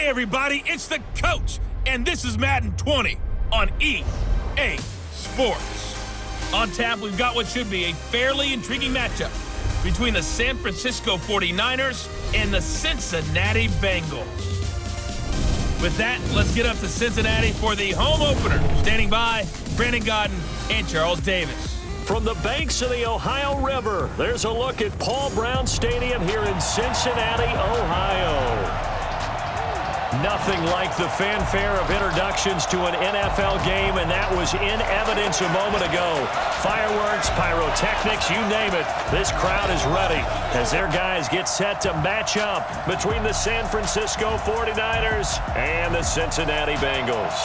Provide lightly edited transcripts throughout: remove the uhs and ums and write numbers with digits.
Hey everybody, it's the coach, and this is Madden 20 on EA Sports. On tap, we've got what should be a fairly intriguing matchup between the San Francisco 49ers and the Cincinnati Bengals. With that, let's get up to Cincinnati for the home opener. Standing by, Brandon Godden and Charles Davis. From the banks of the Ohio River, there's a look at Paul Brown Stadium here in Cincinnati, Ohio. Nothing like the fanfare of introductions to an NFL game, and that was in evidence a moment ago. Fireworks, pyrotechnics, you name it. This crowd is ready as their guys get set to match up between the San Francisco 49ers and the Cincinnati Bengals.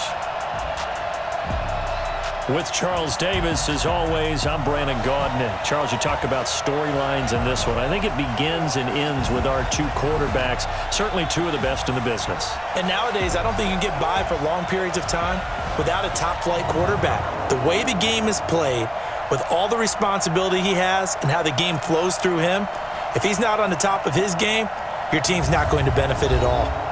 With Charles Davis, as always, I'm Brandon Godden. Charles, you talk about storylines in this one. I think it begins and ends with our two quarterbacks, certainly two of the best in the business. And nowadays, I don't think you can get by for long periods of time without a top-flight quarterback. The way the game is played, with all the responsibility he has and how the game flows through him, if he's not on the top of his game, your team's not going to benefit at all.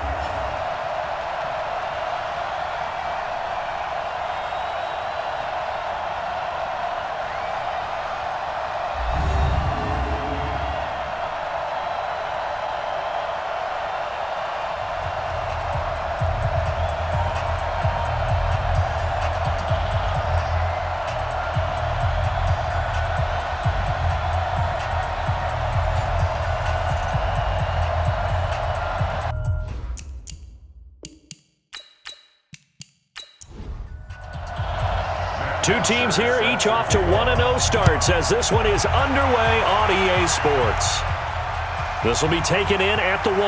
Two teams here, each off to 1-0 starts as this one is underway on EA Sports. This will be taken in at the 1.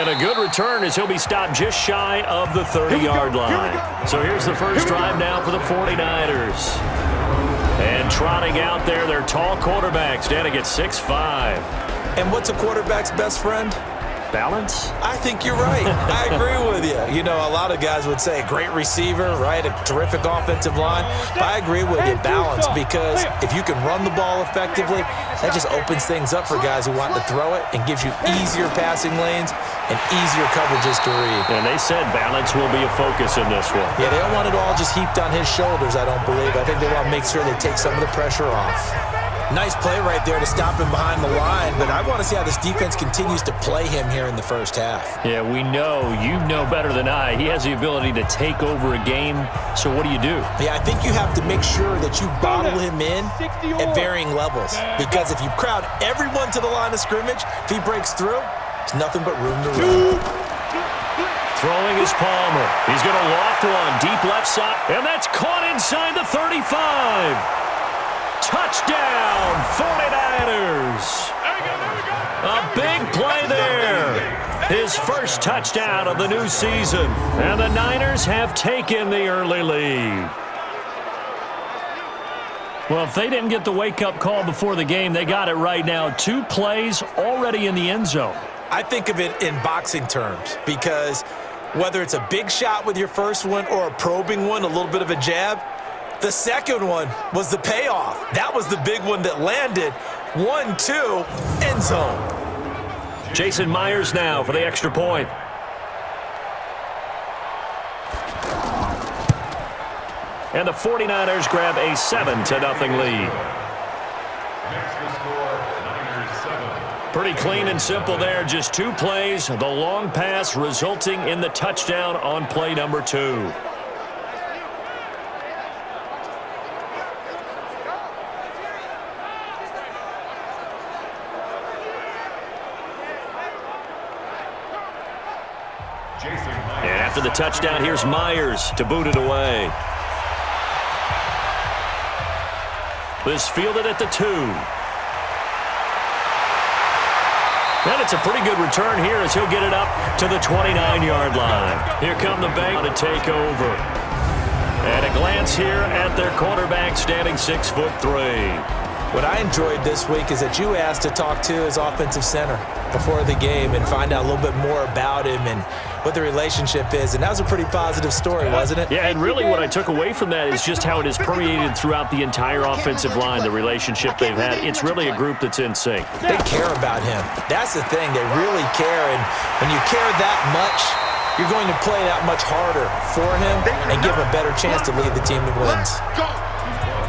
And a good return as he'll be stopped just shy of the 30-yard line. So here's the first drive now for the 49ers. And trotting out there, their tall quarterback standing at 6'5". And what's a quarterback's best friend? Balance? I think you're right. I agree with you. You know, a lot of guys would say great receiver, right? A terrific offensive line. But I agree with you, balance, because if you can run the ball effectively, that just opens things up for guys who want to throw it and gives you easier passing lanes and easier coverages to read. And they said balance will be a focus in this one. Yeah, they don't want it all just heaped on his shoulders, I don't believe. I think they want to make sure they take some of the pressure off. Nice play right there to stop him behind the line, but I want to see how this defense continues to play him here in the first half. Yeah, we know, you know better than I, he has the ability to take over a game, so what do you do? Yeah, I think you have to make sure that you bottle him in at varying levels, because if you crowd everyone to the line of scrimmage, if he breaks through, there's nothing but room to run. Throwing is Palmer. He's going to loft one deep left side, and that's caught inside the 35. Touchdown, 49ers. A big play there. His first touchdown of the new season. And the Niners have taken the early lead. Well, if they didn't get the wake-up call before the game, they got it right now. 2 plays already in the end zone. I think of it in boxing terms, because whether it's a big shot with your first one or a probing one, a little bit of a jab, the second one was the payoff. That was the big one that landed. 1-2, end zone. Jason Myers now for the extra point. And the 49ers grab a 7-0 lead. Pretty clean and simple there. Just 2 plays. The long pass resulting in the touchdown on play number 2. And after the touchdown, here's Myers to boot it away. This fielded at the 2. And it's a pretty good return here as he'll get it up to the 29-yard line. Here come the Bengals to take over. And a glance here at their quarterback standing 6'3". What I enjoyed this week is that you asked to talk to his offensive center before the game and find out a little bit more about him. And what the relationship is. And that was a pretty positive story, wasn't it? Yeah, and really what I took away from that is just how it has permeated throughout the entire offensive line, the relationship they've had. It's really a group that's in sync. They care about him. That's the thing. They really care. And when you care that much, you're going to play that much harder for him and give him a better chance to lead the team to wins.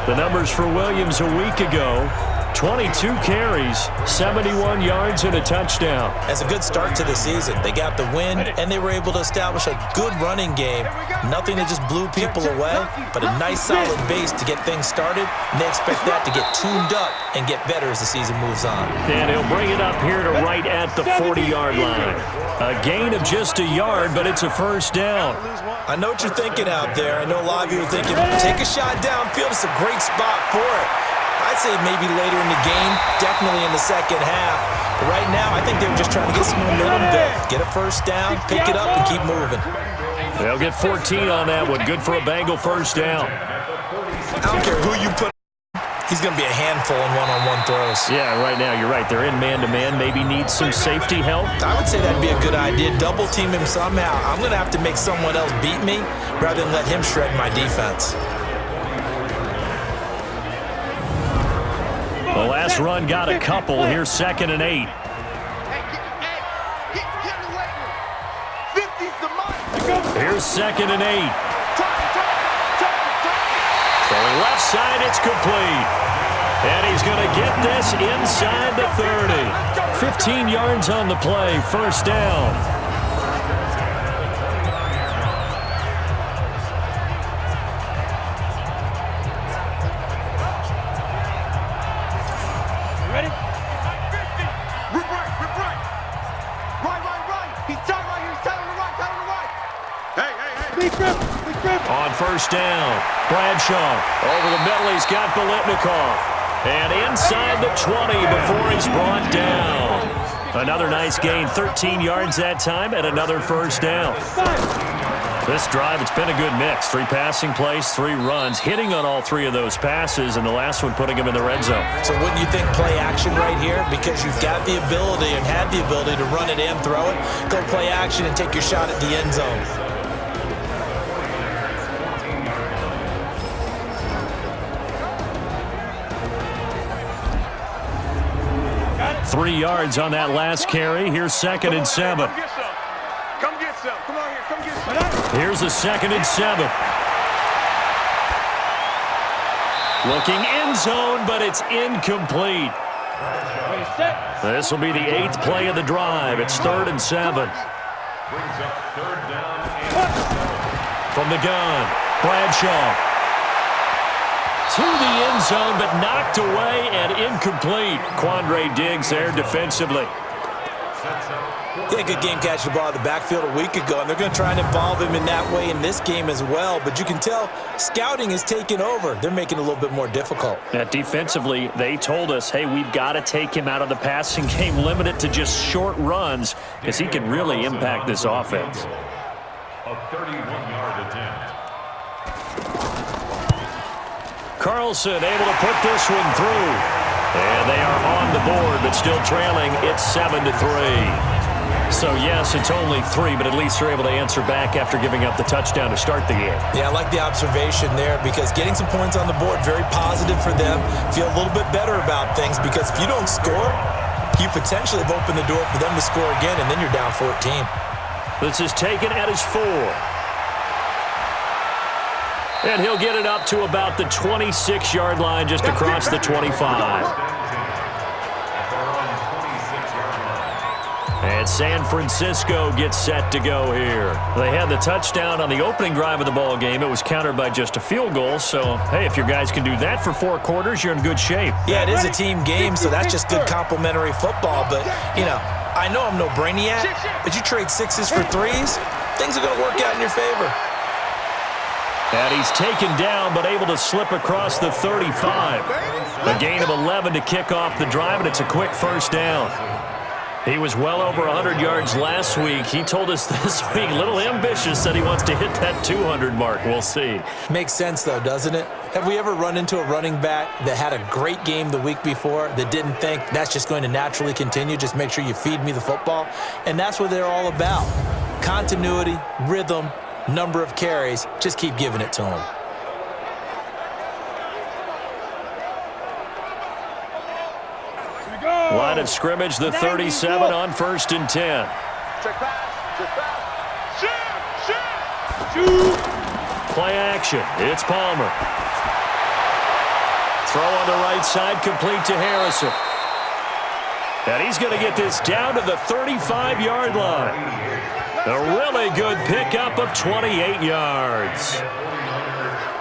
The numbers for Williams a week ago: 22 carries, 71 yards, and a touchdown. That's a good start to the season. They got the win, and they were able to establish a good running game. Nothing that just blew people away, but a nice, solid base to get things started. And they expect that to get tuned up and get better as the season moves on. And he'll bring it up here to right at the 40-yard line. A gain of just a yard, but it's a first down. I know what you're thinking out there. I know a lot of you are thinking, take a shot downfield. It's a great spot for it. I'd say maybe later in the game, definitely in the second half. But right now, I think they were just trying to get some momentum there. Get a first down, pick it up, and keep moving. They'll get 14 on that one. Good for a Bengal first down. I don't care who you put. He's going to be a handful in one-on-one throws. Yeah, right now, you're right. They're in man-to-man. Maybe needs some safety help. I would say that'd be a good idea. Double team him somehow. I'm going to have to make someone else beat me rather than let him shred my defense. The last run got a couple. Here's 2nd and 8. Here's 2nd and 8. Throwing left side, it's complete. And he's going to get this inside the 30. 15 yards on the play, first down. Ready? Rip right. Right. He's tight right here. He's tight on the right. Hey. Big grip. On first down, Bradshaw. Over the middle, he's got Biletnikoff. And inside the 20 before he's brought down. Another nice gain, 13 yards that time, and another first down. This drive, it's been a good mix. 3 passing plays, 3 runs, hitting on all 3 of those passes, and the last one putting him in the red zone. So wouldn't you think play action right here? Because you've got the ability and had the ability to run it and throw it. Go play action and take your shot at the end zone. Got 3 yards on that last carry. Here's 2nd and 7. Come get some. Come on here. Come get some. Here's a 2nd and 7. Looking end zone, but it's incomplete. This will be the 8th play of the drive. It's 3rd and 7. From the gun, Bradshaw. To the end zone, but knocked away and incomplete. Quandre Diggs there defensively. Yeah, good game catching the ball in the backfield a week ago, and they're going to try and involve him in that way in this game as well. But you can tell scouting is taking over. They're making it a little bit more difficult. Defensively, they told us, hey, we've got to take him out of the passing game, limit it to just short runs, because he can really impact this offense. A 31-yard attempt. Carlson able to put this one through. And they are on the board, but still trailing. It's 7-3. So, yes, it's only 3, but at least they're able to answer back after giving up the touchdown to start the game. Yeah, I like the observation there because getting some points on the board, very positive for them. Feel a little bit better about things because if you don't score, you potentially have opened the door for them to score again, and then you're down 14. This is taken at his 4. And he'll get it up to about the 26-yard line just across the 25. And San Francisco gets set to go here. They had the touchdown on the opening drive of the ball game. It was countered by just a field goal. So, hey, if your guys can do that for 4 quarters, you're in good shape. Yeah, it is a team game, so that's just good complimentary football. But, you know, I know I'm no brainiac, but you trade 6s for 3s, things are going to work out in your favor. And he's taken down, but able to slip across the 35. A gain of 11 to kick off the drive, and it's a quick first down. He was well over 100 yards last week. He told us this week, little ambitious, said he wants to hit that 200 mark. We'll see. Makes sense, though, doesn't it? Have we ever run into a running back that had a great game the week before that didn't think that's just going to naturally continue? Just make sure you feed me the football. And that's what they're all about. continuity, rhythm, number of carries. Just keep giving it to him. Line of scrimmage, the 37 on 1st and 10. Check pass. Shoot. Play action. It's Palmer. Throw on the right side, complete to Harrison. And he's going to get this down to the 35-yard line. A really good pickup of 28 yards.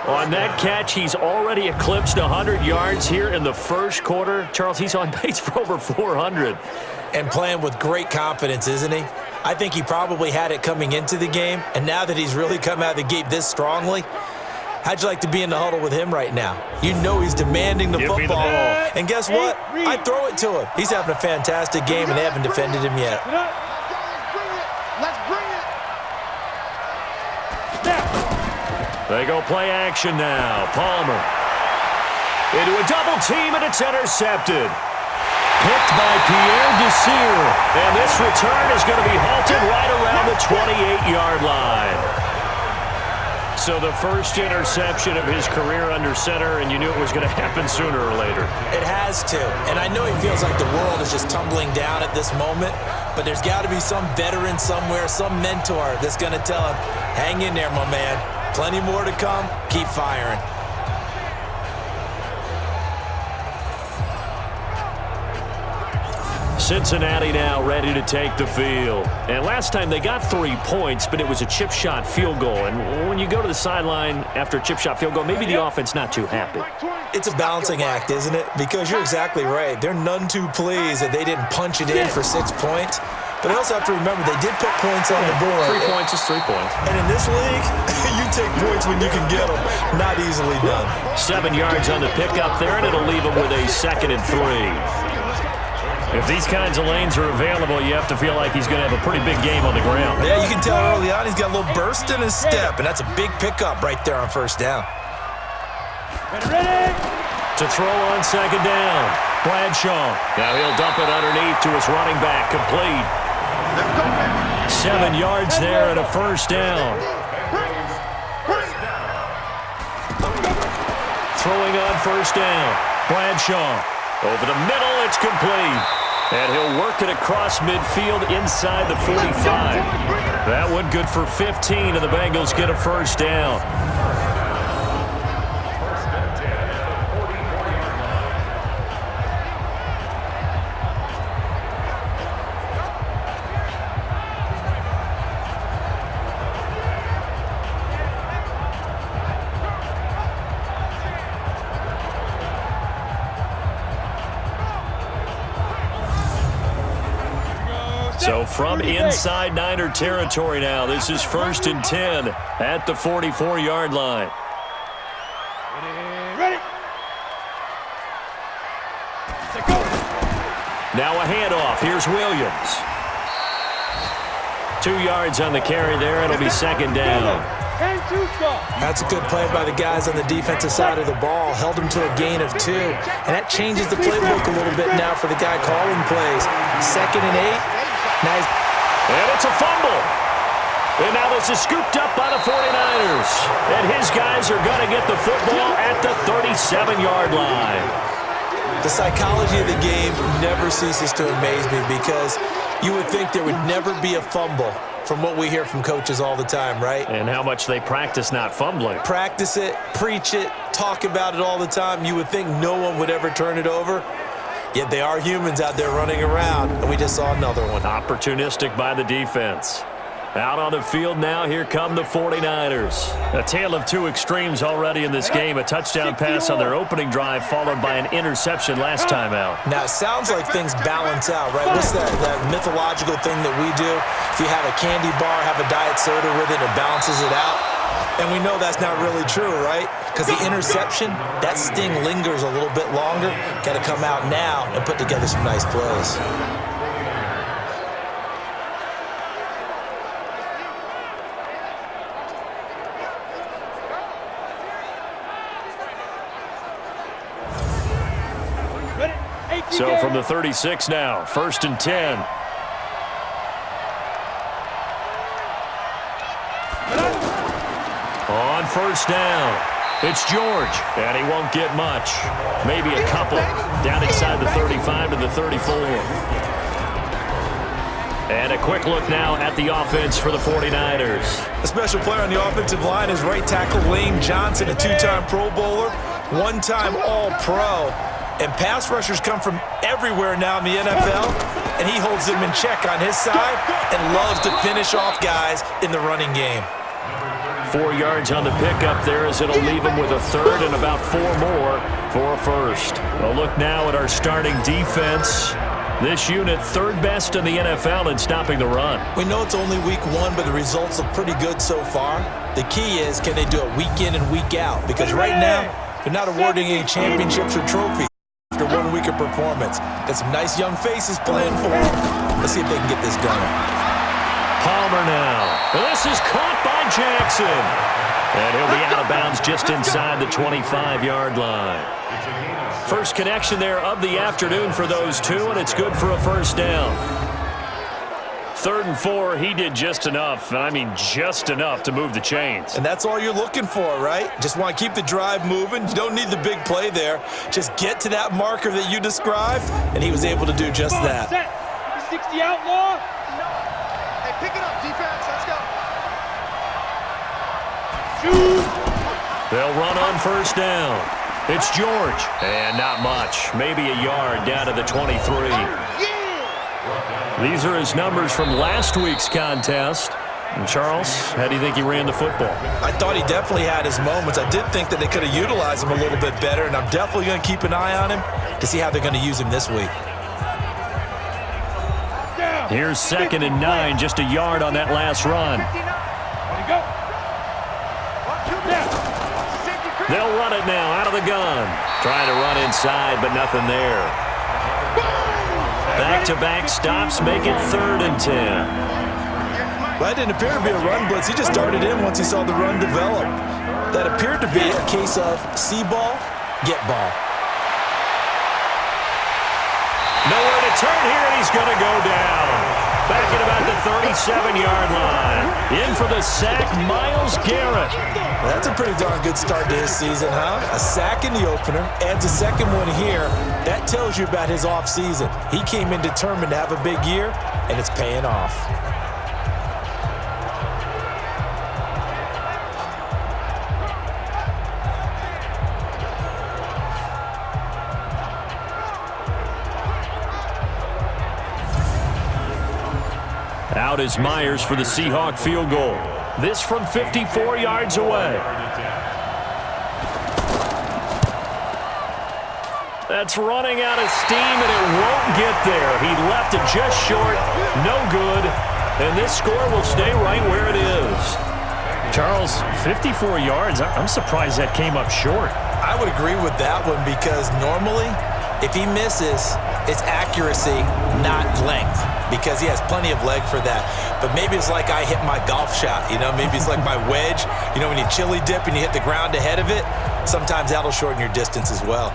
On that catch, he's already eclipsed 100 yards here in the first quarter. Charles, he's on pace for over 400. And playing with great confidence, isn't he? I think he probably had it coming into the game, and now that he's really come out of the gate this strongly, how'd you like to be in the huddle with him right now? You know he's demanding the football. And guess what? I throw it to him. He's having a fantastic game, and they haven't defended him yet. Let's bring it. They go play action now. Palmer into a double team, and it's intercepted. Picked by Pierre Desir. And this return is going to be halted right around the 28-yard line. So the first interception of his career under center, and you knew it was going to happen sooner or later. It has to. And I know he feels like the world is just tumbling down at this moment, but there's got to be some veteran somewhere, some mentor that's going to tell him, hang in there, my man. Plenty more to come. Keep firing. Cincinnati now ready to take the field. And last time they got 3 points, but it was a chip shot field goal. And when you go to the sideline after a chip shot field goal, maybe the offense not too happy. It's a balancing act, isn't it? Because you're exactly right. They're none too pleased that they didn't punch it in for 6 points. But they also have to remember they did put points on the board. 3 points is 3 points. And in this league, you take points when you can get them. Not easily done. 7 yards on the pickup there, and it'll leave him with a 2nd and 3. If these kinds of lanes are available, you have to feel like he's going to have a pretty big game on the ground. Yeah, you can tell early on he's got a little burst in his step, and that's a big pickup right there on 1st down. Ready. To throw on 2nd down. Bradshaw. Now he'll dump it underneath to his running back. Complete. 7 yards there and a 1st down. Throwing on 1st down. Bradshaw. Over the middle, it's complete. And he'll work it across midfield inside the 45. That one good for 15, and the Bengals get a 1st down. So from inside Niner territory now, this is 1st and 10 at the 44-yard line. Ready. Now a handoff. Here's Williams. 2 yards on the carry there. It'll be 2nd down. That's a good play by the guys on the defensive side of the ball. Held him to a gain of 2. And that changes the playbook a little bit now for the guy calling plays. 2nd and 8. Nice. And it's a fumble. And now this is scooped up by the 49ers. And his guys are going to get the football at the 37-yard line. The psychology of the game never ceases to amaze me because you would think there would never be a fumble from what we hear from coaches all the time, right? And how much they practice not fumbling. Practice it, preach it, talk about it all the time. You would think no one would ever turn it over. Yet they are humans out there running around, and we just saw another one. Opportunistic by the defense. Out on the field now, here come the 49ers. A tale of 2 extremes already in this game. A touchdown pass on their opening drive, followed by an interception last time out. Now, it sounds like things balance out, right? What's that mythological thing that we do? If you have a candy bar, have a diet soda with it, it balances it out. And we know that's not really true, right? Because the interception, that sting lingers a little bit longer. Got to come out now and put together some nice plays. So from the 36 now, 1st and 10. On first down, it's George, and he won't get much. Maybe a couple. Down inside the 35 to the 34. And a quick look now at the offense for the 49ers. A special player on the offensive line is right tackle Lane Johnson, a two-time Pro Bowler, one-time All-Pro. And pass rushers come from everywhere now in the NFL, and he holds them in check on his side and loves to finish off guys in the running game. 4 yards on the pickup there as it'll leave him with a third and about 4 more for a first. A look now at our starting defense. This unit third best in the NFL in stopping the run. We know it's only week 1, but the results look pretty good so far. The key is, can they do it week in and week out? Because right now, they're not awarding any championships or trophies after 1 week of performance. Got some nice young faces playing for them. Let's see if they can get this going. Palmer now. This is caught by Jackson. And he'll be out of bounds just inside the 25-yard line. First connection there of the afternoon for those two, and it's good for a first down. 3rd and 4, he did just enough, and I mean just enough to move the chains. And that's all you're looking for, right? Just want to keep the drive moving. You don't need the big play there. Just get to that marker that you described, and he was able to do just that. 60 outlaw. Hey, pick it up, defense. Let's go. Shoot. They'll run on first down. It's George. And not much. Maybe a yard down to the 23. These are his numbers from last week's contest. And Charles, how do you think he ran the football? I thought he definitely had his moments. I did think that they could have utilized him a little bit better, and I'm definitely going to keep an eye on him to see how they're going to use him this week. Here's 2nd and 9, just a yard on that last run. They'll run it now out of the gun. Trying to run inside, but nothing there. Back-to-back stops make it 3rd and 10. That didn't appear to be a run blitz. He just darted in once he saw the run develop. That appeared to be a case of see ball, get ball. Nowhere to turn here, and he's going to go down. Back at about the 37-yard line. In for the sack, Myles Garrett. Well, that's a pretty darn good start to his season, huh? A sack in the opener, adds a second one here. That tells you about his offseason. He came in determined to have a big year, and it's paying off. Out is Myers for the Seahawk field goal. This from 54 yards away. That's running out of steam, and it won't get there. He left it just short. No good. And this score will stay right where it is. Charles, 54 yards. I'm surprised that came up short. I would agree with that one because normally, if he misses, it's accuracy, not length, because he has plenty of leg for that. But maybe it's like I hit my golf shot, you know? Maybe it's like my wedge. You know, when you chili dip and you hit the ground ahead of it, sometimes that'll shorten your distance as well.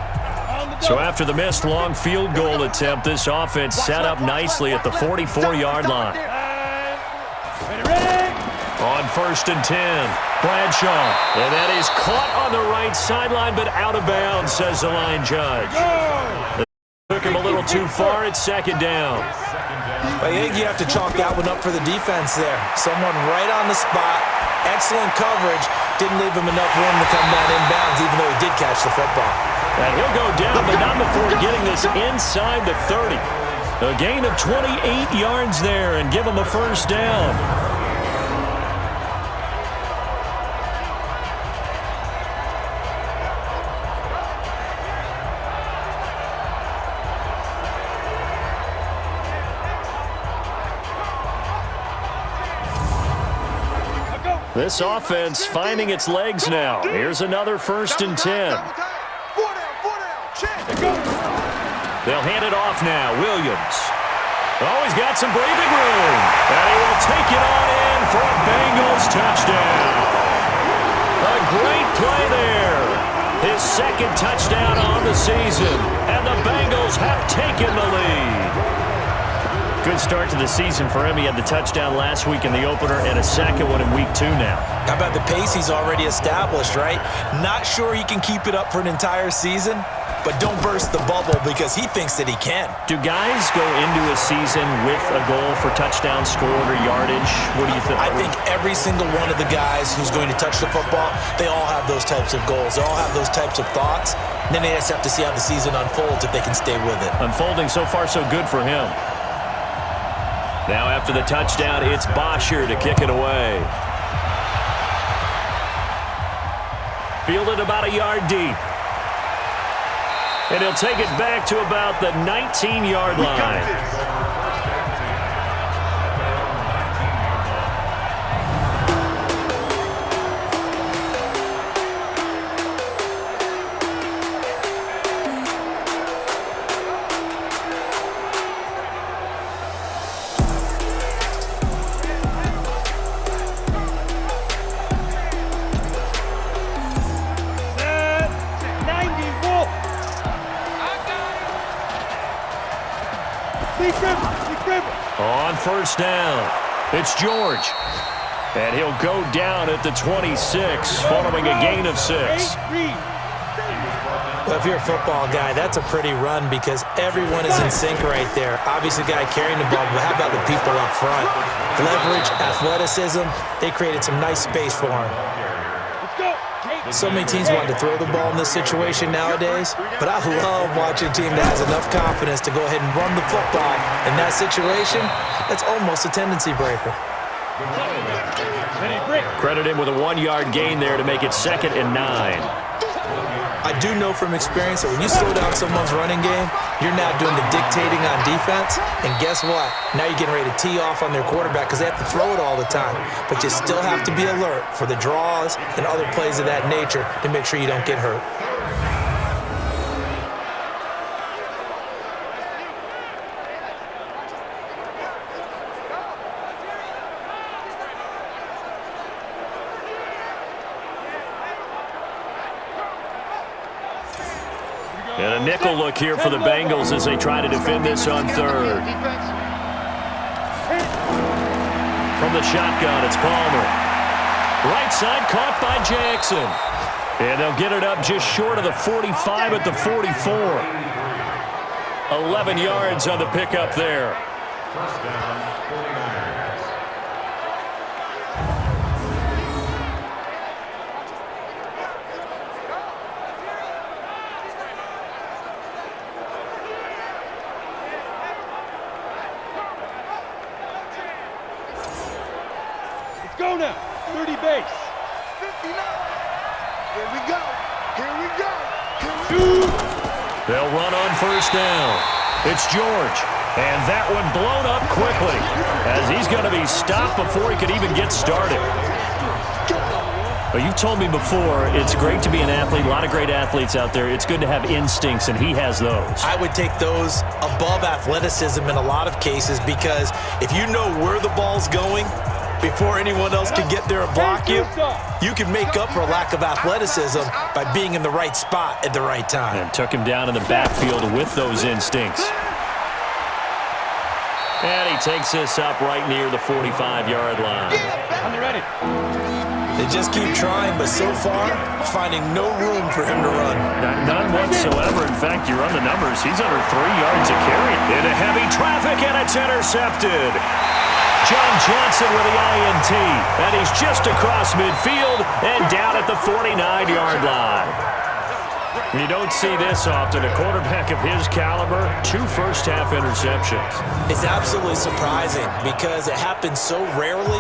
So after the missed long field goal attempt, this offense set up nicely at the 44-yard line. On 1st and 10, Bradshaw. And that is caught on the right sideline, but out of bounds, says the line judge. Took him a little too far at 2nd down. I think you have to chalk that one up for the defense there. Someone right on the spot, excellent coverage, didn't leave him enough room to come down inbounds, even though he did catch the football. And he'll go down, but not before getting this inside the 30. A gain of 28 yards there and give him a first down. This offense finding its legs now. Here's another 1st and 10. They'll hand it off now. Williams. Oh, he's got some breathing room. And he will take it on in for a Bengals touchdown. A great play there. His 2nd touchdown on the season. And the Bengals have taken the lead. Good start to the season for him. He had the touchdown last week in the opener and a second one in week 2 now. How about the pace he's already established, right? Not sure he can keep it up for an entire season, but don't burst the bubble because he thinks that he can. Do guys go into a season with a goal for touchdown scored or yardage? What do you think? I think every single one of the guys who's going to touch the football, they all have those types of goals. They all have those types of thoughts. And then they just have to see how the season unfolds if they can stay with it. Unfolding so far so good for him. Now after the touchdown, it's Bosher to kick it away. Fielded about a yard deep. And he'll take it back to about the 19-yard line. On first down, it's George. And he'll go down at the 26 following a gain of 6. Well, if you're a football guy, that's a pretty run because everyone is in sync right there. Obviously, the guy carrying the ball, but how about the people up front? Leverage, athleticism, they created some nice space for him. So many teams want to throw the ball in this situation nowadays, but I love watching a team that has enough confidence to go ahead and run the football. In that situation, that's almost a tendency breaker. Credit him with a 1-yard gain there to make it 2nd and 9. I do know from experience that when you slow down someone's running game, you're now doing the dictating on defense, and guess what? Now you're getting ready to tee off on their quarterback because they have to throw it all the time. But you still have to be alert for the draws and other plays of that nature to make sure you don't get hurt. And a nickel look here for the Bengals as they try to defend this on 3rd. From the shotgun, it's Palmer. Right side caught by Jackson. And they'll get it up just short of the 45 at the 44. 11 yards on the pickup there. First down, 49ers. Go now, 30 base. 59. Here we go. Here we go. They'll run on first down. It's George. And that one blown up quickly as he's going to be stopped before he could even get started. But you've told me before, it's great to be an athlete. A lot of great athletes out there. It's good to have instincts, and he has those. I would take those above athleticism in a lot of cases because if you know where the ball's going, before anyone else can get there and block you, you can make up for a lack of athleticism by being in the right spot at the right time. And took him down in the backfield with those instincts. And he takes this up right near the 45-yard line. On the ready. They just keep trying, but so far, finding no room for him to run. None whatsoever. In fact, you run the numbers. He's under 3 yards a carry. Into heavy traffic, and it's intercepted. John Johnson with the INT, and he's just across midfield and down at the 49-yard line. You don't see this often. A quarterback of his caliber, 2 first-half interceptions. It's absolutely surprising because it happens so rarely.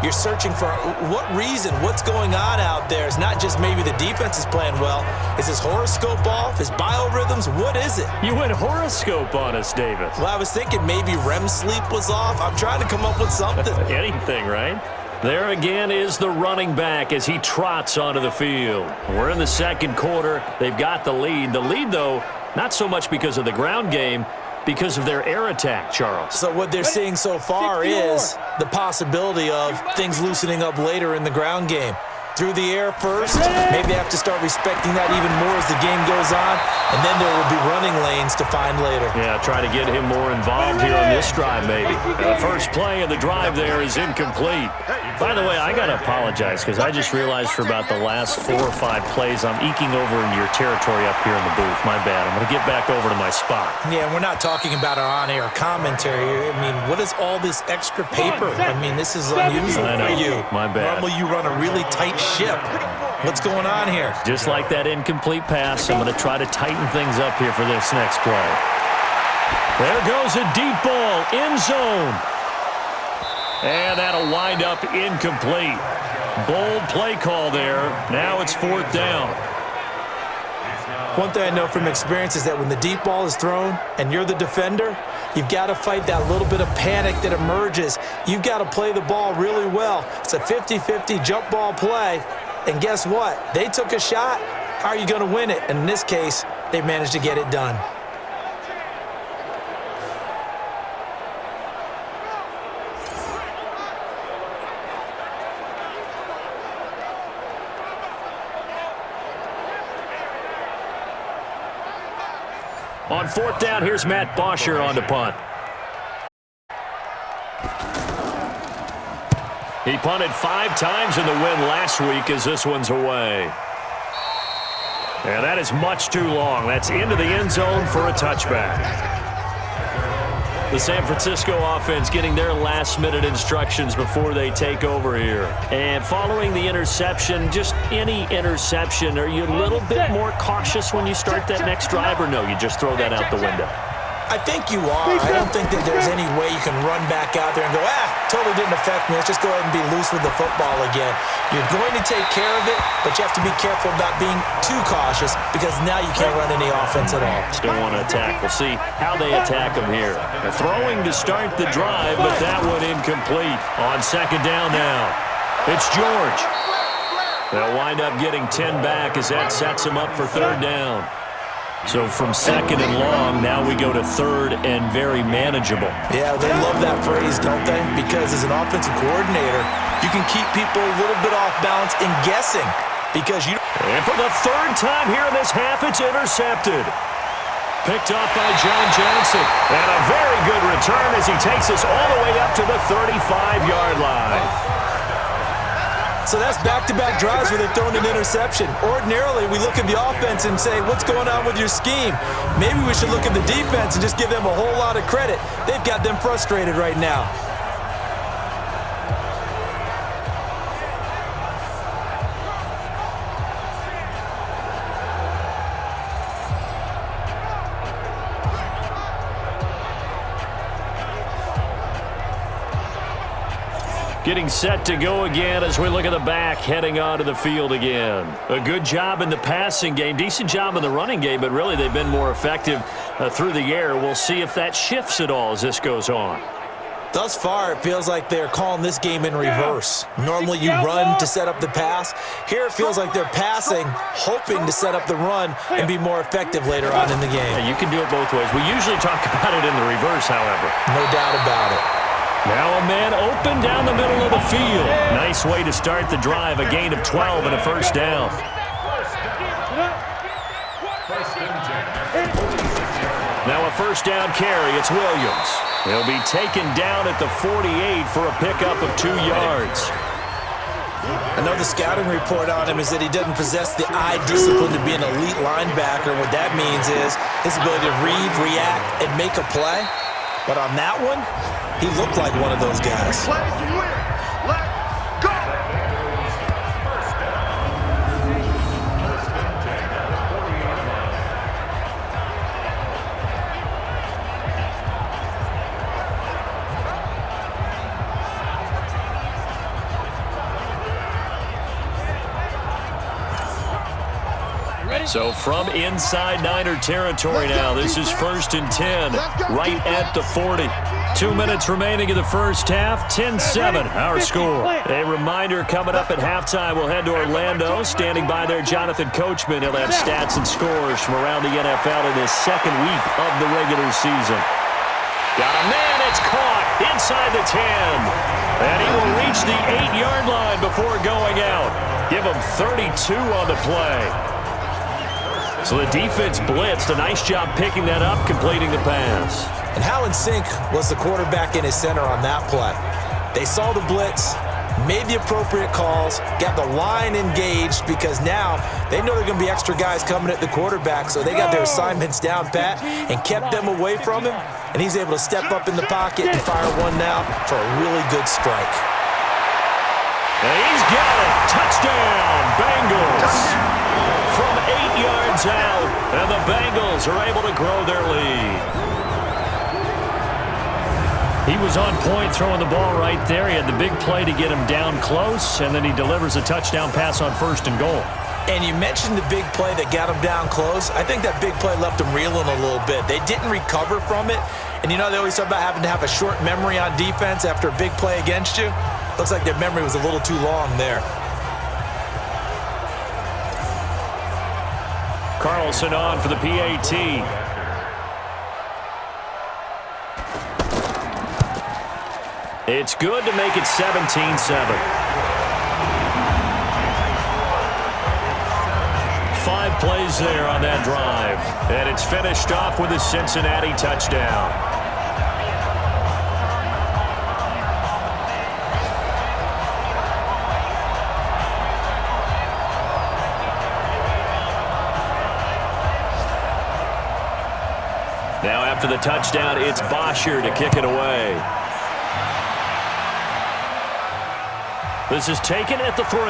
You're searching for what reason, what's going on out there. It's not just maybe the defense is playing well. Is his horoscope off? His biorhythms? What is it? You went horoscope on us, Davis. Well, I was thinking maybe REM sleep was off. I'm trying to come up with something. Anything, right? There again is the running back as he trots onto the field. We're in the 2nd quarter. They've got the lead. The lead, though, not so much because of the ground game, because of their air attack, Charles. So what they're seeing so far is the possibility of things loosening up later in the ground game. through the air first. Maybe they have to start respecting that even more as the game goes on, and then there will be running lanes to find later. Yeah, try to get him more involved here on this drive maybe. The first play of the drive there is incomplete. By the way, I got to apologize because I just realized for about the last 4 or 5 plays I'm eking over into your territory up here in the booth. My bad. I'm going to get back over to my spot. Yeah, we're not talking about our on-air commentary. I mean, what is all this extra paper? I mean, this is unusual for you. My bad. Normally you run a really tight ship. What's going on here? Just like that incomplete pass, I'm going to try to tighten things up here for this next play. There goes a deep ball, end zone. And that'll wind up incomplete. Bold play call there. Now it's 4th down. One thing I know from experience is that when the deep ball is thrown and you're the defender, you've got to fight that little bit of panic that emerges. You've got to play the ball really well. It's a 50-50 jump ball play. And guess what? They took a shot. How are you going to win it? And in this case, they managed to get it done. On 4th down, here's Matt Bosher on the punt. He punted 5 times in the win last week as this one's away. And that is much too long. That's into the end zone for a touchback. The San Francisco offense getting their last-minute instructions before they take over here. And following the interception, just any interception, are you a little bit more cautious when you start that next drive, or no, you just throw that out the window? I think you are. I don't think that there's any way you can run back out there and go, totally didn't affect me. Let's just go ahead and be loose with the football again. You're going to take care of it, but you have to be careful about being too cautious because now you can't run any offense at all. Still want to attack. We'll see how they attack them here. They're throwing to start the drive, but that one incomplete. On 2nd down now, it's George. They'll wind up getting 10 back as that sets them up for 3rd down. So from 2nd and long, now we go to 3rd and very manageable. Yeah, they love that phrase, don't they? Because as an offensive coordinator, you can keep people a little bit off balance and guessing because you... And for the 3rd time here in this half, it's intercepted. Picked up by John Johnson. And a very good return as he takes us all the way up to the 35-yard line. So that's back-to-back drives where they're throwing an interception. Ordinarily, we look at the offense and say, what's going on with your scheme? Maybe we should look at the defense and just give them a whole lot of credit. They've got them frustrated right now. Getting set to go again as we look at the back heading onto the field again. A good job in the passing game, decent job in the running game, but really they've been more effective through the air. We'll see if that shifts at all as this goes on. Thus far, it feels like they're calling this game in reverse. Normally you run to set up the pass. Here it feels like they're passing, hoping to set up the run and be more effective later on in the game. Yeah, you can do it both ways. We usually talk about it in the reverse, however. No doubt about it. Now a man open down the middle of the field. Nice way to start the drive. A gain of 12 and a 1st down. Now a 1st down carry. It's Williams. He'll be taken down at the 48 for a pickup of 2 yards. I know the scouting report on him is that he doesn't possess the eye discipline to be an elite linebacker. What that means is his ability to read, react, and make a play. But on that one, he looked like one of those guys. So from inside Niner territory now, this is 1st and 10, right at the 40. 2 minutes remaining in the first half, 10-7, our score. A reminder coming up at halftime, we'll head to Orlando. Standing by there, Jonathan Coachman. He'll have stats and scores from around the NFL in his 2nd week of the regular season. Got a man, it's caught inside the 10. And he will reach the 8-yard line before going out. Give him 32 on the play. So the defense blitzed. A nice job picking that up, completing the pass. And how in sync was the quarterback and his center on that play? They saw the blitz, made the appropriate calls, got the line engaged because now they know there are going to be extra guys coming at the quarterback, so they got their assignments down pat and kept them away from him, and he's able to step up in the pocket and fire one now for a really good strike. And he's got it. Touchdown, Bengals. From 8 yards out, and the Bengals are able to grow their lead. He was on point throwing the ball right there. He had the big play to get him down close, and then he delivers a touchdown pass on 1st and goal. And you mentioned the big play that got him down close. I think that big play left him reeling a little bit. They didn't recover from it. And you know, they always talk about having to have a short memory on defense after a big play against you. Looks like their memory was a little too long there. Carlson on for the PAT. It's good to make it 17-7. 5 plays there on that drive. And it's finished off with a Cincinnati touchdown. Now after the touchdown, it's Bosher to kick it away. This is taken at the 3.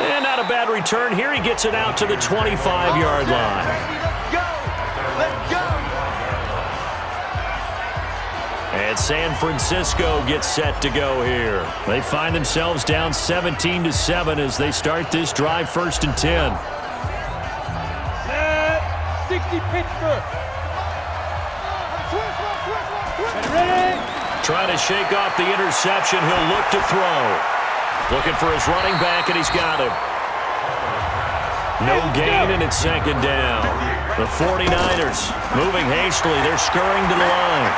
And not a bad return here. He gets it out to the 25-yard line. Let's go! Let's go! And San Francisco gets set to go here. They find themselves down 17-7 as they start this drive 1st and 10. 60 Pittsburgh. Ready? Trying to shake off the interception. He'll look to throw. Looking for his running back, and he's got him. No gain, and it's 2nd down. The 49ers moving hastily. They're scurrying to the line.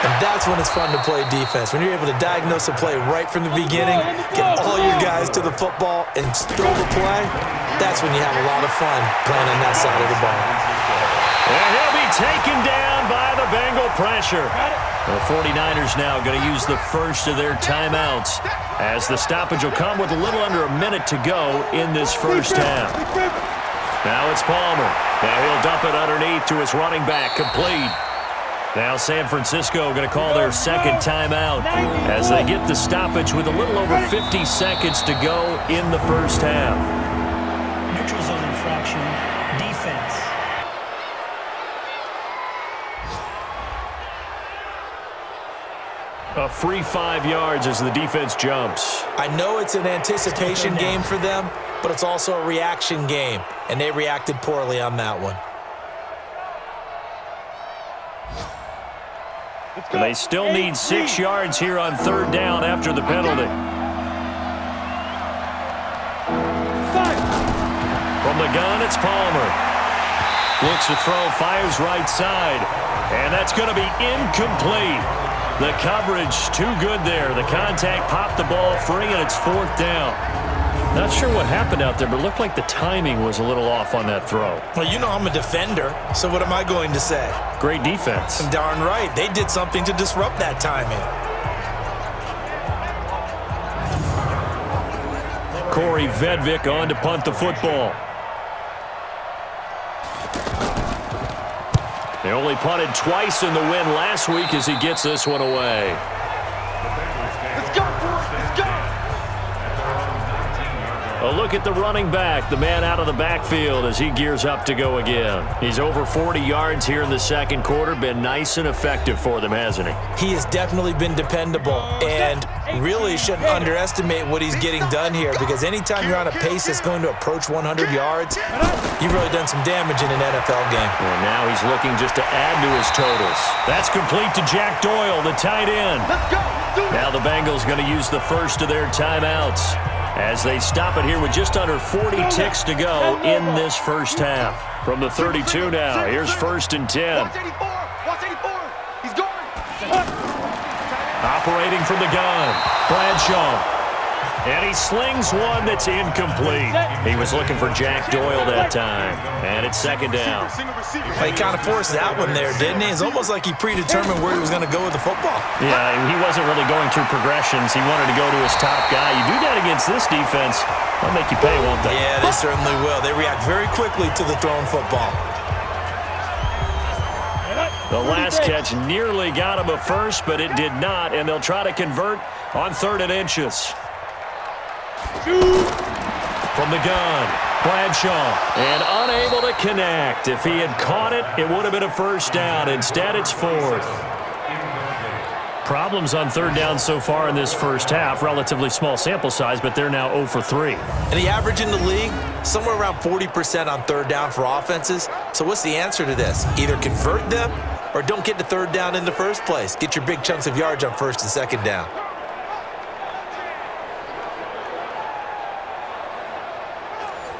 And that's when it's fun to play defense. When you're able to diagnose a play right from the beginning, get all your guys to the football, and throw the play, that's when you have a lot of fun playing on that side of the ball. And he'll be taken down by the Bengal pressure. The 49ers now going to use the first of their timeouts as the stoppage will come with a little under a minute to go in this first half. Now it's Palmer. Now he'll dump it underneath to his running back, complete. Now San Francisco going to call their 2nd timeout as they get the stoppage with a little over 50 seconds to go in the first half. Neutral zone infraction, defense. A free 5 yards as the defense jumps. I know it's an anticipation game for them, but it's also a reaction game, and they reacted poorly on that one. And they still need 6 yards here on 3rd down after the penalty. From the gun, it's Palmer. Looks to throw, fires right side, and that's going to be incomplete. The coverage too good there. The contact popped the ball free, and it's 4th down. Not sure what happened out there, but it looked like the timing was a little off on that throw. Well, you know I'm a defender, so what am I going to say? Great defense. Darn right. They did something to disrupt that timing. Corey Vedvik on to punt the football. They only punted twice in the win last week as he gets this one away. Let's go, boys! Let's go! A look at the running back, the man out of the backfield as he gears up to go again. He's over 40 yards here in the 2nd quarter. Been nice and effective for them, hasn't he? He has definitely been dependable, and really shouldn't underestimate what he's getting done here, because anytime you're on a pace that's going to approach 100 yards, you've really done some damage in an NFL game. And now he's looking just to add to his totals. That's complete to Jack Doyle, the tight end. Let's go! Do it! Now the Bengals going to use the first of their timeouts as they stop it here with just under 40 ticks to go in this first half. From the 32 now, here's 1st and 10. Watch 84! Watch 84! He's going! operating from the gun. Bradshaw. And he slings one that's incomplete. He was looking for Jack Doyle that time. And it's second down. He kind of forced that one there, didn't he? It's almost like he predetermined where he was going to go with the football. Yeah, he wasn't really going through progressions. He wanted to go to his top guy. You do that against this defense, they'll make you pay, won't they? Yeah, they certainly will. They react very quickly to the thrown football. The last catch nearly got him a first, but it did not, and they'll try to convert on 3rd and inches. From the gun, Bradshaw, and unable to connect. If he had caught it, it would have been a first down. Instead, it's 4th. Problems on 3rd down so far in this first half. Relatively small sample size, but they're now 0 for 3. And the average in the league, somewhere around 40% on 3rd down for offenses. So what's the answer to this? Either convert them or don't get to 3rd down in the first place. Get your big chunks of yards on 1st and 2nd down.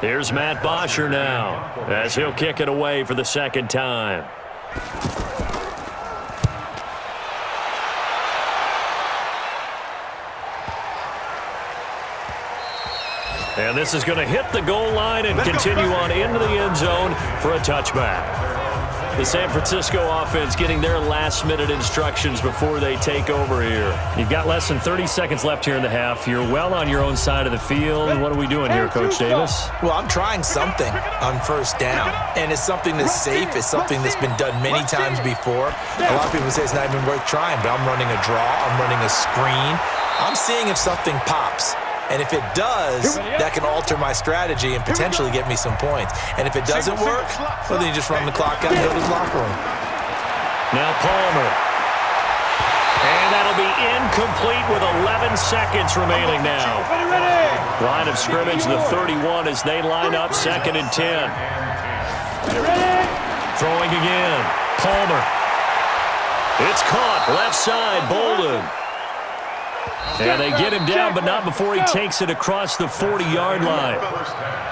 Here's Matt Bosher now, as he'll kick it away for the 2nd time. And this is going to hit the goal line and continue on into the end zone for a touchback. The San Francisco offense getting their last-minute instructions before they take over here. You've got less than 30 seconds left here in the half. You're well on your own side of the field. What are we doing here, Coach Davis? Well, I'm trying something on 1st down, and it's something that's safe. It's something that's been done many times before. A lot of people say it's not even worth trying, but I'm running a draw. I'm running a screen. I'm seeing if something pops. And if it does, that can alter my strategy and potentially get me some points. And if it doesn't work, well, then you just run the clock out and go to the locker room. Now Palmer. And that'll be incomplete with 11 seconds remaining now. Line of scrimmage, the 31 as they line up 2nd and 10. Throwing again. Palmer. It's caught. Left side, Bolden. And they get him down, but not before he takes it across the 40-yard line.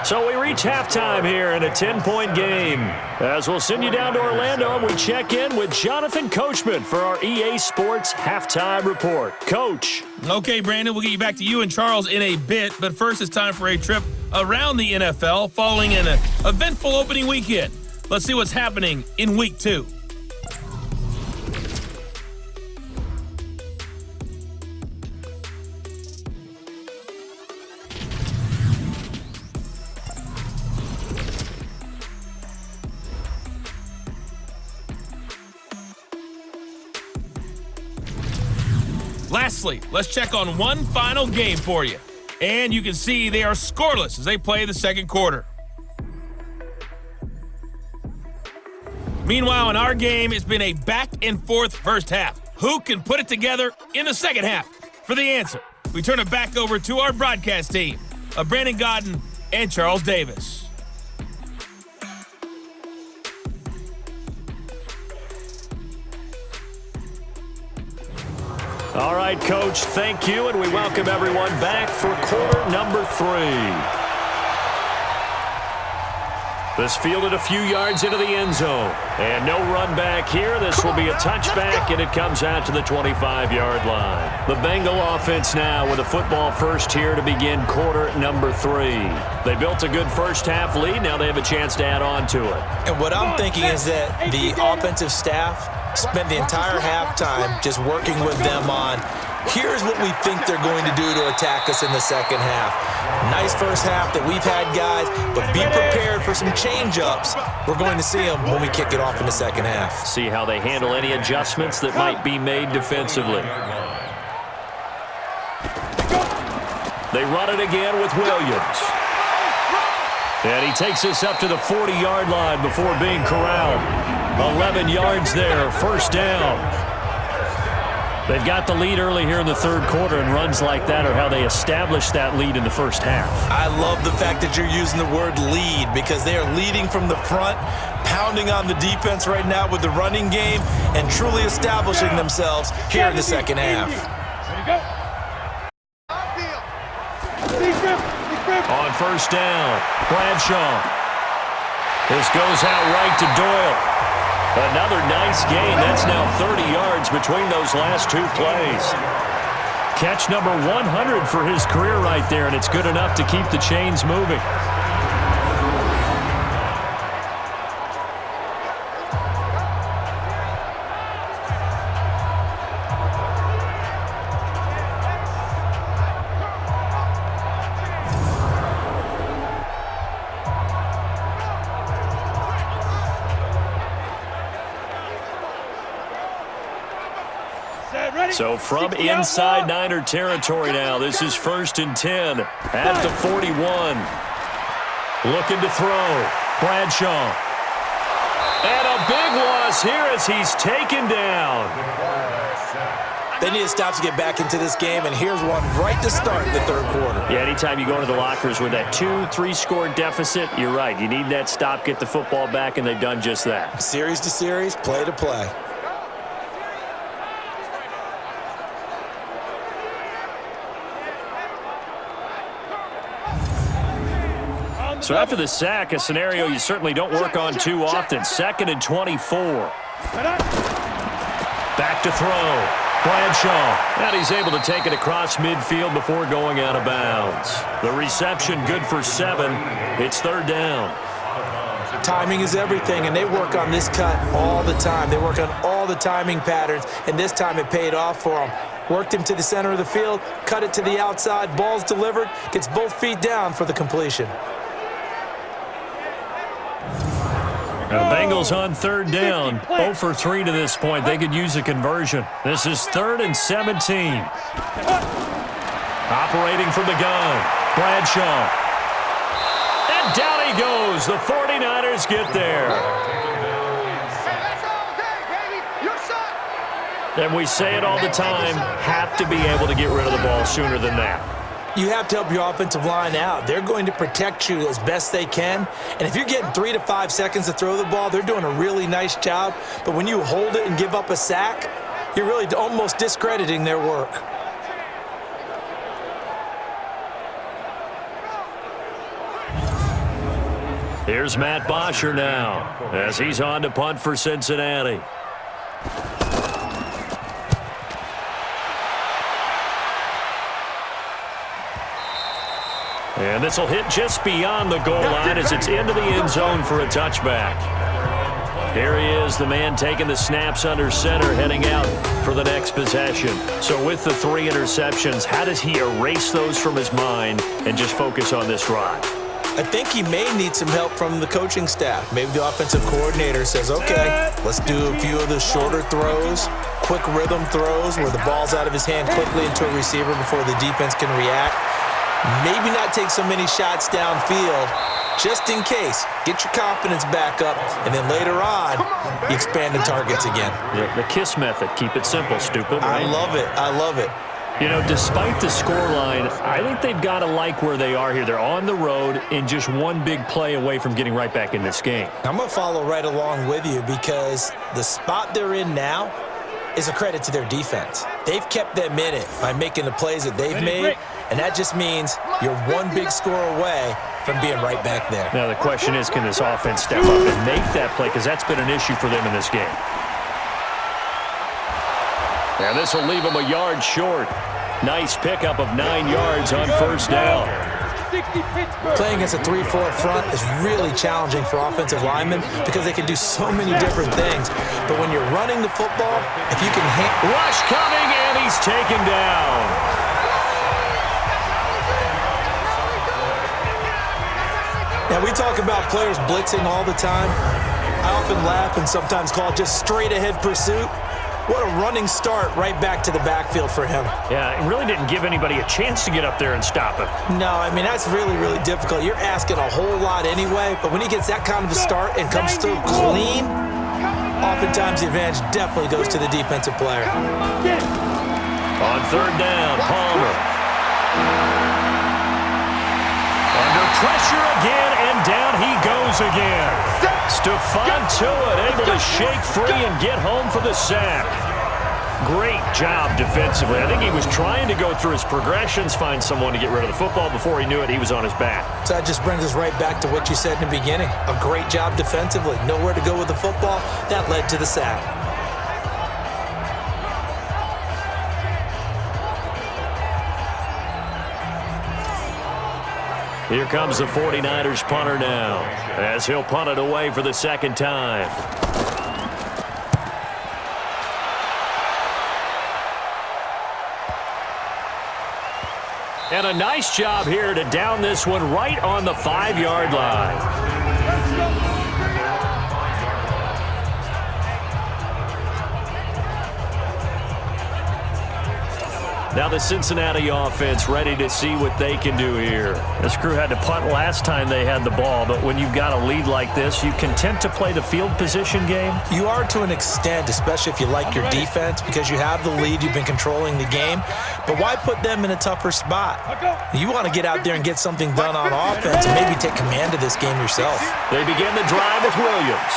So we reach halftime here in a 10-point game. As we'll send you down to Orlando, and we check in with Jonathan Coachman for our EA Sports Halftime Report. Coach. Okay, Brandon, we'll get you back to you and Charles in a bit, but first it's time for a trip around the NFL following an eventful opening weekend. Let's see what's happening in Week 2. Lastly, let's check on one final game for you. And you can see they are scoreless as they play the 2nd quarter. Meanwhile, in our game, it's been a back-and-forth first half. Who can put it together in the 2nd half? For the answer, we turn it back over to our broadcast team of Brandon Godden and Charles Davis. All right, Coach, thank you, and we welcome everyone back for quarter number 3. This fielded a few yards into the end zone. And no run back here. This will be a touchback, and it comes out to the 25-yard line. The Bengal offense now with a football first here to begin quarter number 3. They built a good first half lead. Now they have a chance to add on to it. And what I'm thinking is that the offensive staff spent the entire halftime just working with them on, here's what we think they're going to do to attack us in the 2nd half. Nice first half that we've had, guys, but be prepared for some change-ups. We're going to see them when we kick it off in the 2nd half. See how they handle any adjustments that might be made defensively. They run it again with Williams. And he takes us up to the 40-yard line before being corralled. 11 yards there, first down. They've got the lead early here in the 3rd quarter, and runs like that are how they establish that lead in the first half. I love the fact that you're using the word lead because they are leading from the front, pounding on the defense right now with the running game, and truly establishing themselves here in the 2nd half. On first down, Bradshaw. This goes out right to Doyle. Another nice gain. That's now 30 yards between those last two plays. Catch number 100 for his career right there, and it's good enough to keep the chains moving. So from inside Niner territory now, this is 1st and 10 at the 41. Looking to throw. Bradshaw. And a big loss here as he's taken down. They need to stop to get back into this game, and here's one right to start the third quarter. Yeah, anytime you go into the lockers with that 2-3 score deficit, you're right. You need that stop, get the football back, and they've done just that. Series to series, play to play. So after the sack, a scenario you certainly don't work on too often. 2nd and 24. Back to throw. Bradshaw. And he's able to take it across midfield before going out of bounds. The reception good for 7. It's 3rd down. Timing is everything, and they work on this cut all the time. They work on all the timing patterns, and this time it paid off for them. Worked him to the center of the field, cut it to the outside, ball's delivered, gets both feet down for the completion. The Bengals on 3rd down, 0 for 3 to this point. They could use a conversion. This is 3rd and 17. Operating from the gun, Bradshaw. And down he goes. The 49ers get there. And we say it all the time, have to be able to get rid of the ball sooner than that. You have to help your offensive line out. They're going to protect you as best they can. And if you're getting 3 to 5 seconds to throw the ball, they're doing a really nice job. But when you hold it and give up a sack, you're really almost discrediting their work. Here's Matt Bosher now as he's on to punt for Cincinnati. And this will hit just beyond the goal line as it's into the end zone for a touchback. Here he is, the man taking the snaps under center, heading out for the next possession. So with the 3 interceptions, how does he erase those from his mind and just focus on this drive? I think he may need some help from the coaching staff. Maybe the offensive coordinator says, okay, let's do a few of the shorter throws, quick rhythm throws where the ball's out of his hand quickly into a receiver before the defense can react. Maybe not take so many shots downfield, just in case. Get your confidence back up, and then later on, you expand the targets again. Yeah, the KISS method. Keep it simple, stupid. Right? I love it. I love it. You know, despite the scoreline, I think they've got to like where they are here. They're on the road and just one big play away from getting right back in this game. I'm going to follow right along with you because the spot they're in now is a credit to their defense. They've kept them in it by making the plays that they've made, and that just means you're one big score away from being right back there. Now the question is, can this offense step up and make that play? Because that's been an issue for them in this game. And this will leave them a yard short. Nice pickup of 9 yards on 1st down. Playing against a 3-4 front is really challenging for offensive linemen because they can do so many different things. But when you're running the football, if you can rush coming, and he's taken down. Now, we talk about players blitzing all the time. I often laugh and sometimes call it just straight-ahead pursuit. What a running start right back to the backfield for him. Yeah, it really didn't give anybody a chance to get up there and stop him. No, I mean, that's really, really difficult. You're asking a whole lot anyway, but when he gets that kind of a start and comes through clean, oftentimes the advantage definitely goes to the defensive player. On 3rd down, Palmer. Under pressure again, and down he goes again. Stephon Tuitt able to shake free and get home for the sack. Great job defensively. I think he was trying to go through his progressions, find someone to get rid of the football. Before he knew it, he was on his back. So that just brings us right back to what you said in the beginning. A great job defensively. Nowhere to go with the football. That led to the sack. Here comes the 49ers punter now, as he'll punt it away for the second time. And a nice job here to down this one right on the 5-yard line. Now the Cincinnati offense ready to see what they can do here. This crew had to punt last time they had the ball, but when you've got a lead like this, you content to play the field position game? You are to an extent, especially if you like your defense, because you have the lead, you've been controlling the game. But why put them in a tougher spot? You want to get out there and get something done on offense and maybe take command of this game yourself. They begin the drive with Williams.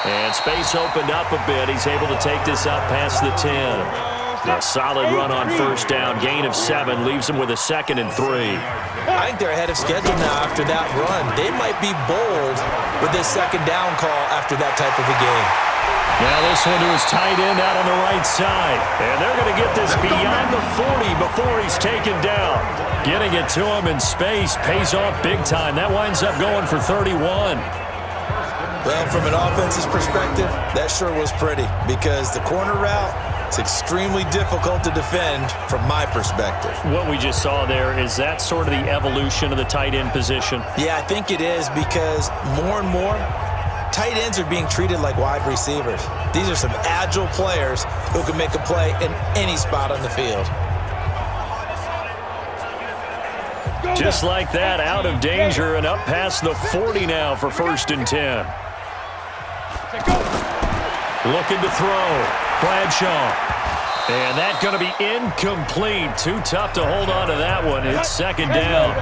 And space opened up a bit. He's able to take this up past the 10. A solid run on first down. Gain of 7 leaves him with a 2nd and 3. I think they're ahead of schedule now after that run. They might be bold with this second down call after that type of a game. Now this one to his tight end out on the right side. And they're going to get this beyond the 40 before he's taken down. Getting it to him in space pays off big time. That winds up going for 31. Well, from an offense's perspective, that sure was pretty because the corner route, it's extremely difficult to defend from my perspective. What we just saw there, is that sort of the evolution of the tight end position? Yeah, I think it is because more and more, tight ends are being treated like wide receivers. These are some agile players who can make a play in any spot on the field. Just like that, out of danger and up past the 40 now for 1st and 10. Looking to throw. Bradshaw. And that's going to be incomplete. Too tough to hold on to that one. It's 2nd down.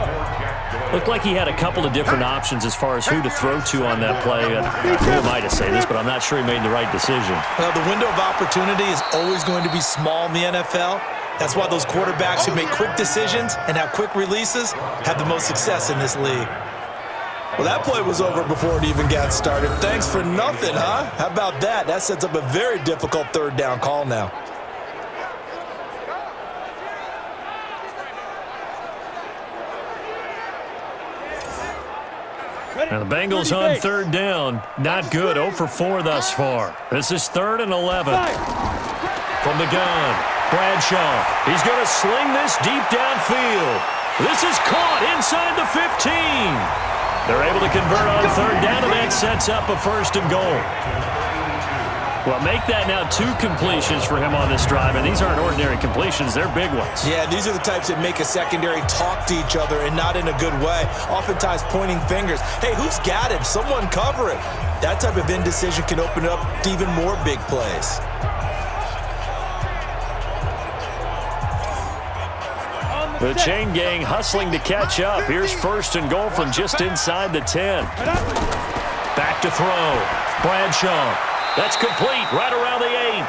Looked like he had a couple of different options as far as who to throw to on that play. Who am I to say this, but I'm not sure he made the right decision. Well, the window of opportunity is always going to be small in the NFL. That's why those quarterbacks who make quick decisions and have quick releases have the most success in this league. Well, that play was over before it even got started. Thanks for nothing, huh? How about that? That sets up a very difficult 3rd down call now. And the Bengals on 3rd down. Not good. 0 for 4 thus far. This is 3rd and 11. From the gun, Bradshaw. He's going to sling this deep downfield. This is caught inside the 15. They're able to convert on 3rd down, and that sets up a 1st and goal. Well, make that now 2 completions for him on this drive, and these aren't ordinary completions. They're big ones. Yeah, these are the types that make a secondary talk to each other and not in a good way, oftentimes pointing fingers. Hey, who's got him? Someone cover it. That type of indecision can open up to even more big plays. The chain gang hustling to catch up. Here's 1st and goal from just inside the 10. Back to throw. Bradshaw. That's complete right around the 8.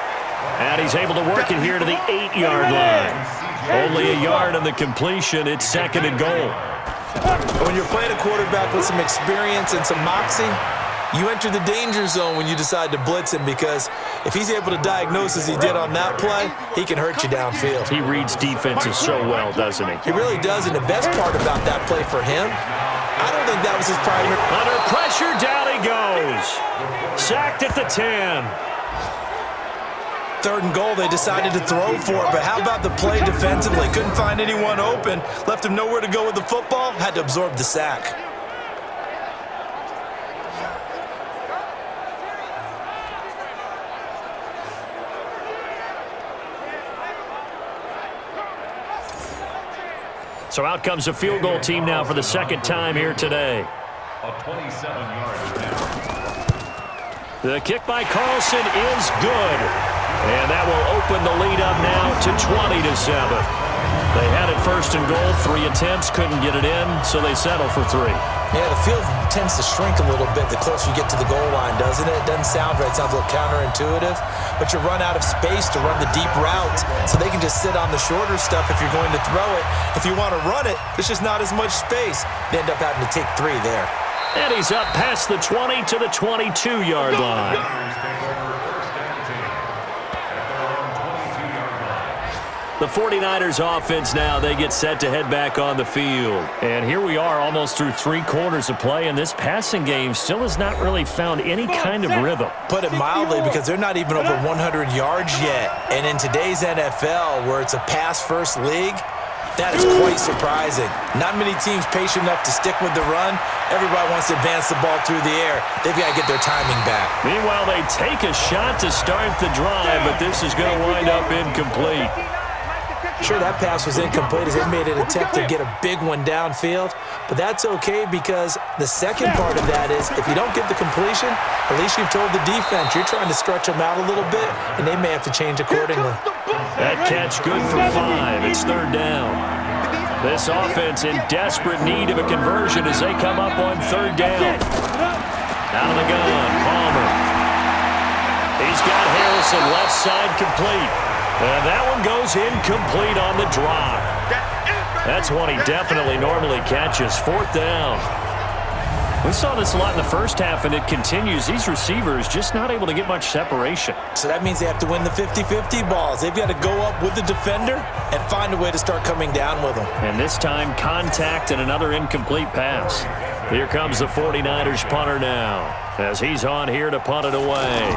And he's able to work it here to the 8-yard line. Only a yard on the completion. It's 2nd and goal. When you're playing a quarterback with some experience and some moxie, you enter the danger zone when you decide to blitz him because if he's able to diagnose as he did on that play, he can hurt you downfield. He reads defenses so well, doesn't he? He really does, and the best part about that play for him, I don't think that was his primary. Under pressure, down he goes. Sacked at the 10. 3rd and goal, they decided to throw for it, but how about the play defensively? Couldn't find anyone open, left him nowhere to go with the football, had to absorb the sack. So out comes a field goal team now for the 2nd time here today. A 27-yard attempt. The kick by Carlson is good. And that will open the lead up now to 20-7. They had it first and goal, 3 attempts, couldn't get it in, so they settle for 3. Yeah, the field tends to shrink a little bit the closer you get to the goal line, doesn't it? It doesn't sound right. It sounds a little counterintuitive. But you run out of space to run the deep routes, so they can just sit on the shorter stuff if you're going to throw it. If you want to run it, there's just not as much space. They end up having to take 3 there. And he's up past the 20 to the 22-yard line. The 49ers offense now, they get set to head back on the field. And here we are almost through 3 quarters of play, and this passing game still has not really found any kind of rhythm. Put it mildly, because they're not even over 100 yards yet. And in today's NFL, where it's a pass-first league, that is quite surprising. Not many teams patient enough to stick with the run. Everybody wants to advance the ball through the air. They've got to get their timing back. Meanwhile, they take a shot to start the drive, but this is going to wind up incomplete. Sure, that pass was incomplete as they made an attempt to get a big one downfield, but that's okay because the second part of that is if you don't get the completion, at least you've told the defense you're trying to stretch them out a little bit, and they may have to change accordingly. That catch good for 5. It's 3rd down. This offense in desperate need of a conversion as they come up on 3rd down. Out of the gun, Palmer. He's got Harrison left side complete. And that one goes incomplete on the drop. That's one he definitely normally catches. 4th down. We saw this a lot in the first half, and it continues. These receivers just not able to get much separation. So that means they have to win the 50-50 balls. They've got to go up with the defender and find a way to start coming down with them. And this time, contact and another incomplete pass. Here comes the 49ers punter now as he's on here to punt it away.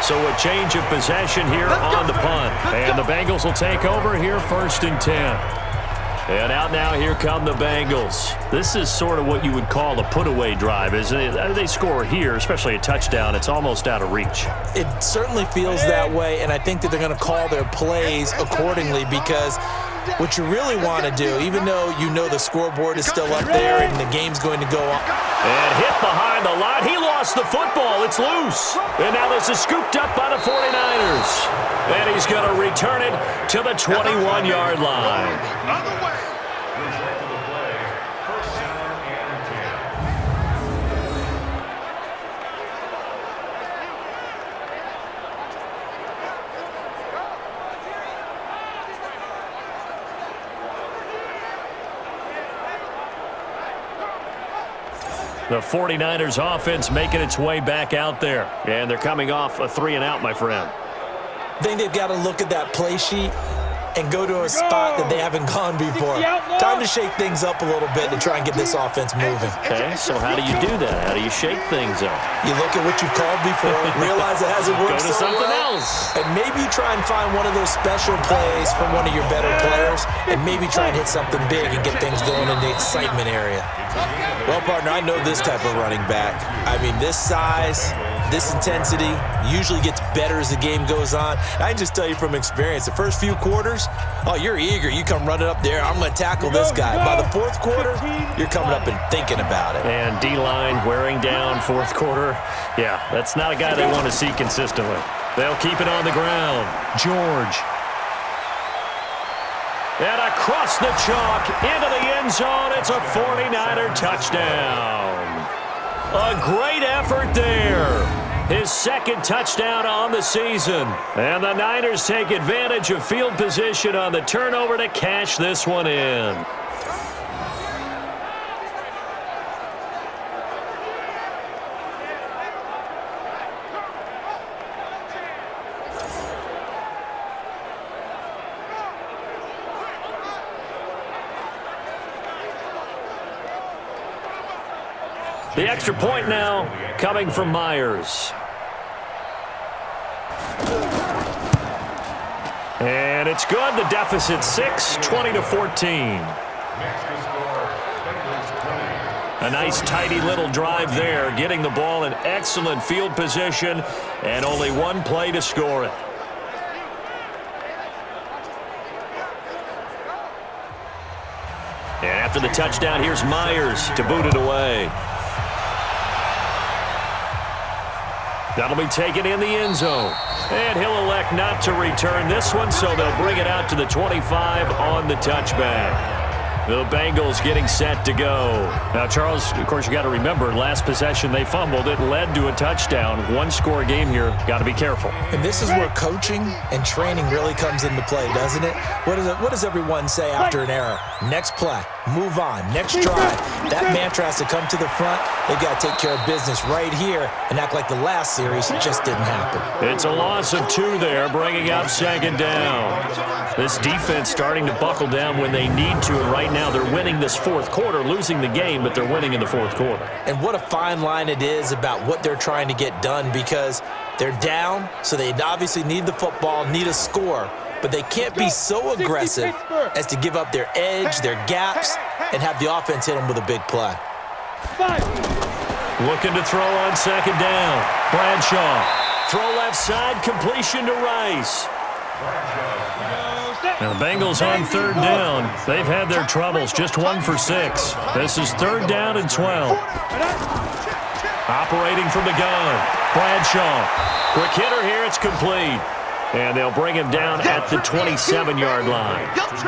So a change of possession here on the punt. And the Bengals will take over here 1st and 10. And out now, here come the Bengals. This is sort of what you would call a put-away drive, isn't it? They score here, especially a touchdown. It's almost out of reach. It certainly feels that way, and I think that they're going to call their plays accordingly because what you really want to do, even though you know the scoreboard is still up there and the game's going to go on. And hit behind the line. He lost the football. It's loose. And now this is scooped up by the 49ers. And he's going to return it to the 21-yard line. The 49ers offense making its way back out there. And they're coming off a 3-and-out, my friend. I think they've got to look at that play sheet and go to a spot that they haven't gone before. Time to shake things up a little bit to try and get this offense moving. Okay, so how do you do that? How do you shake things up? You look at what you've called before, realize it hasn't worked Go to so something well, else. and maybe try and find one of those special plays from one of your better players, and maybe try and hit something big and get things going in the excitement area. Well, partner, I know this type of running back. I mean, this size, this intensity usually gets better as the game goes on. I can just tell you from experience, the first few quarters, oh, you're eager. You come running up there, I'm going to tackle this guy. By the 4th quarter, you're coming up and thinking about it. And D-line wearing down 4th quarter. Yeah, that's not a guy they want to see consistently. They'll keep it on the ground. George. And across the chalk, into the end zone, it's a 49er touchdown. A great effort there. His 2nd touchdown on the season. And the Niners take advantage of field position on the turnover to cash this one in. The extra point now coming from Myers. And it's good. The deficit 6, 20-14. A nice tidy little drive there, getting the ball in excellent field position and only one play to score it. And after the touchdown, here's Myers to boot it away. That'll be taken in the end zone. And he'll elect not to return this one, so they'll bring it out to the 25 on the touchback. The Bengals getting set to go. Now, Charles, of course, you got to remember, last possession they fumbled. It led to a touchdown. One-score game here. Got to be careful. And this is where coaching and training really comes into play, doesn't it? What does everyone say after an error? Next play. Move on. Next drive. That mantra has to come to the front. They've got to take care of business right here and act like the last series just didn't happen. It's a loss of 2 there, bringing up second down. This defense starting to buckle down when they need to, and right now they're winning this fourth quarter, losing the game, but they're winning in the fourth quarter. And what a fine line it is about what they're trying to get done, because they're down, so they obviously need the football, need a score, but they can't be so aggressive as to give up their edge, their gaps, and have the offense hit them with a big play. Looking to throw on second down. Bradshaw. Throw left side, completion to Rice. Now the Bengals on third down. They've had their troubles, just 1 for 6. This is third down and 12. Operating from the gun. Bradshaw. Quick hitter here, it's complete. And they'll bring him down at the 27-yard line.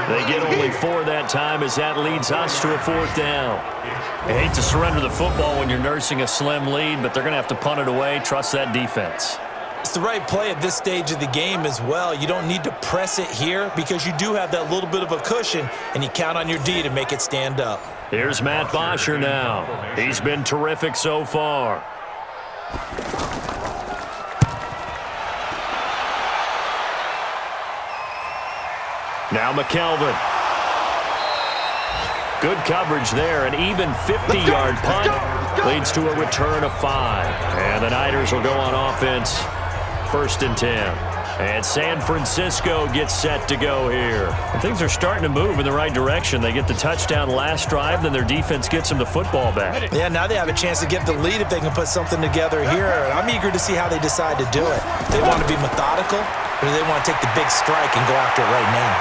They get only 4 that time as that leads us to a fourth down. I hate to surrender the football when you're nursing a slim lead, but they're going to have to punt it away. Trust that defense. It's the right play at this stage of the game as well. You don't need to press it here because you do have that little bit of a cushion, and you count on your D to make it stand up. Here's Matt Bosher now. He's been terrific so far. Now McKelvin. Good coverage there. An even 50-yard punt leads to a return of 5. And the Niners will go on offense. 1st and 10. And San Francisco gets set to go here. And things are starting to move in the right direction. They get the touchdown last drive, then their defense gets them the football back. Yeah, now they have a chance to get the lead if they can put something together here. And I'm eager to see how they decide to do it. They want to be methodical, or do they want to take the big strike and go after it right now?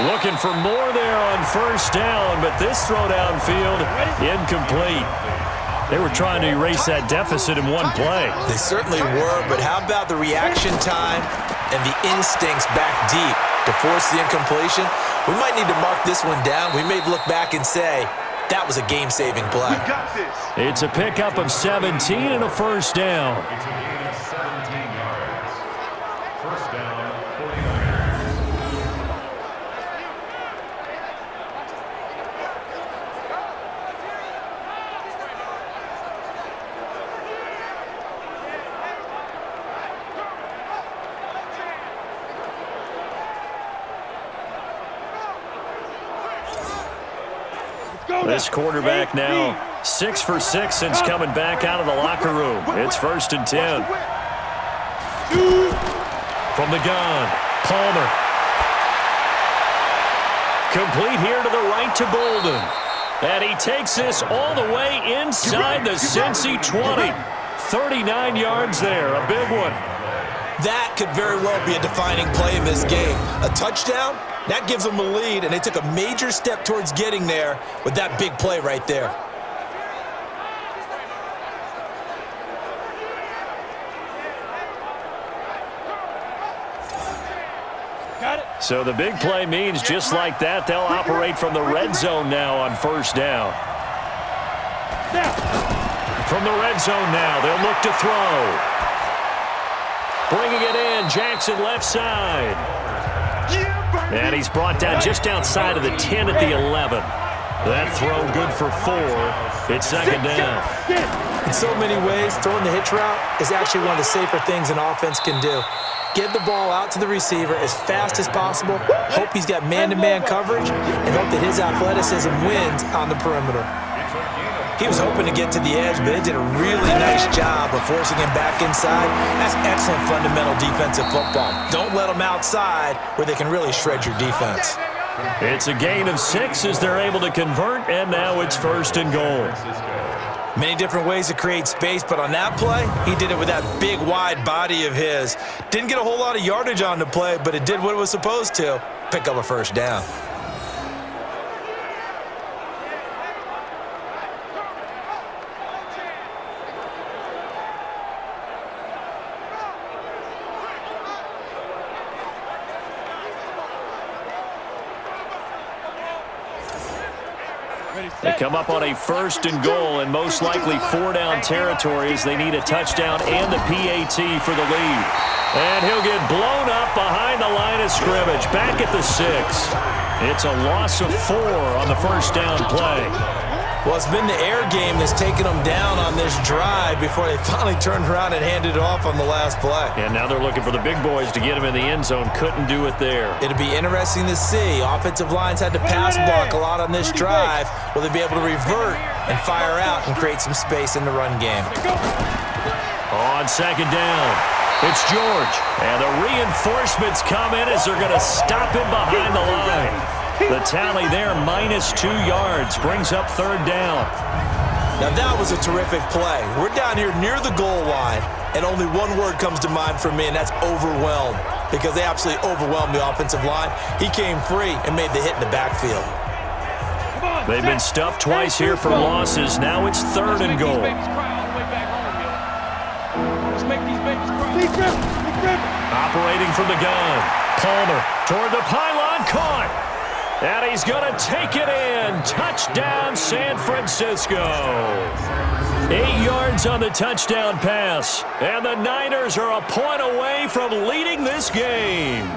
Looking for more there on first down, but this throw downfield incomplete. They were trying to erase that deficit in one play. They certainly were, but how about the reaction time and the instincts back deep to force the incompletion? We might need to mark this one down. We may look back and say, that was a game-saving play. It's a pickup of 17 and a first down. First down, 49. This quarterback now 6 for 6 since coming back out of the locker room. It's 1st and 10. From the gun, Palmer. Complete here to the right to Bolden. And he takes this all the way inside the Cincy 20. 39 yards there, a big one. That could very well be a defining play in this game. A touchdown, that gives them a lead, and they took a major step towards getting there with that big play right there. So the big play means just like that, they'll operate from the red zone now on first down. From the red zone now, they'll look to throw. Bringing it in, Jackson left side. And he's brought down just outside of the 10 at the 11. That throw good for 4. It's second down. In so many ways, throwing the hitch route is actually one of the safer things an offense can do. Get the ball out to the receiver as fast as possible, hope he's got man-to-man coverage, and hope that his athleticism wins on the perimeter. He was hoping to get to the edge, but they did a really nice job of forcing him back inside. That's excellent fundamental defensive football. Don't let them outside where they can really shred your defense. It's a gain of 6 as they're able to convert, and now it's 1st and goal. Many different ways to create space, but on that play, he did it with that big, wide body of his. Didn't get a whole lot of yardage on the play, but it did what it was supposed to, pick up a first down. They come up on a 1st and goal and most likely 4-down territory as they need a touchdown and the PAT for the lead. And he'll get blown up behind the line of scrimmage, back at the 6. It's a loss of 4 on the 1st down play. Well, it's been the air game that's taken them down on this drive before they finally turned around and handed it off on the last play. And now they're looking for the big boys to get him in the end zone. Couldn't do it there. It'll be interesting to see. Offensive lines had to pass block a lot on this drive. Will they be able to revert and fire out and create some space in the run game? On 2nd down, it's George. And the reinforcements come in as they're going to stop him behind the line. The tally there, -2 yards, brings up 3rd down. Now that was a terrific play. We're down here near the goal line, and only one word comes to mind for me, and that's overwhelmed, because they absolutely overwhelmed the offensive line. He came free and made the hit in the backfield. They've been stuffed twice here for losses. Now it's 3rd and goal. Operating from the gun. Palmer toward the pylon, caught. And he's going to take it in. Touchdown, San Francisco. 8 yards on the touchdown pass. And the Niners are a point away from leading this game.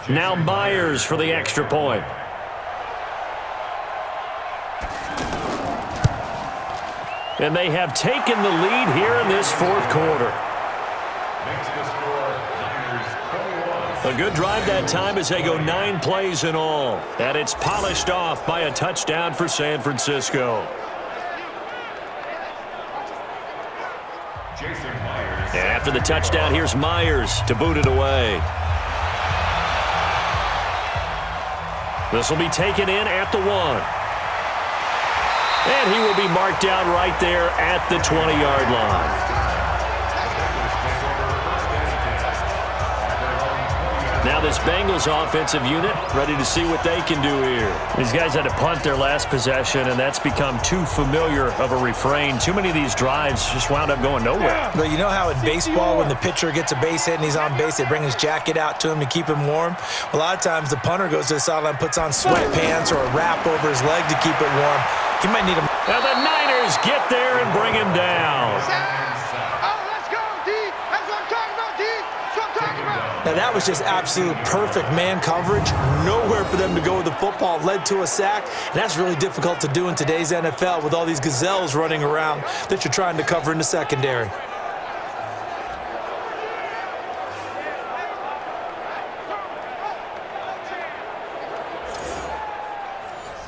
Now Myers for the extra point. And they have taken the lead here in this 4th quarter. A good drive that time as they go 9 plays in all. And it's polished off by a touchdown for San Francisco. And after the touchdown, here's Myers to boot it away. This will be taken in at the 1. And he will be marked down right there at the 20-yard line. Now this Bengals offensive unit ready to see what they can do here. These guys had to punt their last possession, and that's become too familiar of a refrain. Too many of these drives just wound up going nowhere. But you know how in baseball when the pitcher gets a base hit and he's on base, they bring his jacket out to him to keep him warm? A lot of times the punter goes to the sideline, puts on sweatpants or a wrap over his leg to keep it warm. He might need him. Now the Niners get there and bring him down. Now that was just absolute perfect man coverage. Nowhere for them to go with the football. Led to a sack. And that's really difficult to do in today's NFL with all these gazelles running around that you're trying to cover in the secondary.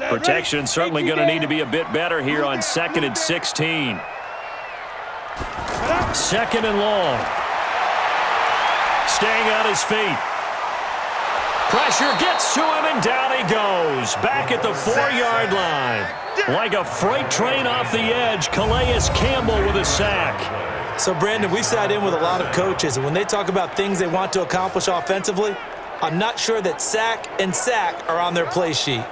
Protection certainly going to need to be a bit better here on 2nd and 16. 2nd and long. Staying on his feet. Pressure gets to him, and down he goes. Back at the 4-yard line. Like a freight train off the edge, Calais Campbell with a sack. So, Brandon, we've sat in with a lot of coaches, and when they talk about things they want to accomplish offensively, I'm not sure that sack and sack are on their play sheet.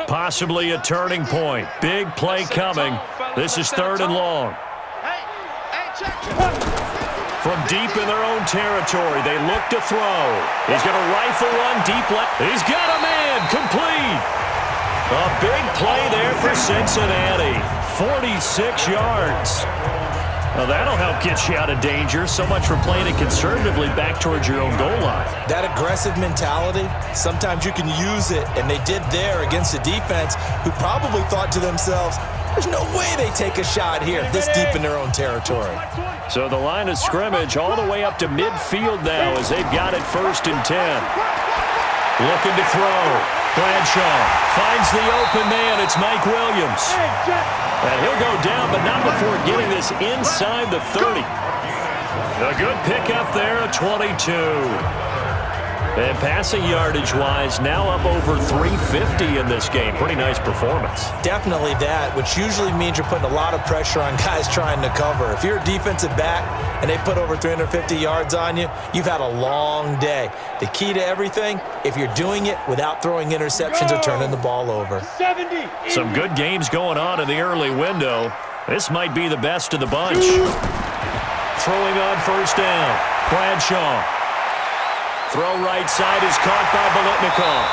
Possibly a turning point. Big play coming. This is 3rd and long. From deep in their own territory, they look to throw. He's going to rifle one deep left. He's got a man complete. A big play there for Cincinnati. 46 yards. Well, that'll help get you out of danger. So much for playing it conservatively back towards your own goal line. That aggressive mentality, sometimes you can use it, and they did there against a defense who probably thought to themselves, there's no way they take a shot here this deep in their own territory. So the line of scrimmage all the way up to midfield now as they've got it 1st and 10. Looking to throw. Bradshaw finds the open man. It's Mike Williams. And he'll go down, but not before getting this inside the 30. A good pickup there, a 22. And passing yardage-wise, now up over 350 in this game. Pretty nice performance. Definitely that, which usually means you're putting a lot of pressure on guys trying to cover. If you're a defensive back and they put over 350 yards on you, you've had a long day. The key to everything, if you're doing it without throwing interceptions or turning the ball over. 70. Some good games going on in the early window. This might be the best of the bunch. Throwing on first down, Bradshaw. Throw right side is caught by Bolitnikov.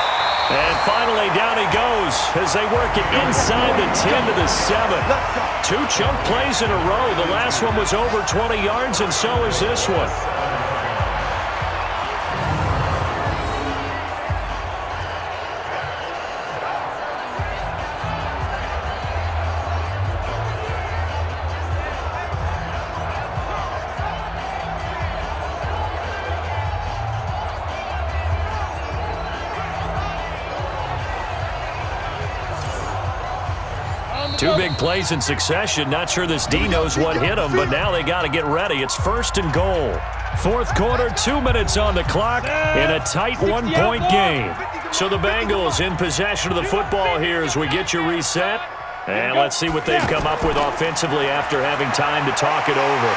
And finally down he goes as they work it inside the 10 to the 7. 2 chunk plays in a row. The last one was over 20 yards, and so is this one. Two big plays in succession. Not sure this D knows what hit him, but now they got to get ready. It's first and goal. Fourth quarter, 2 minutes on the clock in a tight one-point game. So the Bengals in possession of the football here as we get you reset. And let's see what they've come up with offensively after having time to talk it over.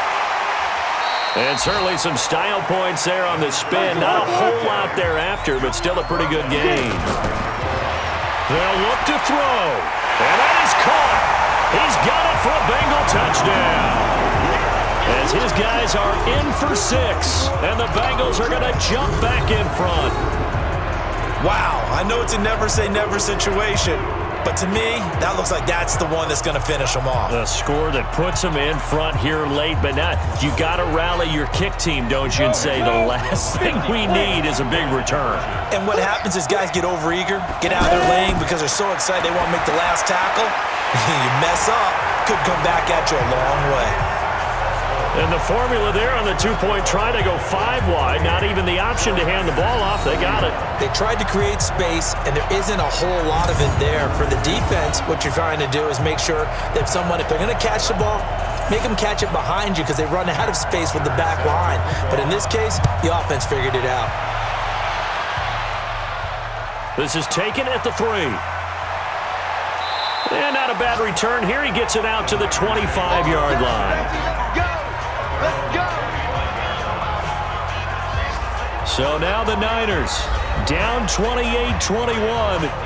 And certainly some style points there on the spin. Not a whole lot thereafter, but still a pretty good game. They'll look to throw. And that is caught. He's got it for a Bengal touchdown. As his guys are in for 6, and the Bengals are going to jump back in front. Wow, I know it's a never-say-never situation, but to me, that looks like that's the one that's going to finish them off. A score that puts them in front here late, but not. You got to rally your kick team, don't you, and say the last thing we need is a big return. And what happens is guys get overeager, get out of their lane because they're so excited they want to make the last tackle. You mess up, could come back at you a long way. And the formula there on the two-point try to go 5 wide, not even the option to hand the ball off. They got it. They tried to create space, and there isn't a whole lot of it there. For the defense, what you're trying to do is make sure that if they're going to catch the ball, make them catch it behind you because they run out of space with the back line. But in this case, the offense figured it out. This is taken at the 3. And not a bad return here. He gets it out to the 25-yard line. So now the Niners down 28-21.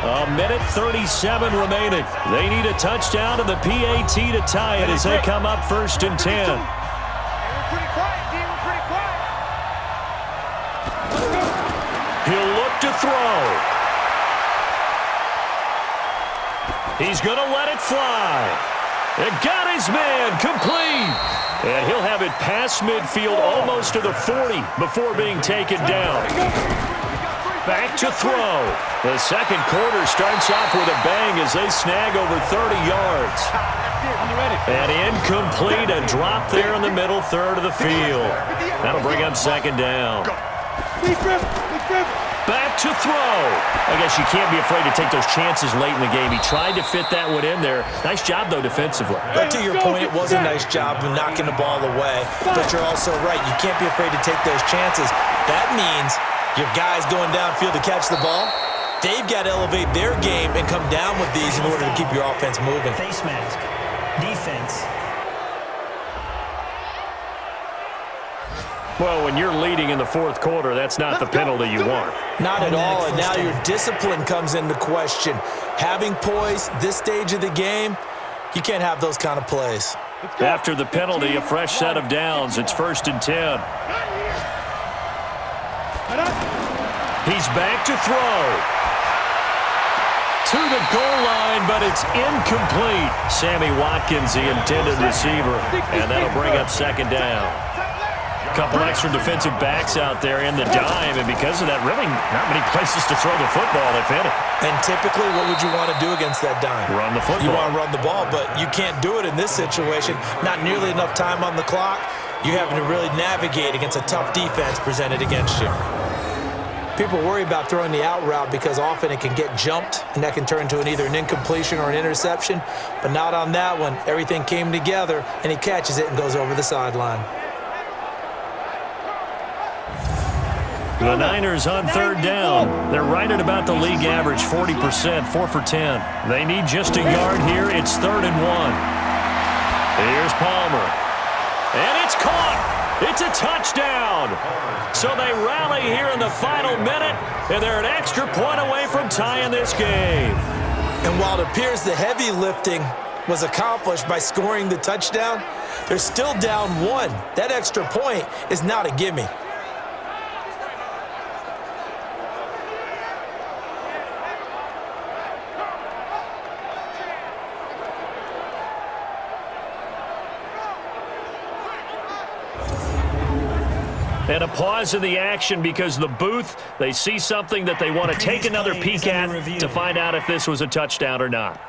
A minute 37 remaining. They need a touchdown and the PAT to tie it as they come up first and 10. He'll look to throw. He's going to let it fly. And got his man complete. And he'll have it past midfield almost to the 40 before being taken down. Back to throw. The second quarter starts off with a bang as they snag over 30 yards. And incomplete, a drop there in the middle third of the field. That'll bring up second down. Back to throw. I guess you can't be afraid to take those chances late in the game. He tried to fit that one in there. Nice job, though, defensively. But to your point, it was a nice job of knocking the ball away. But you're also right. You can't be afraid to take those chances. That means your guys going downfield to catch the ball, they've got to elevate their game and come down with these in order to keep your offense moving. Face mask. Defense. Well, when you're leading in the fourth quarter, that's not the penalty you want. Not at all, and now your discipline comes into question. Having poise this stage of the game, you can't have those kind of plays. After the penalty, a fresh set of downs. It's first and 10. He's back to throw. To the goal line, but it's incomplete. Sammy Watkins, the intended receiver, and that'll bring up second down. Couple extra defensive backs out there in the dime, and because of that, really not many places to throw the football, if any. And typically, what would you want to do against that dime? Run the football. You want to run the ball, but you can't do it in this situation. Not nearly enough time on the clock. You're having to really navigate against a tough defense presented against you. People worry about throwing the out route because often it can get jumped, and that can turn into either an incompletion or an interception. But not on that one. Everything came together, and he catches it and goes over the sideline. The Niners on third down. They're right at about the league average, 40%, 4 for 10. They need just a yard here. It's 3rd and 1. Here's Palmer. And it's caught. It's a touchdown. So they rally here in the final minute, and they're an extra point away from tying this game. And while it appears the heavy lifting was accomplished by scoring the touchdown, they're still down 1. That extra point is not a gimme. And a pause in the action because the booth, they see something that they want to take another peek at to find out if this was a touchdown or not.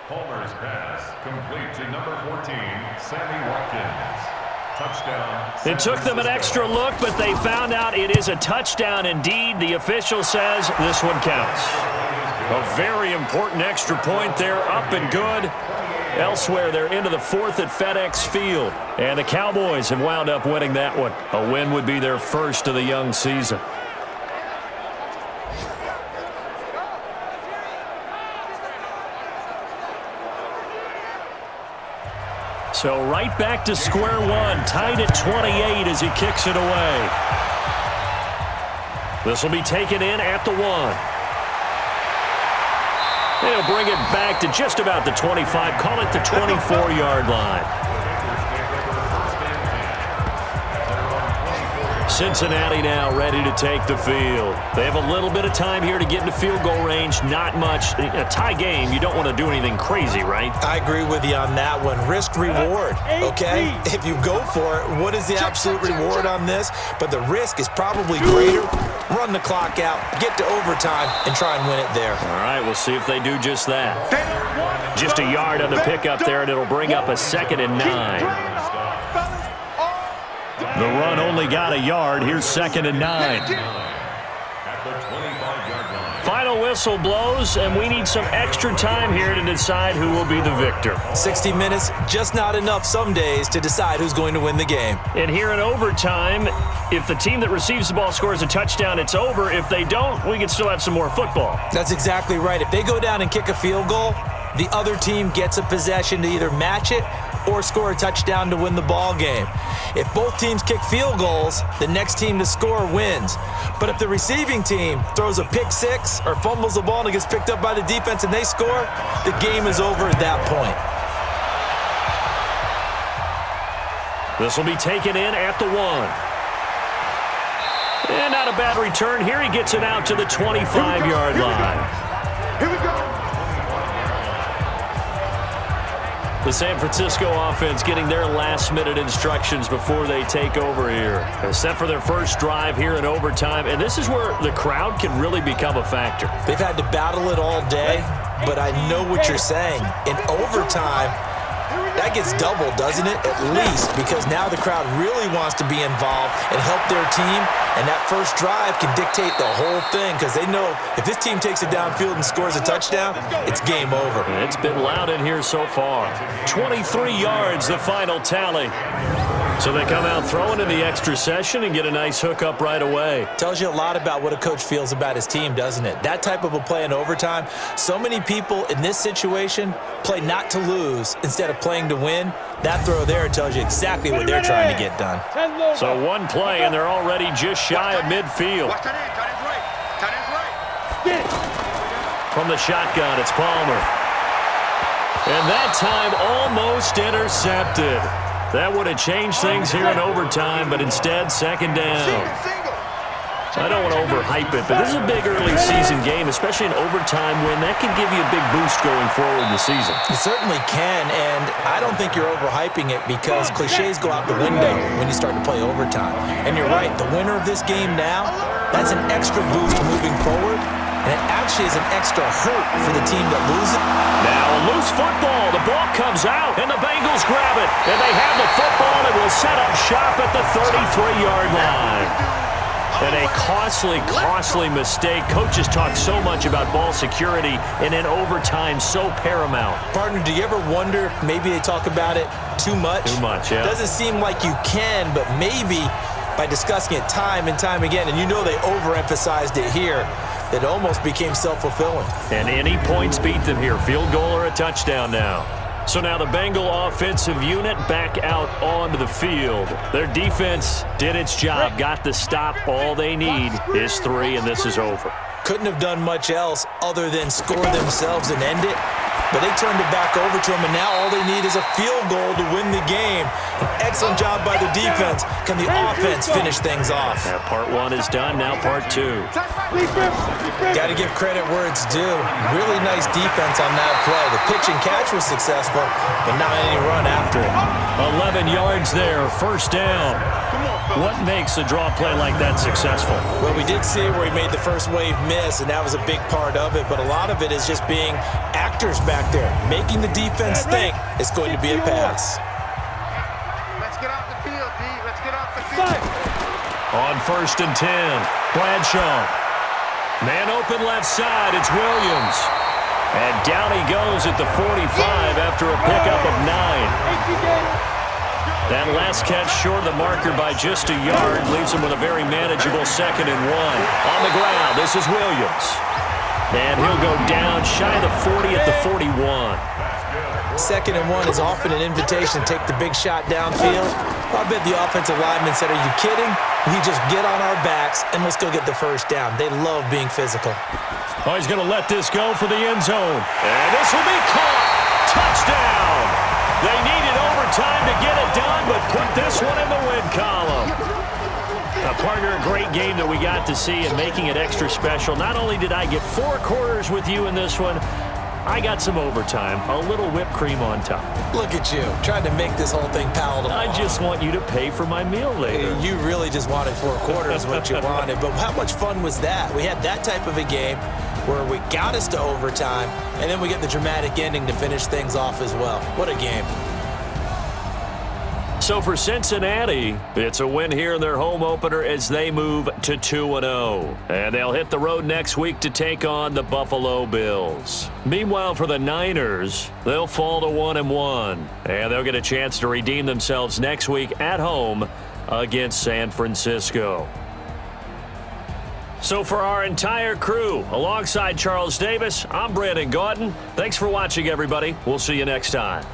Palmer's pass complete to number 14, Sammy Watkins. Touchdown. It took them an extra look, but they found out it is a touchdown indeed. The official says this one counts. A very important extra point there, up and good. Elsewhere, they're into the 4th at FedEx Field. And the Cowboys have wound up winning that one. A win would be their first of the young season. So right back to square one, tied at 28 as he kicks it away. This will be taken in at the 1. He'll bring it back to just about the 25, call it the 24-yard line. Cincinnati now ready to take the field. They have a little bit of time here to get into field goal range, not much. In a tie game, you don't want to do anything crazy, right? I agree with you on that one. Risk-reward, okay? If you go for it, what is the absolute reward on this? But the risk is probably greater. Run the clock out, get to overtime, and try and win it there. All right, we'll see if they do just that. Just a yard on the pickup there, and it'll bring up a 2nd and 9. The run only got a yard. Here's 2nd and 9. Final whistle blows, and we need some extra time here to decide who will be the victor. 60 minutes, just not enough some days to decide who's going to win the game. And here in overtime, if the team that receives the ball scores a touchdown, it's over. If they don't, we can still have some more football. That's exactly right. If they go down and kick a field goal, the other team gets a possession to either match it or score a touchdown to win the ball game. If both teams kick field goals, the next team to score wins. But if the receiving team throws a pick six or fumbles the ball and it gets picked up by the defense and they score, the game is over at that point. This will be taken in at the 1. And not a bad return here. He gets it out to the 25-yard line. Here we go. The San Francisco offense getting their last-minute instructions before they take over here. They're set for their first drive here in overtime, and this is where the crowd can really become a factor. They've had to battle it all day, but I know what you're saying. In overtime, that gets doubled, doesn't it? At least, because now the crowd really wants to be involved and help their team, and that first drive can dictate the whole thing because they know if this team takes it downfield and scores a touchdown, it's game over. It's been loud in here so far. 23 yards, the final tally. So they come out throwing in the extra session and get a nice hookup right away. Tells you a lot about what a coach feels about his team, doesn't it? That type of a play in overtime, so many people in this situation play not to lose instead of playing to win. That throw there tells you exactly what they're trying to get done. So one play, and they're already just shy of midfield. From the shotgun, it's Palmer. And that time almost intercepted. That would have changed things here in overtime, but instead, 2nd down. I don't want to overhype it, but this is a big early season game, especially in overtime when that can give you a big boost going forward in the season. It certainly can, and I don't think you're overhyping it because cliches go out the window when you start to play overtime. And you're right, the winner of this game now, that's an extra boost moving forward. and it actually is an extra hurt for the team that loses. Now a loose football. The ball comes out, and the Bengals grab it. And they have the football and will set up shop at the 33-yard line. And a costly mistake. Coaches talk so much about ball security, and in overtime, so paramount. Partner, do you ever wonder if maybe they talk about it too much? Too much, yeah. Doesn't seem like you can, but maybe by discussing it time and time again, and you know they overemphasized it here, it almost became self-fulfilling. And any points beat them here. Field goal or a touchdown now. So now the Bengal offensive unit back out onto the field. Their defense did its job, got the stop. All they need is 3, and this is over. Couldn't have done much else other than score themselves and end it. But they turned it back over to them, and now all they need is a field goal to win the game. An excellent job by the defense. Can the offense finish things off? Now part 1 is done, now part 2. Got to give credit where it's due. Really nice defense on that play. The pitch and catch was successful, but not any run after it. 11 yards there, first down. What makes a draw play like that successful? Well, we did see where he made the first wave miss, and that was a big part of it, but a lot of it is just being actors back there, making the defense think it's going to be a pass. Let's get off the field, D. Let's get off the field. On 1st and 10, Bradshaw. Man open left side, it's Williams. And down he goes at the 45 after a pickup of 9. That last catch short of the marker by just a yard leaves him with a very manageable 2nd and 1. On the ground, this is Williams. And he'll go down shy of the 40 at the 41. 2nd and 1 is often an invitation to take the big shot downfield. I bet the offensive lineman said, are you kidding? We just get on our backs and let's go get the first down. They love being physical. Oh, he's going to let this go for the end zone. And this will be caught. Touchdown. They needed overtime to get it done, but put this one in the win column. Partner, a great game that we got to see and making it extra special. Not only did I get 4 quarters with you in this one, I got some overtime, a little whipped cream on top. Look at you, trying to make this whole thing palatable. I just want you to pay for my meal later. You really just wanted 4 quarters what you wanted, but how much fun was that? We had that type of a game where we got us to overtime, and then we get the dramatic ending to finish things off as well. What a game. So for Cincinnati, it's a win here in their home opener as they move to 2-0. And they'll hit the road next week to take on the Buffalo Bills. Meanwhile, for the Niners, they'll fall to 1-1. And they'll get a chance to redeem themselves next week at home against San Francisco. So for our entire crew, alongside Charles Davis, I'm Brandon Gaudin. Thanks for watching, everybody. We'll see you next time.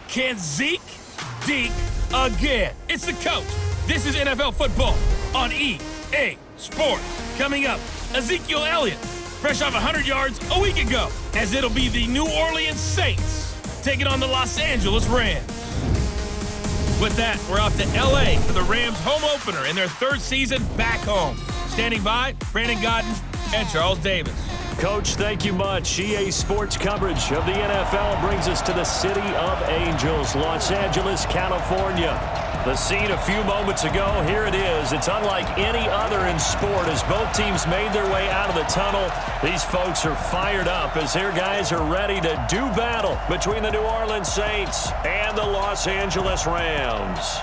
Can Zeke deke again? It's the coach. This is NFL football on EA Sports. Coming up, Ezekiel Elliott, fresh off 100 yards a week ago, as it'll be the New Orleans Saints taking on the Los Angeles Rams. With that, we're off to L.A. for the Rams' home opener in their 3rd season back home. Standing by, Brandon Gaudin and Charles Davis. Coach, thank you much. EA Sports coverage of the NFL brings us to the City of Angels, Los Angeles, California. The scene a few moments ago, here it is. It's unlike any other in sport as both teams made their way out of the tunnel. These folks are fired up as their guys are ready to do battle between the New Orleans Saints and the Los Angeles Rams.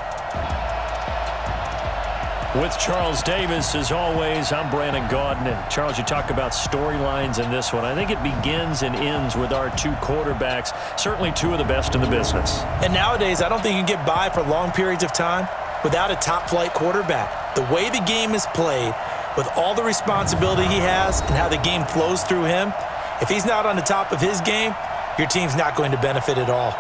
With Charles Davis, as always, I'm Brandon Gaudin. Charles, you talk about storylines in this one. I think it begins and ends with our two quarterbacks, certainly two of the best in the business. And nowadays, I don't think you can get by for long periods of time without a top-flight quarterback. The way the game is played, with all the responsibility he has and how the game flows through him, if he's not on the top of his game, your team's not going to benefit at all.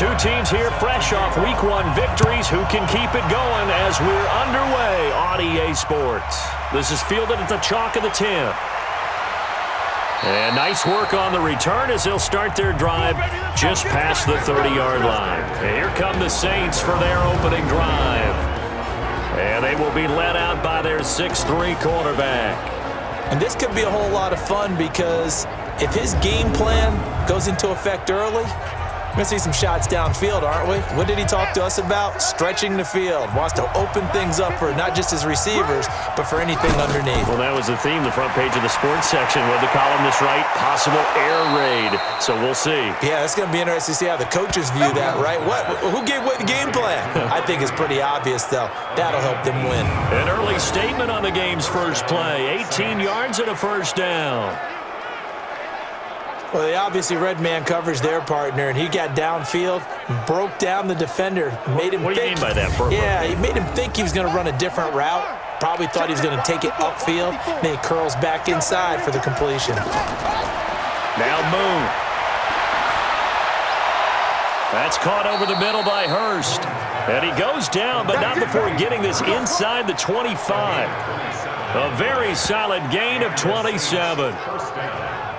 Two teams here fresh off Week 1 victories. Who can keep it going as we're underway on EA Sports? This is fielded at the chalk of the 10. And nice work on the return as they'll start their drive just past the 30-yard line. And here come the Saints for their opening drive. And they will be led out by their 6'3 quarterback. And this could be a whole lot of fun because if his game plan goes into effect early, we're going to see some shots downfield, aren't we? What did he talk to us about? Stretching the field. Wants to open things up for not just his receivers, but for anything underneath. Well, that was the theme, the front page of the sports section. What the columnist write? Possible air raid. So we'll see. Yeah, it's going to be interesting to see how the coaches view that, right? Who gave away the game plan? I think it's pretty obvious, though. That'll help them win. An early statement on the game's first play. 18 yards and a first down. Well, they obviously read man coverage their partner, and he got downfield and broke down the defender. Made him what do you mean by that, Burko? Yeah, he made him think he was going to run a different route. Probably thought he was going to take it upfield. Then he curls back inside for the completion. Now Moon. That's caught over the middle by Hurst. And he goes down, but not before getting this inside the 25. A very solid gain of 27.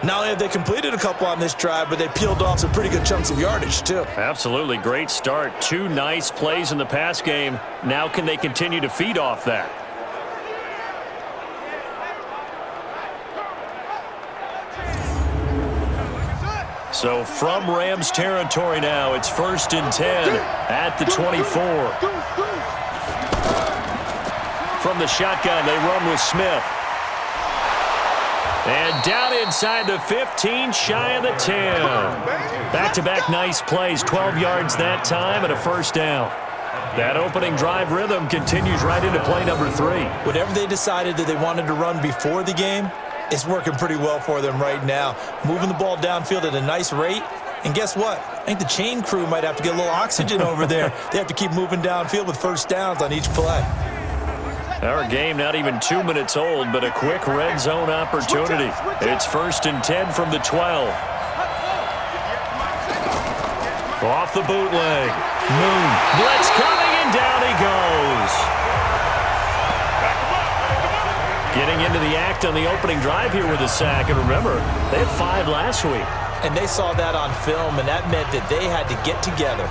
Not only have they completed a couple on this drive, but they peeled off some pretty good chunks of yardage, too. Absolutely. Great start. Two nice plays in the pass game. Now can they continue to feed off that? So from Rams territory now, it's 1st and 10 at the 24. From the shotgun, they run with Smith. And down inside the 15, shy of the 10. Back-to-back nice plays, 12 yards that time and a first down. That opening drive rhythm continues right into play number 3. Whatever they decided that they wanted to run before the game, it's working pretty well for them right now. Moving the ball downfield at a nice rate. And guess what? I think the chain crew might have to get a little oxygen over there. They have to keep moving downfield with first downs on each play. Our game not even 2 minutes old, but a quick red zone opportunity. It's 1st and 10 from the 12. Off the bootleg. Moon. Blitz coming, and down he goes. Getting into the act on the opening drive here with a sack. And remember, they had 5 last week. And they saw that on film, and that meant that they had to get together.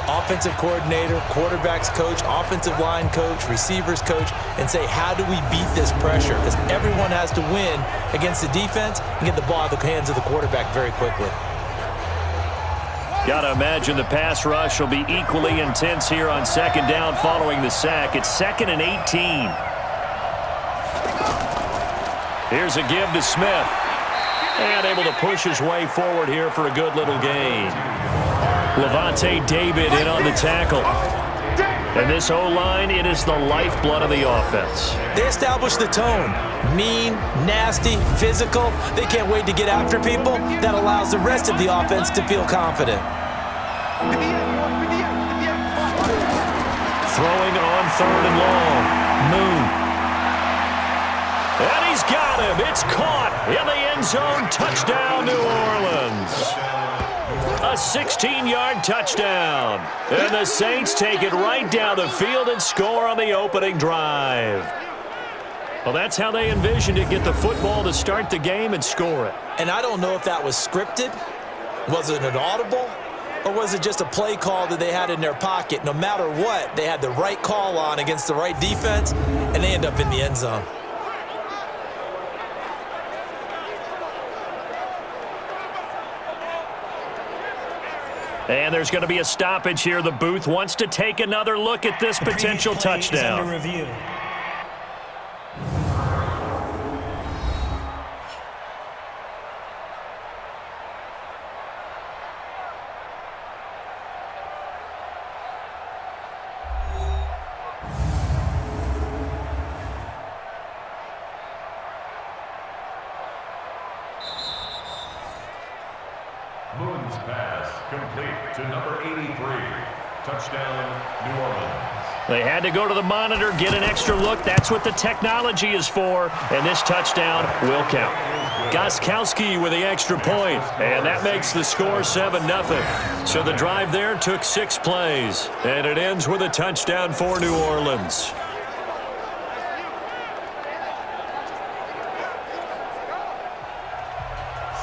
Offensive coordinator, quarterbacks coach, offensive line coach, receivers coach, and say, how do we beat this pressure? Because everyone has to win against the defense and get the ball out of the hands of the quarterback very quickly. Got to imagine the pass rush will be equally intense here on 2nd down following the sack. It's 2nd and 18. Here's a give to Smith. And able to push his way forward here for a good little gain. Levante David in on the tackle. And this O-line, it is the lifeblood of the offense. They established the tone. Mean, nasty, physical. They can't wait to get after people. That allows the rest of the offense to feel confident. Throwing on 3rd and long. Moon. And he's got him. It's caught in the end zone. Touchdown, New Orleans. A 16-yard touchdown. And the Saints take it right down the field and score on the opening drive. Well, that's how they envisioned it, get the football to start the game and score it. And I don't know if that was scripted. Was it an audible? Or was it just a play call that they had in their pocket? No matter what, they had the right call on against the right defense, and they end up in the end zone. And there's going to be a stoppage here. The booth wants to take another look at this potential touchdown. Under review. Moon's pass complete to number 83. Touchdown, New Orleans. They had to go to the monitor, get an extra look. That's what the technology is for. And this touchdown will count. Gostkowski with the extra point, and that makes the score 7-0. So the drive there took 6 plays, and it ends with a touchdown for New Orleans.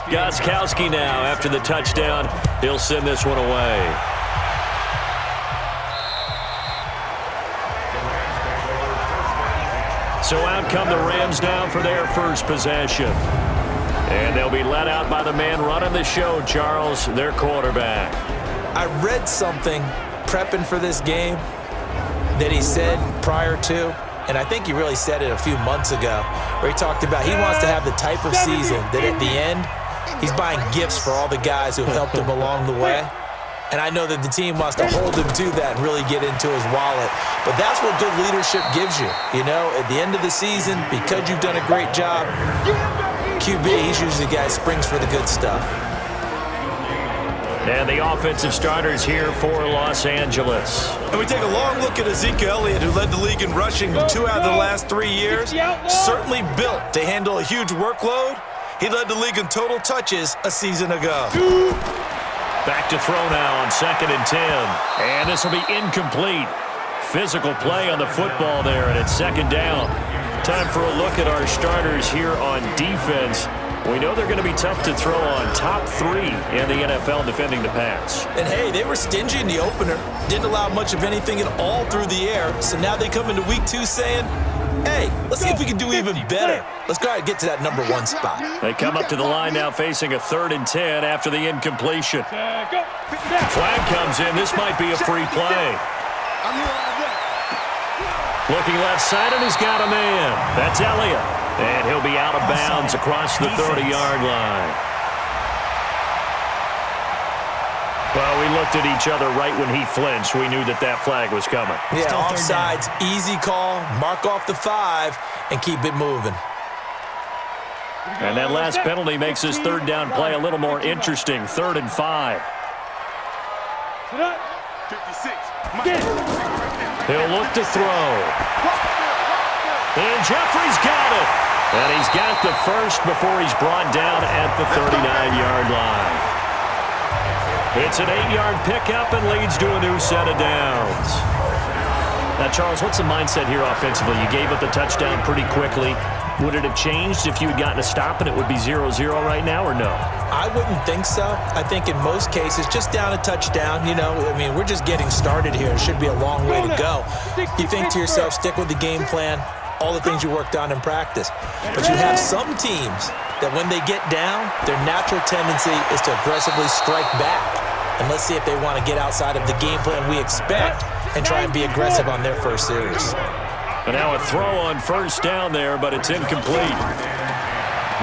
Gostkowski now after the touchdown. He'll send this one away. So out come the Rams now for their first possession. And they'll be let out by the man running the show, Charles, their quarterback. I read something prepping for this game that he said prior to, and I think he really said it a few months ago, where he talked about he wants to have the type of season that at the end, he's buying gifts for all the guys who helped him along the way. And I know that the team wants to hold him to that and really get into his wallet. But that's what good leadership gives you. You know, at the end of the season, because you've done a great job, QB, he's usually the guy who springs for the good stuff. And the offensive starters here for Los Angeles. And we take a long look at Ezekiel Elliott, who led the league in rushing 2 out of the last 3 years. Certainly built to handle a huge workload. He led the league in total touches a season ago. Back to throw now on 2nd and 10. And this will be incomplete. Physical play on the football there, and it's 2nd down. Time for a look at our starters here on defense. We know they're going to be tough to throw on. Top 3 in the NFL defending the pass. And hey, they were stingy in the opener. Didn't allow much of anything at all through the air. So now they come into week 2 saying, hey, let's see if we can do even better. Let's go ahead and get to that number 1 spot. They come up to the line now facing a 3rd and 10 after the incompletion. Flag comes in. This might be a free play. Looking left side, and he's got a man. That's Elliott. And he'll be out of bounds across the 30-yard line. Well, we looked at each other right when he flinched. We knew that that flag was coming. Yeah, offsides, easy call, mark off the 5, and keep it moving. And that last penalty makes his 3rd down play a little more interesting. 3rd and 5. 56. He'll look to throw. And Jeffrey's got it. And he's got the first before he's brought down at the 39-yard line. It's an 8-yard pickup and leads to a new set of downs. Now, Charles, what's the mindset here offensively? You gave up the touchdown pretty quickly. Would it have changed if you had gotten a stop and it would be 0-0 right now, or no? I wouldn't think so. I think in most cases, just down a touchdown, you know, I mean, we're just getting started here. It should be a long way to go. You think to yourself, stick with the game plan, all the things you worked on in practice. But you have some teams that when they get down, their natural tendency is to aggressively strike back. And let's see if they want to get outside of the game plan we expect and try and be aggressive on their first series. And now a throw on 1st down there, but it's incomplete.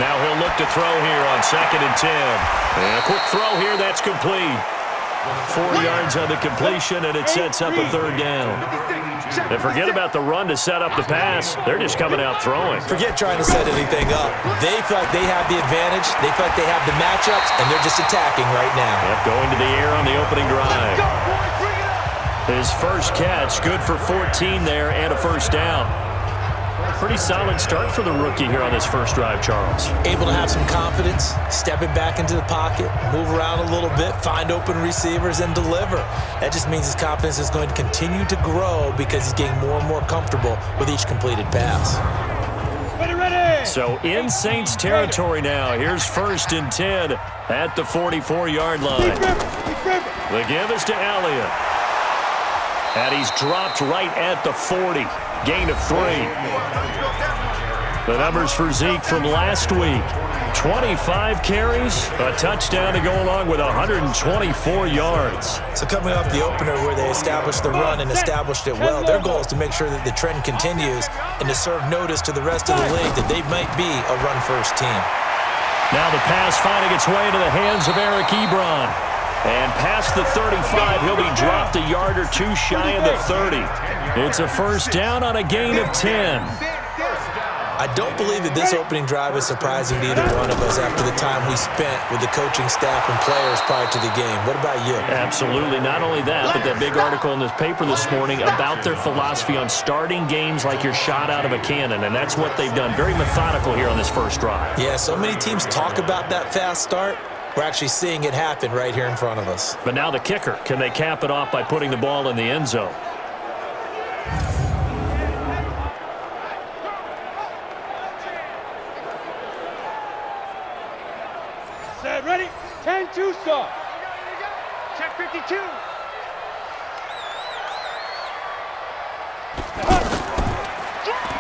Now he'll look to throw here on 2nd and 10. And a quick throw here, that's complete. 4 yards on the completion, and it sets up a 3rd down. And forget about the run to set up the pass. They're just coming out throwing. Forget trying to set anything up. They feel like they have the advantage. They feel like they have the matchups, and they're just attacking right now. Yep, going to the air on the opening drive. His first catch, good for 14 there and a 1st down. pretty solid start for the rookie here on this first drive, Charles. Able to have some confidence, stepping back into the pocket, move around a little bit, find open receivers, and deliver. That just means his confidence is going to continue to grow because he's getting more and more comfortable with each completed pass. So in Saints territory now. Here's 1st and 10 at the 44-yard line. The give is to Elliott. And he's dropped right at the 40. Gain of 3. The numbers for Zeke from last week. 25 carries, a touchdown to go along with 124 yards. So coming off the opener where they established the run and established it well, their goal is to make sure that the trend continues and to serve notice to the rest of the league that they might be a run-first team. Now the pass finding its way into the hands of Eric Ebron. And past the 35, he'll be dropped a yard or two shy of the 30. It's a first down on a gain of 10. I don't believe that this opening drive is surprising to either one of us after the time we spent with the coaching staff and players prior to the game. What about you? Absolutely. Not only that, but that big article in this paper this morning about their philosophy on starting games like you're shot out of a cannon, and that's what they've done. Very methodical here on this first drive. Yeah, so many teams talk about that fast start. We're actually seeing it happen right here in front of us. But now the kicker. Can they cap it off by putting the ball in the end zone? Set, ready? 10-2 start. Check 52.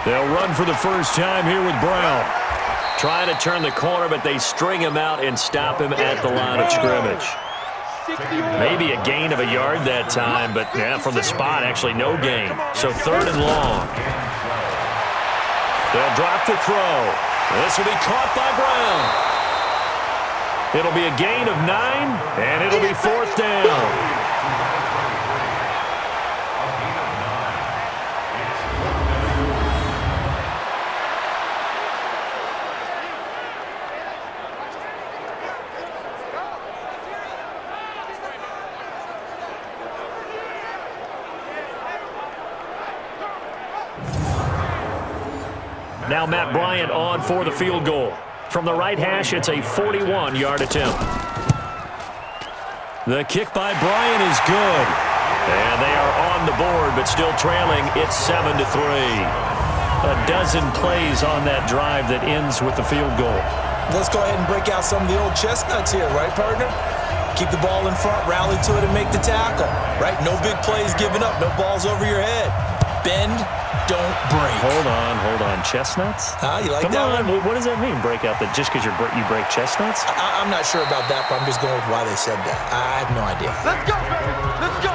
They'll run for the first time here with Brown. Trying to turn the corner, but they string him out and stop him at the line of scrimmage. Maybe a gain of a yard that time, but yeah, from the spot, actually no gain. So 3rd and long. They'll drop the throw. This will be caught by Brown. It'll be a gain of 9, and it'll be 4th down. Now Matt Bryant on for the field goal. From the right hash, it's a 41-yard attempt. The kick by Bryant is good. And they are on the board, but still trailing. It's 7-3. A dozen plays on that drive that ends with the field goal. Let's go ahead and break out some of the old chestnuts here, right, partner? Keep the ball in front, rally to it, and make the tackle, right? No big plays given up, no balls over your head. Bend, don't break. Hold on. Chestnuts? You like Come that on. one? What does that mean, break out? That just because you break chestnuts? I'm not sure about that, but I'm just going with why they said that. I have no idea. Let's go, baby. Let's go.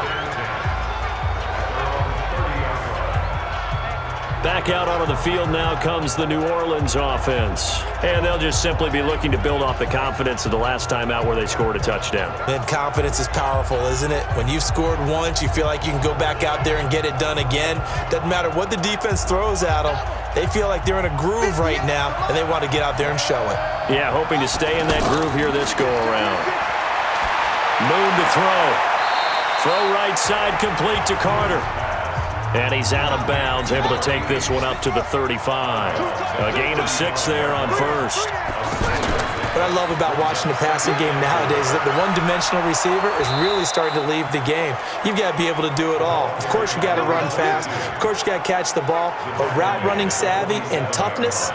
Back out onto the field now comes the New Orleans offense. And they'll just simply be looking to build off the confidence of the last time out where they scored a touchdown. And confidence is powerful, isn't it? When you've scored once, you feel like you can go back out there and get it done again. Doesn't matter what the defense throws at them. They feel like they're in a groove right now, and they want to get out there and show it. Yeah, hoping to stay in that groove here this go-around. Moon to throw. Throw right side complete to Carter. And he's out of bounds, able to take this one up to the 35. A gain of 6 there on first. What I love about watching the passing game nowadays is that the one-dimensional receiver is really starting to leave the game. You've got to be able to do it all. Of course, you got to run fast. Of course, you got to catch the ball. But route running savvy and toughness,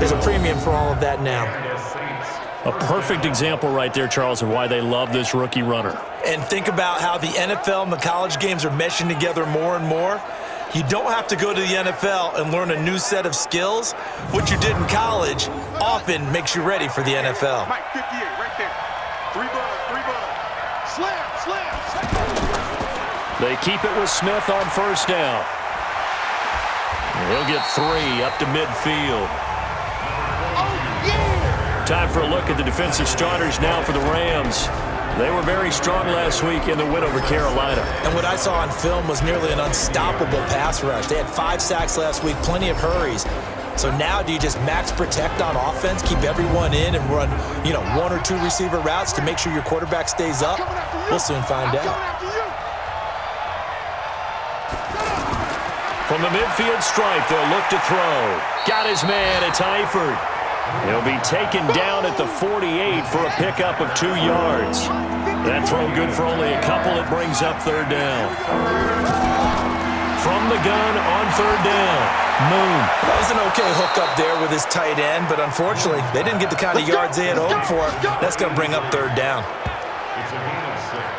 there's a premium for all of that now. A perfect example right there, Charles, of why they love this rookie runner. And think about how the NFL and the college games are meshing together more and more. You don't have to go to the NFL and learn a new set of skills. What you did in college often makes you ready for the NFL. Mike, 58, right there. 3 bud. Slam. They keep it with Smith on first down. He'll get 3 up to midfield. Time for a look at the defensive starters now for the Rams. They were very strong last week in the win over Carolina. And what I saw on film was nearly an unstoppable pass rush. They had 5 sacks last week, plenty of hurries. So now do you just max protect on offense, keep everyone in and run, 1 or 2 receiver routes to make sure your quarterback stays up? We'll soon find out. From From the midfield stripe, they'll look to throw. Got his man. It's Eifert. He'll be taken down at the 48 for a pickup of 2 yards. That throw good for only a couple. It brings up third down. From the gun on third down, Moon. That was an okay hookup there with his tight end, but unfortunately, they didn't get the kind of yards they had hoped for. That's going to bring up third down. It's a gain of 6.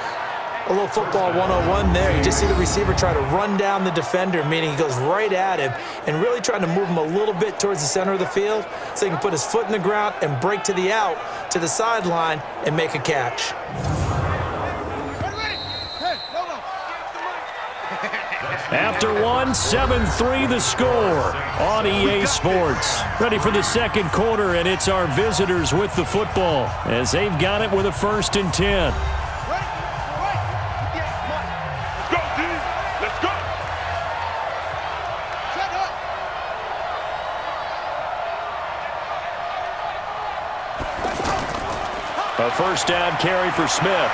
A little football 101 there. You just see the receiver try to run down the defender, meaning he goes right at him and really trying to move him a little bit towards the center of the field so he can put his foot in the ground and break to the out, to the sideline, and make a catch. After one, 7-3 the score on EA Sports. Ready for the second quarter, and it's our visitors with the football as they've got it with a 1st and 10. A first down carry for Smith.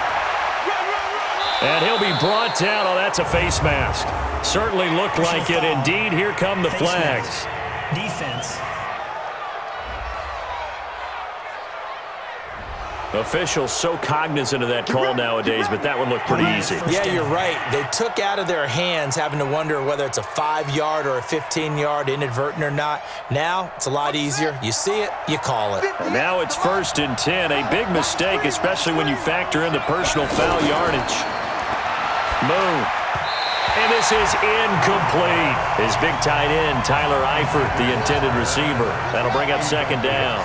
And he'll be brought down. Oh, that's a face mask. Certainly looked like it. Indeed, here come the flags. Defense. Officials so cognizant of that call nowadays, but that one looked pretty easy. Yeah, you're right. They took out of their hands having to wonder whether it's a 5-yard or a 15-yard, inadvertent or not. Now, it's a lot easier. You see it, you call it. And now it's 1st and 10. A big mistake, especially when you factor in the personal foul yardage. Moon. And this is incomplete. His big tight end, Tyler Eifert, the intended receiver. That'll bring up 2nd down.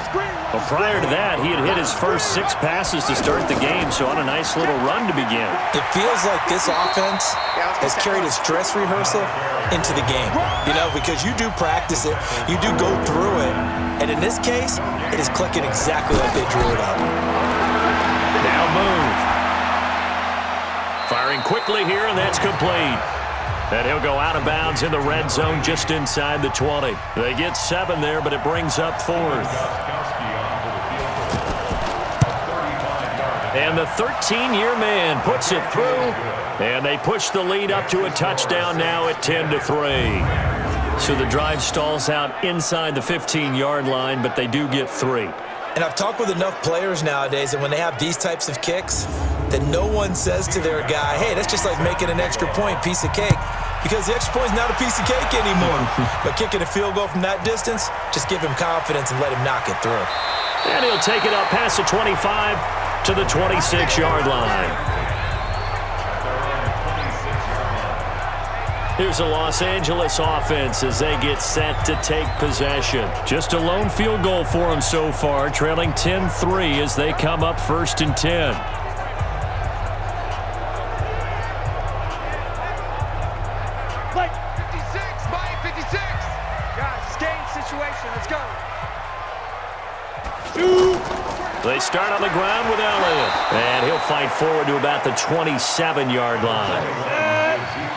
Well, prior to that, he had hit his first 6 passes to start the game, so on a nice little run to begin. It feels like this offense has carried its dress rehearsal into the game. You know, because you do practice it, you do go through it, and in this case, it is clicking exactly like they drew it up. Now Moon. Firing quickly here, and that's complete. And he'll go out of bounds in the red zone just inside the 20. They get 7 there, but it brings up 4th. And the 13-year man puts it through, and they push the lead up to a touchdown now at 10-3. So the drive stalls out inside the 15-yard line, but they do get 3. And I've talked with enough players nowadays that when they have these types of kicks, that no one says to their guy, hey, that's just like making an extra point, piece of cake. Because the extra point is not a piece of cake anymore. But kicking a field goal from that distance, just give him confidence and let him knock it through. And he'll take it up past the 25 to the 26-yard line. Here's the Los Angeles offense as they get set to take possession. Just a lone field goal for them so far, trailing 10-3 as they come up 1st and 10. Play 56, play 56. Guys, it's game situation. Let's go. They start on the ground with Elliott. And he'll fight forward to about the 27-yard line.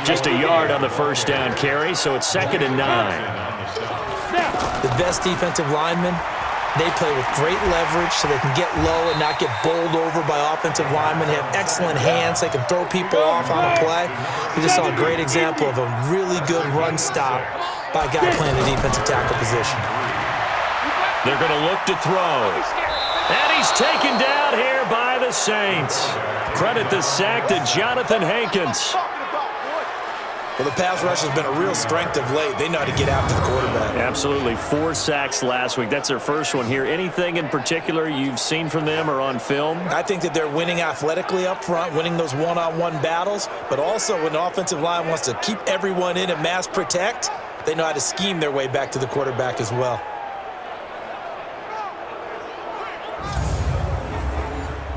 Just a yard on the first down carry, so it's 2nd and 9. The best defensive linemen, they play with great leverage so they can get low and not get bowled over by offensive linemen. They have excellent hands. They can throw people off on a play. We just saw a great example of a really good run stop by a guy playing the defensive tackle position. They're going to look to throw. And he's taken down here by the Saints. Credit the sack to Jonathan Hankins. Well, the pass rush has been a real strength of late. They know how to get after the quarterback. Absolutely. 4 sacks last week. That's their first one here. Anything in particular you've seen from them or on film? I think that they're winning athletically up front, winning those one-on-one battles, but also when the offensive line wants to keep everyone in and mass protect, they know how to scheme their way back to the quarterback as well.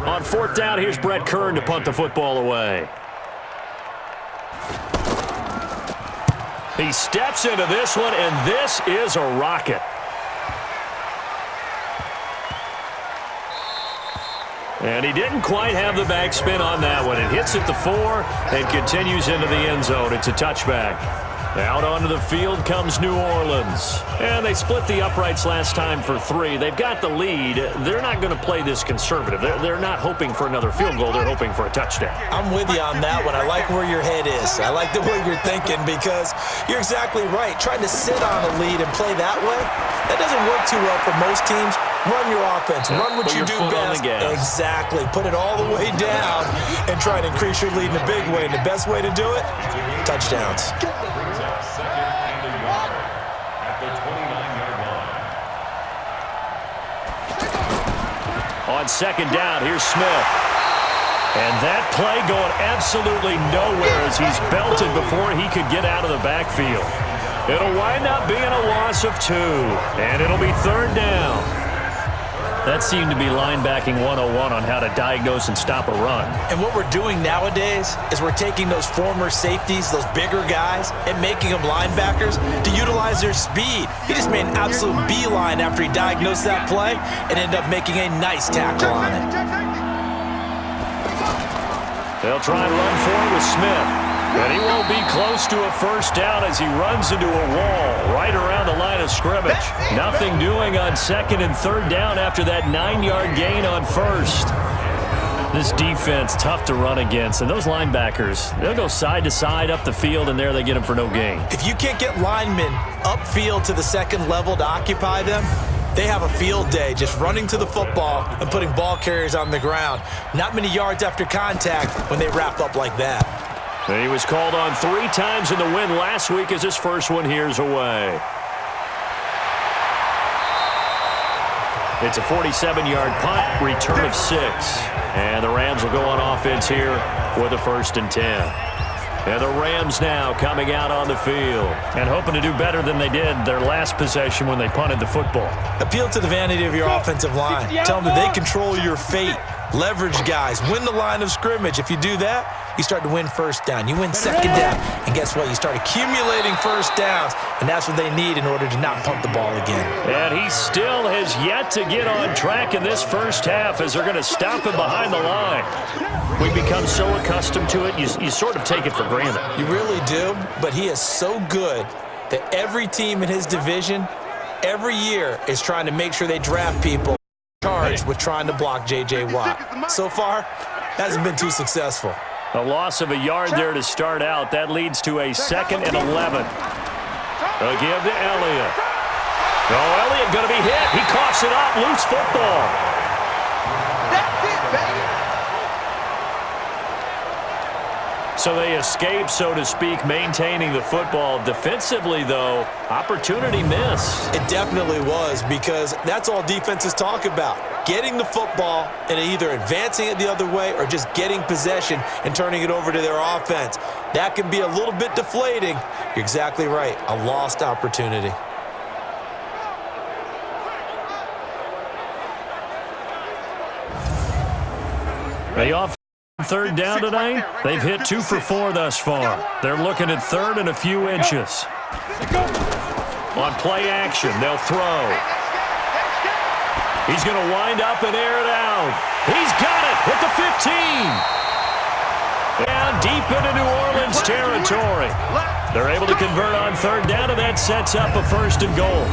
On 4th down, here's Brett Kern to punt the football away. He steps into this one, and this is a rocket. And he didn't quite have the backspin on that one. It hits at the 4 and continues into the end zone. It's a touchback. Out onto the field comes New Orleans. And they split the uprights last time for 3. They've got the lead. They're not going to play this conservative. They're not hoping for another field goal. They're hoping for a touchdown. I'm with you on that one. I like where your head is. I like the way you're thinking because you're exactly right. Trying to sit on a lead and play that way, that doesn't work too well for most teams. Run your offense. Run what you do best. Exactly. Put it all the way down and try to increase your lead in a big way. And the best way to do it, touchdowns. Brings up second and a yard at the 29-yard line. On second down, here's Smith. And that play going absolutely nowhere as he's belted before he could get out of the backfield. It'll wind up being a loss of 2, and it'll be third down. That seemed to be linebacking 101 on how to diagnose and stop a run. And what we're doing nowadays is we're taking those former safeties, those bigger guys, and making them linebackers to utilize their speed. He just made an absolute beeline after he diagnosed that play and ended up making a nice tackle on it. They'll try and run forward with Smith. And he won't be close to a first down as he runs into a wall right around the line of scrimmage. Nothing doing on second and third down after that 9-yard gain on first. This defense, tough to run against. And those linebackers, they'll go side to side up the field, and there they get them for no gain. If you can't get linemen upfield to the second level to occupy them, they have a field day just running to the football and putting ball carriers on the ground. Not many yards after contact when they wrap up like that. And he was called on 3 times in the win last week as his first one here's away. It's a 47-yard punt, return of 6. And the Rams will go on offense here with a 1st and 10. And the Rams now coming out on the field and hoping to do better than they did their last possession when they punted the football. Appeal to the vanity of your offensive line. Tell them that they control your fate. Leverage guys. Win the line of scrimmage. If you do that, you start to win first down. You win second down. And guess what? You start accumulating first downs. And that's what they need in order to not punt the ball again. And he still has yet to get on track in this first half as they're going to stop him behind the line. We become so accustomed to it, you sort of take it for granted. You really do, but he is so good that every team in his division, every year, is trying to make sure they draft people charged with trying to block J.J. Watt. So far, hasn't been too successful. A loss of a yard there to start out. That leads to a 2nd and 11. A give to Elliott. Oh, Elliott going to be hit. He coughs it up. Loose football. That's it, baby. So they escape, so to speak, maintaining the football. Defensively, though, opportunity miss. It definitely was, because that's all defenses talk about. Getting the football and either advancing it the other way or just getting possession and turning it over to their offense. That can be a little bit deflating. You're exactly right. A lost opportunity. They off third down tonight. They've hit 2 for 4 thus far. They're looking at third and a few inches. On play action, they'll throw. He's going to wind up and air it out. He's got it at the 15. Down deep into New Orleans territory. They're able to convert on third down, and that sets up a 1st and goal.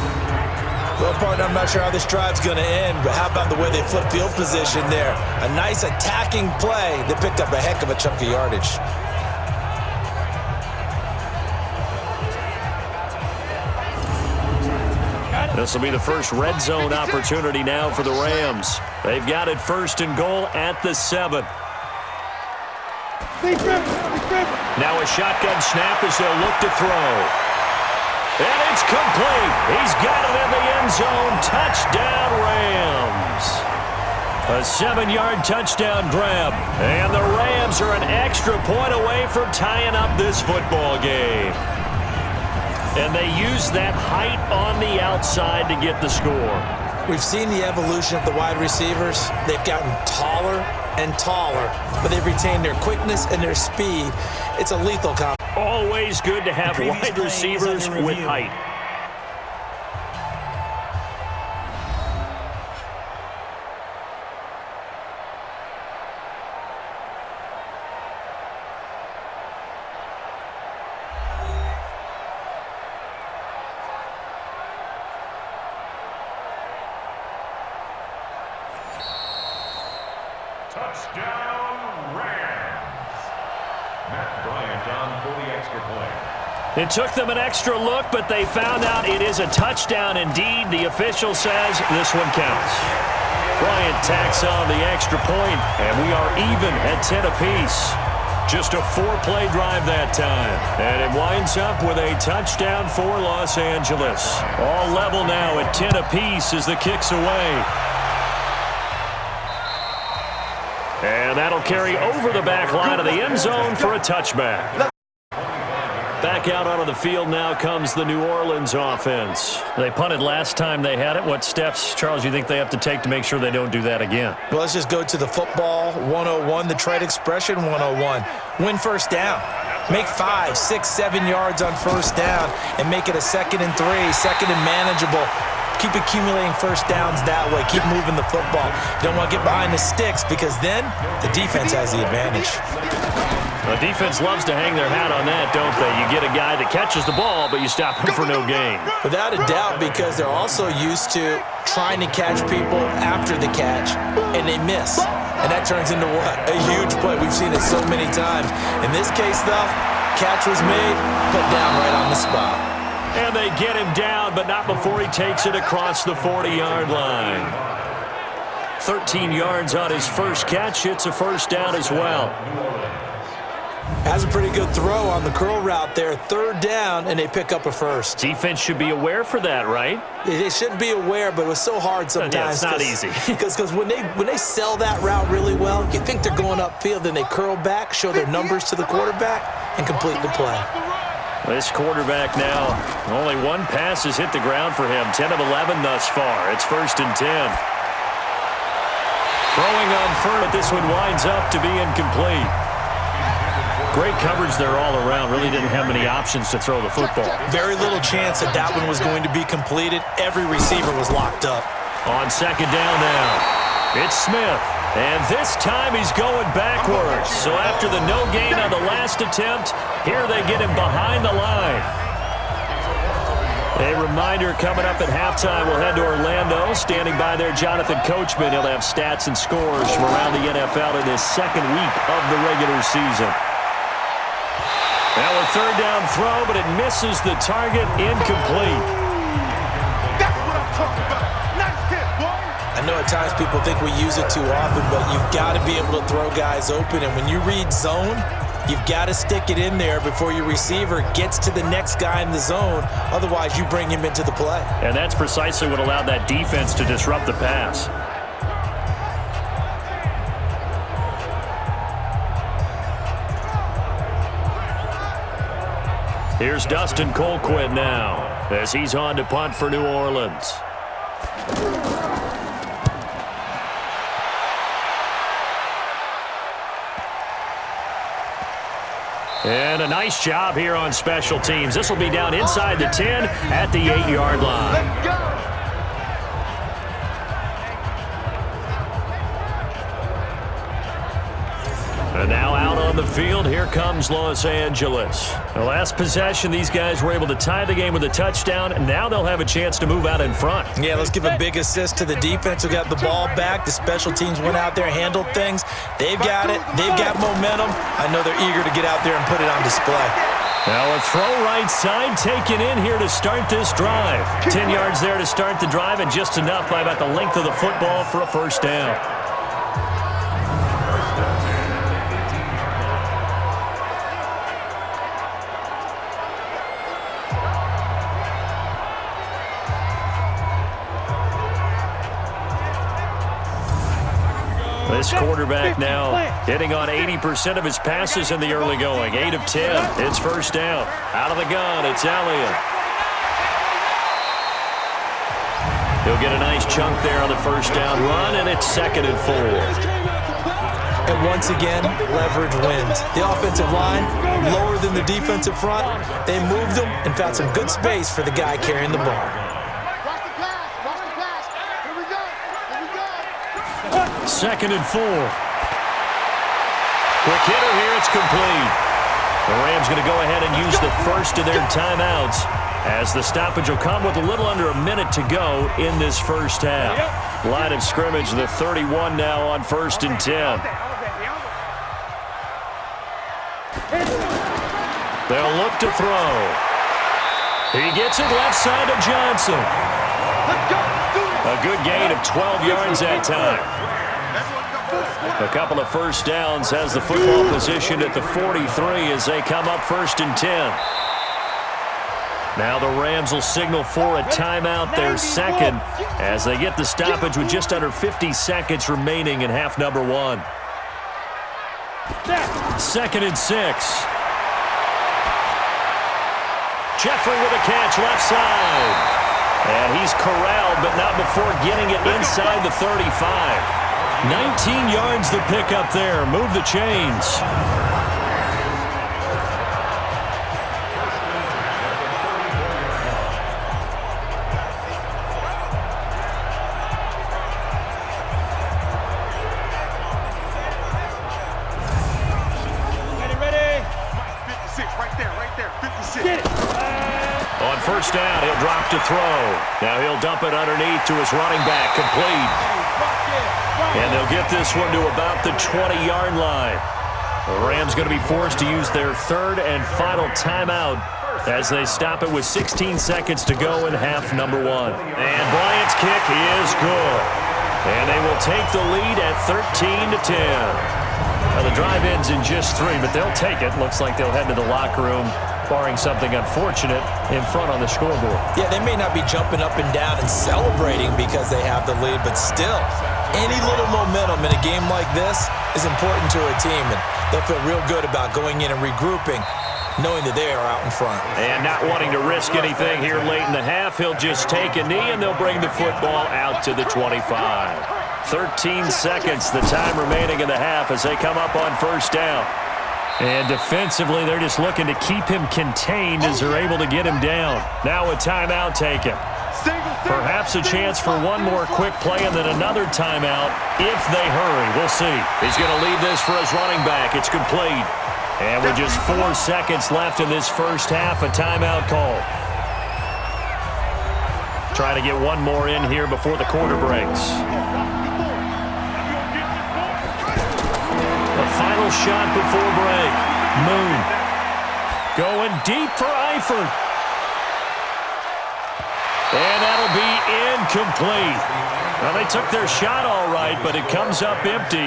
Well, partner, I'm not sure how this drive's going to end, but how about the way they flip field position there? A nice attacking play that picked up a heck of a chunk of yardage. This will be the first red zone opportunity now for the Rams. They've got it 1st and goal at the 7. Now a shotgun snap as they'll look to throw. And it's complete. He's got it in the end zone. Touchdown, Rams. A 7-yard touchdown grab. And the Rams are an extra point away from tying up this football game. And they use that height on the outside to get the score. We've seen the evolution of the wide receivers. They've gotten taller and taller, but they've retained their quickness and their speed. It's a lethal combination. Always good to have wide receivers with height. Touchdown, Rams. Matt Bryant on for the extra point. It took them an extra look, but they found out it is a touchdown indeed. The official says this one counts. Bryant tacks on the extra point, and we are even at 10 apiece. Just a 4-play drive that time. And it winds up with a touchdown for Los Angeles. All level now at 10 apiece as the kick's away. And that'll carry over the back line of the end zone for a touchback. Back out onto the field now comes the New Orleans offense. They punted last time they had it. What steps, Charles, you think they have to take to make sure they don't do that again? Well, let's just go to the football 101, the trade expression 101. Win first down. Make 5, 6, 7 yards on first down and make it a 2nd and 3, 2nd and manageable. Keep accumulating first downs that way. Keep moving the football. You don't want to get behind the sticks because then the defense has the advantage. The defense loves to hang their hat on that, don't they? You get a guy that catches the ball, but you stop him for no gain. Without a doubt, because they're also used to trying to catch people after the catch, and they miss. And that turns into what? A huge play. We've seen it so many times. In this case, though, catch was made, put down right on the spot. And they get him down, but not before he takes it across the 40-yard line. 13 yards on his first catch. It's a first down as well. Has a pretty good throw on the curl route there. 3rd down, and they pick up a first. Defense should be aware for that, right? They should be aware, but it was so hard sometimes. Yeah, it's not easy. Because when they sell that route really well, you think they're going upfield, then they curl back, show their numbers to the quarterback, and complete the play. This quarterback now, only one pass has hit the ground for him. 10 of 11 thus far. It's 1st and 10. Throwing on first, but this one winds up to be incomplete. Great coverage there all around. Really didn't have many options to throw the football. Very little chance that one was going to be completed. Every receiver was locked up. On 2nd down now, it's Smith. And this time he's going backwards. So after the no gain on the last attempt, here they get him behind the line. A reminder coming up at halftime, we'll head to Orlando. Standing by there, Jonathan Coachman. He'll have stats and scores from around the NFL in this 2nd week of the regular season. Now a 3rd down throw, but it misses the target, incomplete. That's what I'm talking about. Nice hit, boy. I know at times people think we use it too often, but you've got to be able to throw guys open. And when you read zone, you've got to stick it in there before your receiver gets to the next guy in the zone. Otherwise, you bring him into the play. And that's precisely what allowed that defense to disrupt the pass. Here's Dustin Colquitt now as he's on to punt for New Orleans. And a nice job here on special teams. This will be down inside the 10 at the 8-yard line. Let's go. And now out on the field, here comes Los Angeles. The last possession, these guys were able to tie the game with a touchdown, and now they'll have a chance to move out in front. Yeah, let's give a big assist to the defense who got the ball back. The special teams went out there and handled things. They've got it. They've got momentum. I know they're eager to get out there and put it on display. Now a throw right side taken in here to start this drive. 10 yards there to start the drive, and just enough by about the length of the football for a first down. This quarterback now hitting on 80% of his passes in the early going. 8 of 10. It's first down. Out of the gun, it's Elliott. He'll get a nice chunk there on the first down run, and it's 2nd and 4. And once again, leverage wins. The offensive line, lower than the defensive front. They moved them and found some good space for the guy carrying the ball. 2nd and 4. Quick hitter here, it's complete. The Rams going to go ahead and use the first of their timeouts as the stoppage will come with a little under a minute to go in this first half. Line of scrimmage, the 31 now on 1st and 10. They'll look to throw. He gets it left side to Johnson. A good gain of 12 yards that time. A couple of first downs has the football positioned at the 43 as they come up 1st and 10. Now the Rams will signal for a timeout, their second, as they get the stoppage with just under 50 seconds remaining in half number 1. 2nd and 6. Jeffrey with a catch left side. And he's corralled, but not before getting it inside the 35. 19 yards the pick up there. Move the chains. On first down, he'll drop to throw. Now he'll dump it underneath to his running back, complete. And they'll get this one to about the 20-yard line. The Rams going to be forced to use their 3rd and final timeout as they stop it with 16 seconds to go in half number 1. And Bryant's kick is good. And they will take the lead at 13-10. Now the drive ends in just 3, but they'll take it. Looks like they'll head to the locker room, barring something unfortunate, in front on the scoreboard. Yeah, they may not be jumping up and down and celebrating because they have the lead, but still, any little momentum in a game like this is important to a team, and they'll feel real good about going in and regrouping, knowing that they are out in front. And not wanting to risk anything here late in the half, he'll just take a knee, and they'll bring the football out to the 25. 13 seconds, the time remaining in the half as they come up on first down. And defensively, they're just looking to keep him contained as they're able to get him down. Now a timeout taken. Perhaps a chance for one more quick play and then another timeout if they hurry. We'll see. He's going to lead this for his running back. It's complete. And with just 4 seconds left in this first half, a timeout call. Trying to get one more in here before the quarter breaks. The final shot before break. Moon. Going deep for Eifert. And that'll be incomplete. Well, they took their shot all right, but it comes up empty,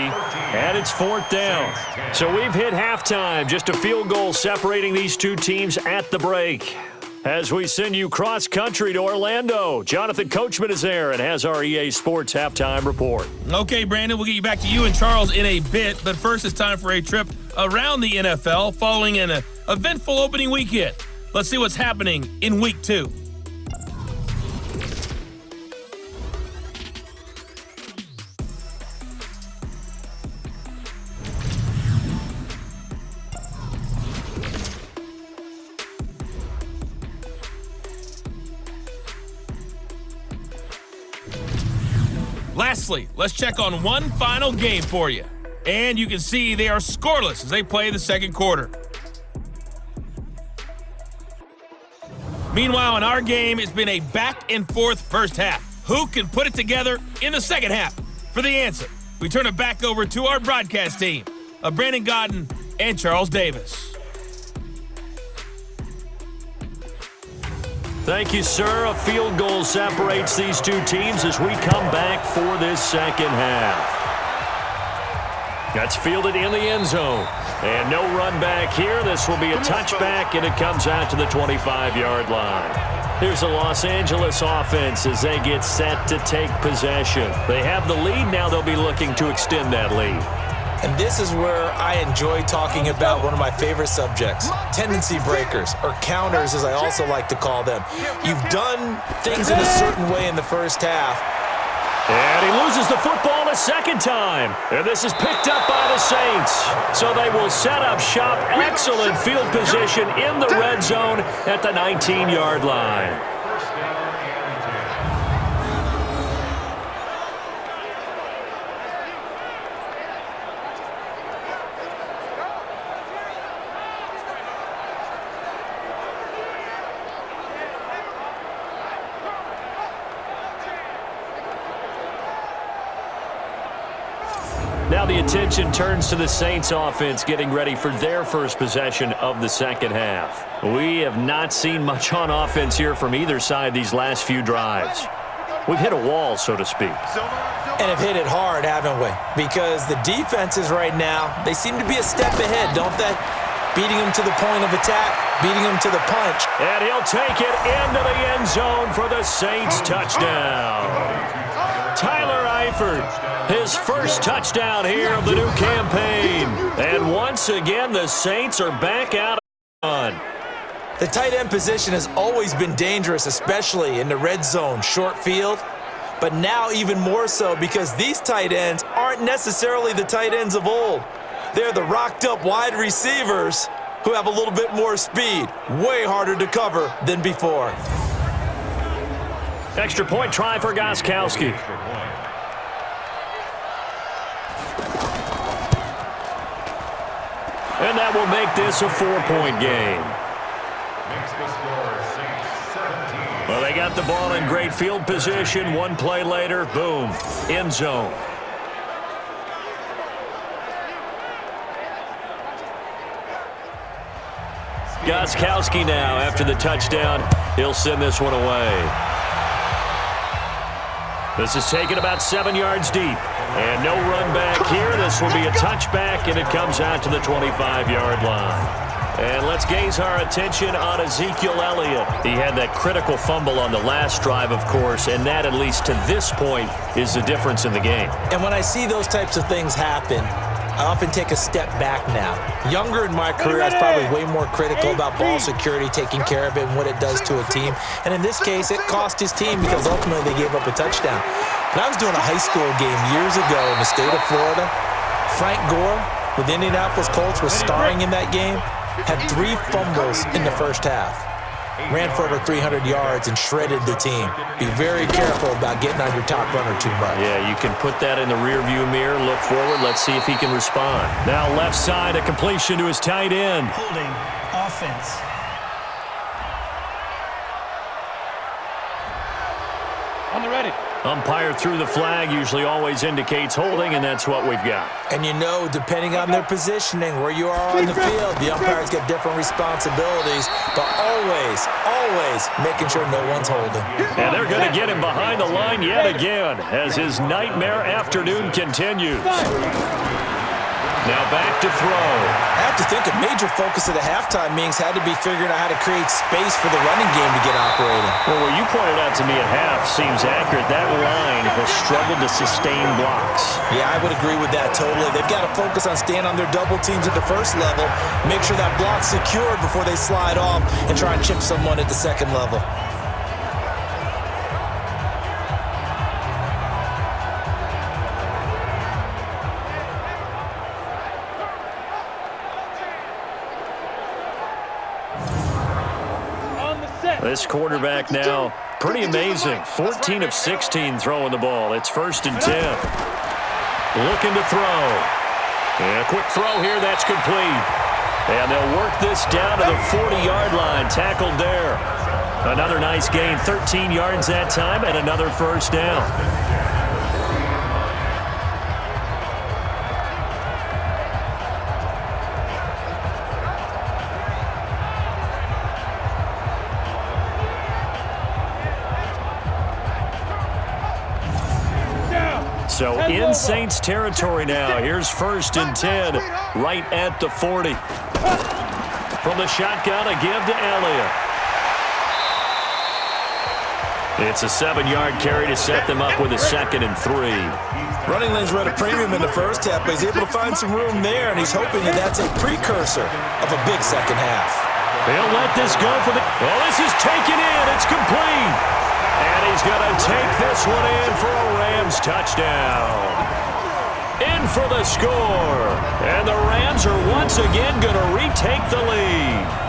and it's 4th down. So we've hit halftime. Just a field goal separating these two teams at the break. As we send you cross-country to Orlando, Jonathan Coachman is there and has our EA Sports Halftime Report. Okay, Brandon, we'll get you back to you and Charles in a bit, but first it's time for a trip around the NFL following an eventful opening weekend. Let's see what's happening in Week 2. Lastly, let's check on one final game for you. And you can see they are scoreless as they play the second quarter. Meanwhile, in our game, it's been a back-and-forth first half. Who can put it together in the second half? For the answer, we turn it back over to our broadcast team of Brandon Godden and Charles Davis. Thank you, sir. A field goal separates these two teams as we come back for this second half. That's fielded in the end zone. And no run back here. This will be a touchback, and it comes out to the 25-yard line. Here's the Los Angeles offense as they get set to take possession. They have the lead. Now they'll be looking to extend that lead. And this is where I enjoy talking about one of my favorite subjects, tendency breakers, or counters as I also like to call them. You've done things in a certain way in the first half. And he loses the football a second time. And this is picked up by the Saints. So they will set up shop. Excellent field position in the red zone at the 19-yard line. Now the attention turns to the Saints offense getting ready for their first possession of the second half. We have not seen much on offense here from either side these last few drives. We've hit a wall, so to speak. And have hit it hard, haven't we? Because the defenses right now, they seem to be a step ahead, don't they? Beating them to the point of attack, beating them to the punch. And he'll take it into the end zone for the Saints touchdown. Tyler Eifert, his first touchdown here of the new campaign. And once again, the Saints are back out on. The tight end position has always been dangerous, especially in the red zone, short field. But now even more so because these tight ends aren't necessarily the tight ends of old. They're the rocked-up wide receivers who have a little bit more speed, way harder to cover than before. Extra point try for Gostkowski. And that will make this a 4-point game. Well, they got the ball in great field position. One play later, boom, end zone. Gostkowski now after the touchdown. He'll send this one away. This is taken about 7 yards deep. And no run back here. This will be a touchback, and it comes out to the 25-yard line. And let's gaze our attention on Ezekiel Elliott. He had that critical fumble on the last drive, of course, and that, at least to this point, is the difference in the game. And when I see those types of things happen, I often take a step back now. Younger in my career, I was probably way more critical about ball security, taking care of it, and what it does to a team. And in this case, it cost his team because ultimately they gave up a touchdown. But I was doing a high school game years ago in the state of Florida. Frank Gore with the Indianapolis Colts was starring in that game. Had 3 fumbles in the first half. Ran for over 300 yards and shredded the team. Be very careful about getting on your top runner too much. Yeah, you can put that in the rearview mirror, look forward, let's see if he can respond. Now left side, a completion to his tight end. Holding offense. On the ready. Umpire threw the flag, usually always indicates holding, and that's what we've got. And you know, depending on their positioning, where you are on the field, the umpires get different responsibilities, but always making sure no one's holding. And they're going to get him behind the line yet again as his nightmare afternoon continues. Now back to throw. I have to think a major focus of the halftime meetings had to be figuring out how to create space for the running game to get operating. Well, what you pointed out to me at half seems accurate. That line has struggled to sustain blocks. Yeah, I would agree with that totally. They've got to focus on staying on their double teams at the first level, make sure that block's secured before they slide off and try and chip someone at the second level. This quarterback now, pretty amazing. 14 of 16 throwing the ball. It's 1st and 10. Looking to throw. And a quick throw here, that's complete. And they'll work this down to the 40-yard line. Tackled there. Another nice gain, 13 yards that time, and another first down. So in Saints territory now. Here's 1st and 10 right at the 40. From the shotgun, a give to Elliott. It's a 7-yard carry to set them up with a 2nd and 3. Running lanes were at a premium in the first half, but he's able to find some room there, and he's hoping that that's a precursor of a big second half. They'll let this go for the... Well, this is taken in. It's complete. And he's going to take this one in for a Rams touchdown. In for the score. And the Rams are once again going to retake the lead.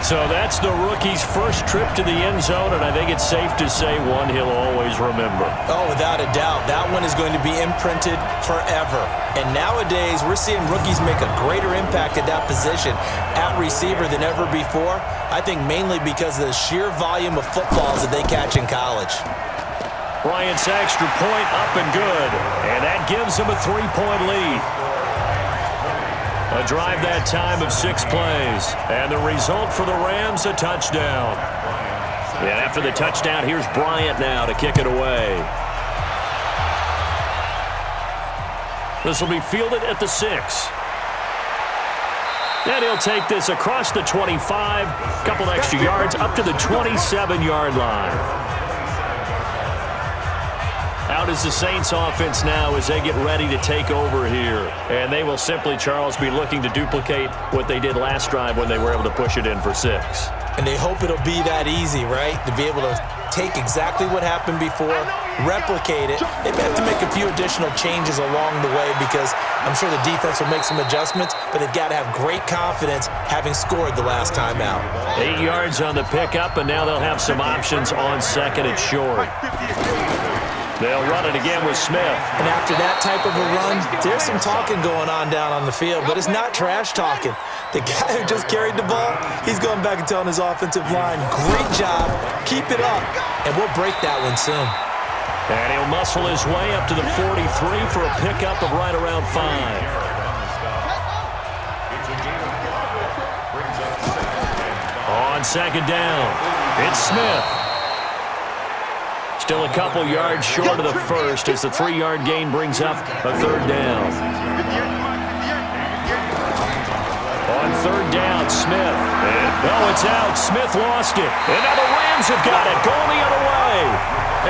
So that's the rookie's first trip to the end zone, and I think it's safe to say one he'll always remember. Oh, without a doubt. That one is going to be imprinted forever. And nowadays, we're seeing rookies make a greater impact at that position at receiver than ever before. I think mainly because of the sheer volume of footballs that they catch in college. Bryant's extra point up and good. And that gives him a 3-point lead. A drive that time of 6 plays. And the result for the Rams, a touchdown. And after the touchdown, here's Bryant now to kick it away. This will be fielded at the 6. And he'll take this across the 25, couple extra yards up to the 27-yard line. Out is the Saints offense now as they get ready to take over here. And they will simply, Charles, be looking to duplicate what they did last drive when they were able to push it in for 6. And they hope it'll be that easy, right? To be able to take exactly what happened before, replicate it. They may have to make a few additional changes along the way because I'm sure the defense will make some adjustments, but they've got to have great confidence having scored the last time out. 8 yards on the pickup, and now they'll have some options on second and short. They'll run it again with Smith. And after that type of a run, there's some talking going on down on the field, but it's not trash talking. The guy who just carried the ball, he's going back and telling his offensive line, great job, keep it up, and we'll break that one soon. And he'll muscle his way up to the 43 for a pickup of right around 5. On second down, it's Smith. Still a couple yards short of the first as the 3-yard gain brings up a third down. On third down, Smith. And, it's out. Smith lost it. And now the Rams have got it. Going the other way.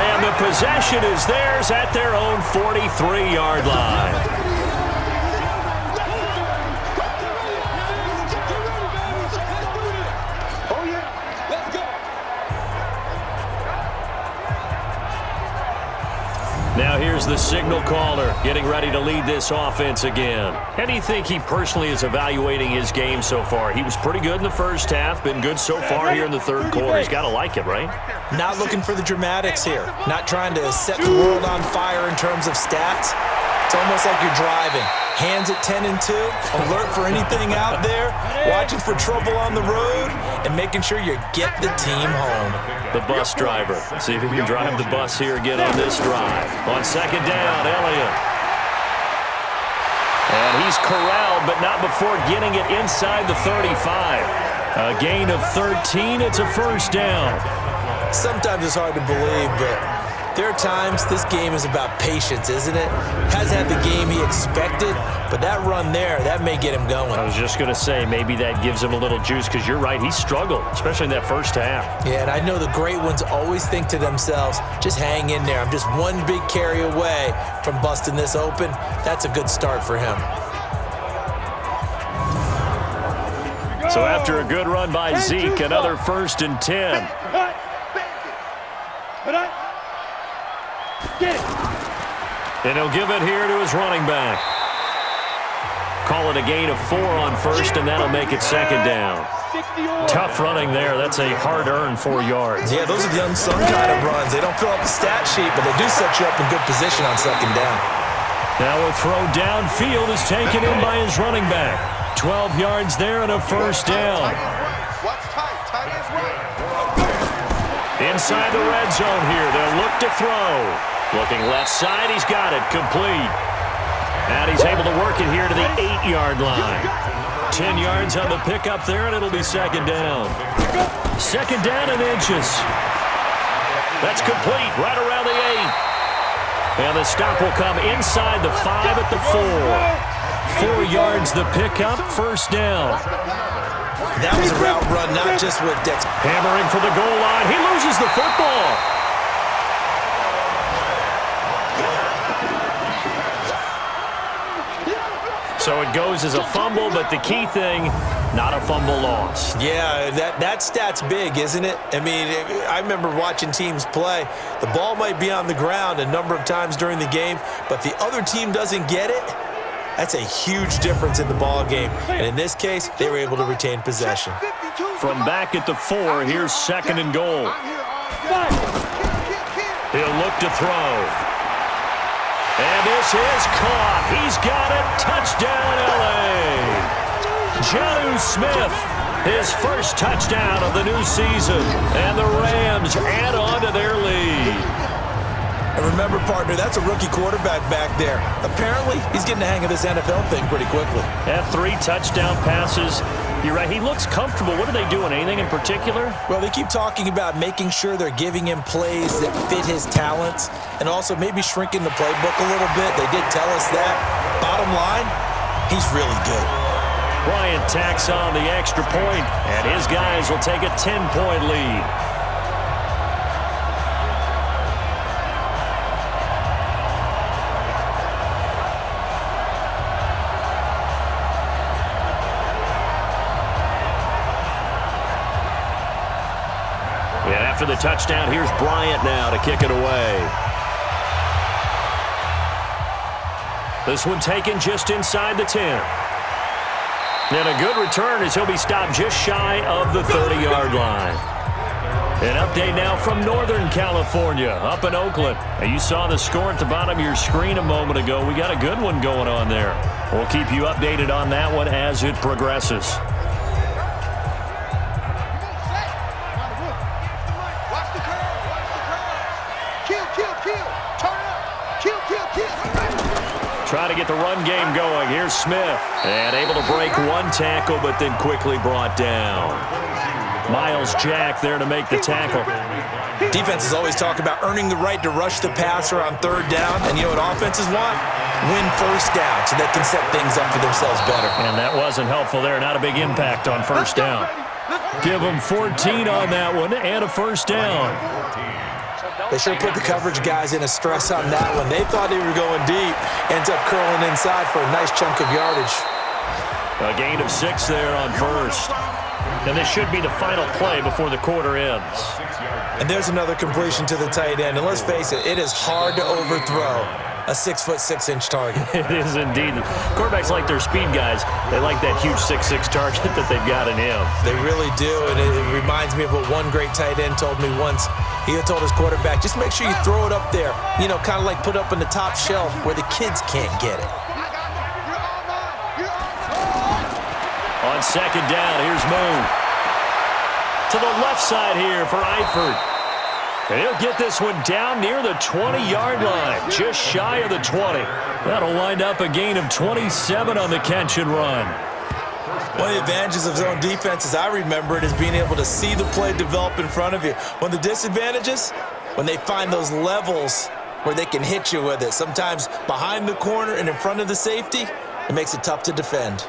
And the possession is theirs at their own 43-yard line. Now here's the signal caller getting ready to lead this offense again. How do you think he personally is evaluating his game so far? He was pretty good in the first half, been good so far here in the third quarter. He's got to like it, right? Not looking for the dramatics here. Not trying to set the world on fire in terms of stats. It's almost like you're driving. Hands at 10 and 2, alert for anything out there, watching for trouble on the road, and making sure you get the team home. The bus driver. See if he can drive the bus here again on this drive. On second down, Elliott. And he's corralled, but not before getting it inside the 35. A gain of 13. It's a first down. Sometimes it's hard to believe, but there are times this game is about patience, isn't it? Hasn't had the game he expected, but that run there, that may get him going. I was just going to say, maybe that gives him a little juice because you're right, he struggled, especially in that first half. Yeah, and I know the great ones always think to themselves, just hang in there. I'm just one big carry away from busting this open. That's a good start for him. So after a good run by Zeke, another 1st and 10. And he'll give it here to his running back. Call it a gain of 4 on first, and that'll make it second down. Tough running there. That's a hard-earned 4 yards. Yeah, those are the unsung kind of runs. They don't fill up the stat sheet, but they do set you up in good position on second down. Now a throw downfield is taken in by his running back. 12 yards there and a first down. Inside the red zone here, they'll look to throw. Looking left side, he's got it, complete. And he's able to work it here to the 8-yard line. 10 yards on the pickup there, and it'll be second down. Second down and inches. That's complete, right around the 8. And the stop will come inside the 5 at the 4. 4 yards the pickup, first down. That was a route run, not just with Dex. Hammering for the goal line. He loses the football. So it goes as a fumble, but the key thing, not a fumble loss. Yeah, that stat's big, isn't it? I mean, I remember watching teams play. The ball might be on the ground a number of times during the game, but the other team doesn't get it. That's a huge difference in the ball game. And in this case, they were able to retain possession. From back at the 4, here's second and goal. He'll look to throw. And this is caught. He's got it. Touchdown, L.A. Jonnu Smith, his first touchdown of the new season. And the Rams add on to their lead. And remember, partner, that's a rookie quarterback back there. Apparently, he's getting the hang of this NFL thing pretty quickly. Had 3 touchdown passes. You're right, he looks comfortable. What are they doing? Anything in particular? Well, they keep talking about making sure they're giving him plays that fit his talents and also maybe shrinking the playbook a little bit. They did tell us that. Bottom line, he's really good. Bryant tacks on the extra point, and his guys will take a 10-point lead. And after the touchdown, here's Bryant now to kick it away. This one taken just inside the 10. And a good return as he'll be stopped just shy of the 30-yard line. An update now from Northern California, up in Oakland. Now, you saw the score at the bottom of your screen a moment ago. We got a good one going on there. We'll keep you updated on that one as it progresses. Try to get the run game going. Here's Smith. And able to break one tackle, but then quickly brought down. Miles Jack there to make the tackle. Defenses always talk about earning the right to rush the passer on 3rd down. And you know what offenses want? Win 1st down so they can set things up for themselves better. And that wasn't helpful there. Not a big impact on 1st down. Give them 14 on that one and a 1st down. They sure put the coverage guys in a stress on that one. They thought they were going deep. Ends up curling inside for a nice chunk of yardage. A gain of 6 there on 1st. And this should be the final play before the quarter ends. And there's another completion to the tight end. And let's face it, it is hard to overthrow a 6'6" target. It is indeed. Quarterbacks like their speed guys. They like that huge 6'6" target that they've got in him. They really do, and it reminds me of what one great tight end told me once. He had told his quarterback, just make sure you throw it up there, you know, kind of like put up in the top shelf where the kids can't get it. On 2nd down, here's Moon. To the left side here for Eifert. And he'll get this one down near the 20-yard line, just shy of the 20. That'll wind up a gain of 27 on the catch and run. One of the advantages of zone defense, as I remember it, is being able to see the play develop in front of you. One of the disadvantages, when they find those levels where they can hit you with it, sometimes behind the corner and in front of the safety, it makes it tough to defend.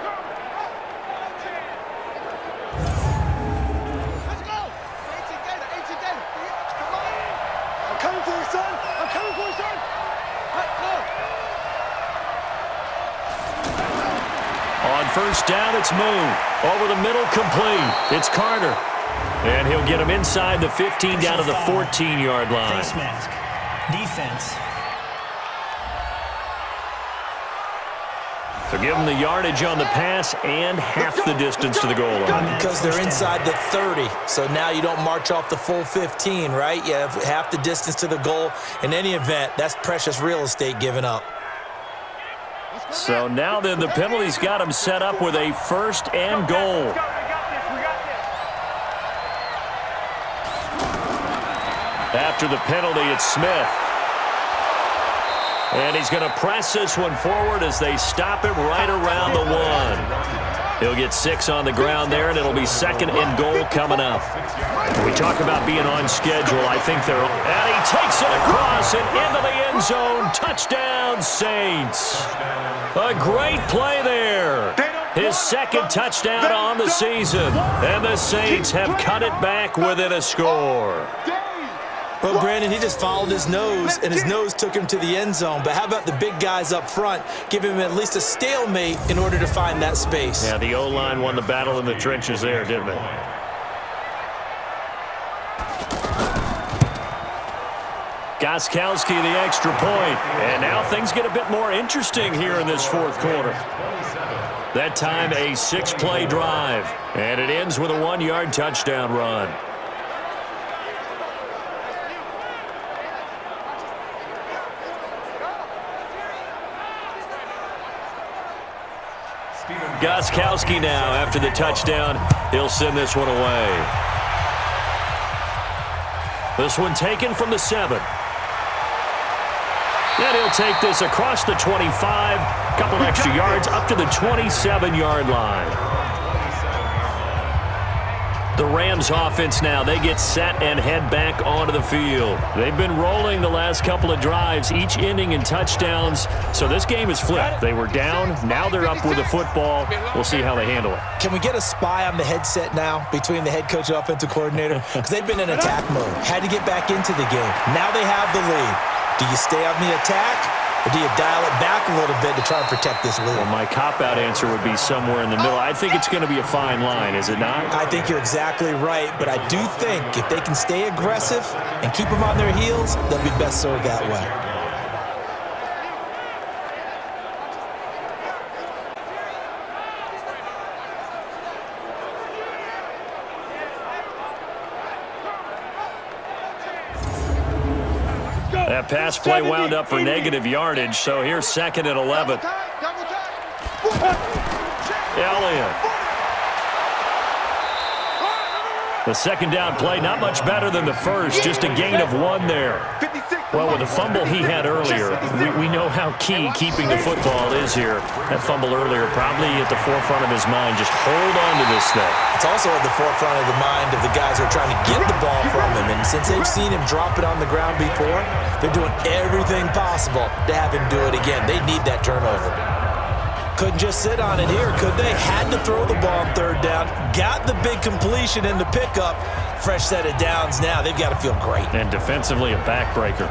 On 1st down, it's Moon. Over the middle, complete. It's Carter. And he'll get him inside the 15 down to the 14-yard line. Face mask. Defense. So give them the yardage on the pass and half the distance to the goal line. Because they're inside the 30, so now you don't march off the full 15, right? You have half the distance to the goal. In any event, that's precious real estate given up. So now then the penalty's got him set up with a 1st and goal. After the penalty, it's Smith. And he's going to press this one forward as they stop him right around the 1. He'll get 6 on the ground there, and it'll be 2nd and goal coming up. We talk about being on schedule. I think they're... And he takes it across and into the end zone. Touchdown, Saints. A great play there. His 2nd touchdown on the season. And the Saints have cut it back within a score. Well, Brandon, he just followed his nose, and his nose took him to the end zone. But how about the big guys up front? Give him at least a stalemate in order to find that space. Yeah, the O-line won the battle in the trenches there, didn't they? Gostkowski the extra point. And now things get a bit more interesting here in this 4th quarter. That time a 6-play drive. And it ends with a 1-yard touchdown run. Gostkowski now after the touchdown. He'll send this one away. This one taken from the 7. And he'll take this across the 25, a couple extra yards up to the 27-yard line. The Rams offense now, they get set and head back onto the field. They've been rolling the last couple of drives, each ending in touchdowns. So this game is flipped. They were down, now they're up with the football. We'll see how they handle it. Can we get a spy on the headset now between the head coach and offensive coordinator? Because they've been in attack mode, had to get back into the game. Now they have the lead. Do you stay on the attack? Or do you dial it back a little bit to try and protect this lead? Well, my cop-out answer would be somewhere in the middle. I think it's going to be a fine line, is it not? I think you're exactly right, but I do think if they can stay aggressive and keep them on their heels, they'll be best served that way. That pass play wound up for negative yardage, so here's 2nd and 11. Elliott. The second down play, not much better than the first, just a gain of 1 there. Well, with the fumble he had earlier, we know how key keeping the football is here. That fumble earlier probably at the forefront of his mind. Just hold on to this thing. It's also at the forefront of the mind of the guys who are trying to get the ball from him. And since they've seen him drop it on the ground before, they're doing everything possible to have him do it again. They need that turnover. Couldn't just sit on it here, could they? Had to throw the ball on 3rd down. Got the big completion in the pickup. Fresh set of downs now. They've got to feel great. And defensively, a backbreaker.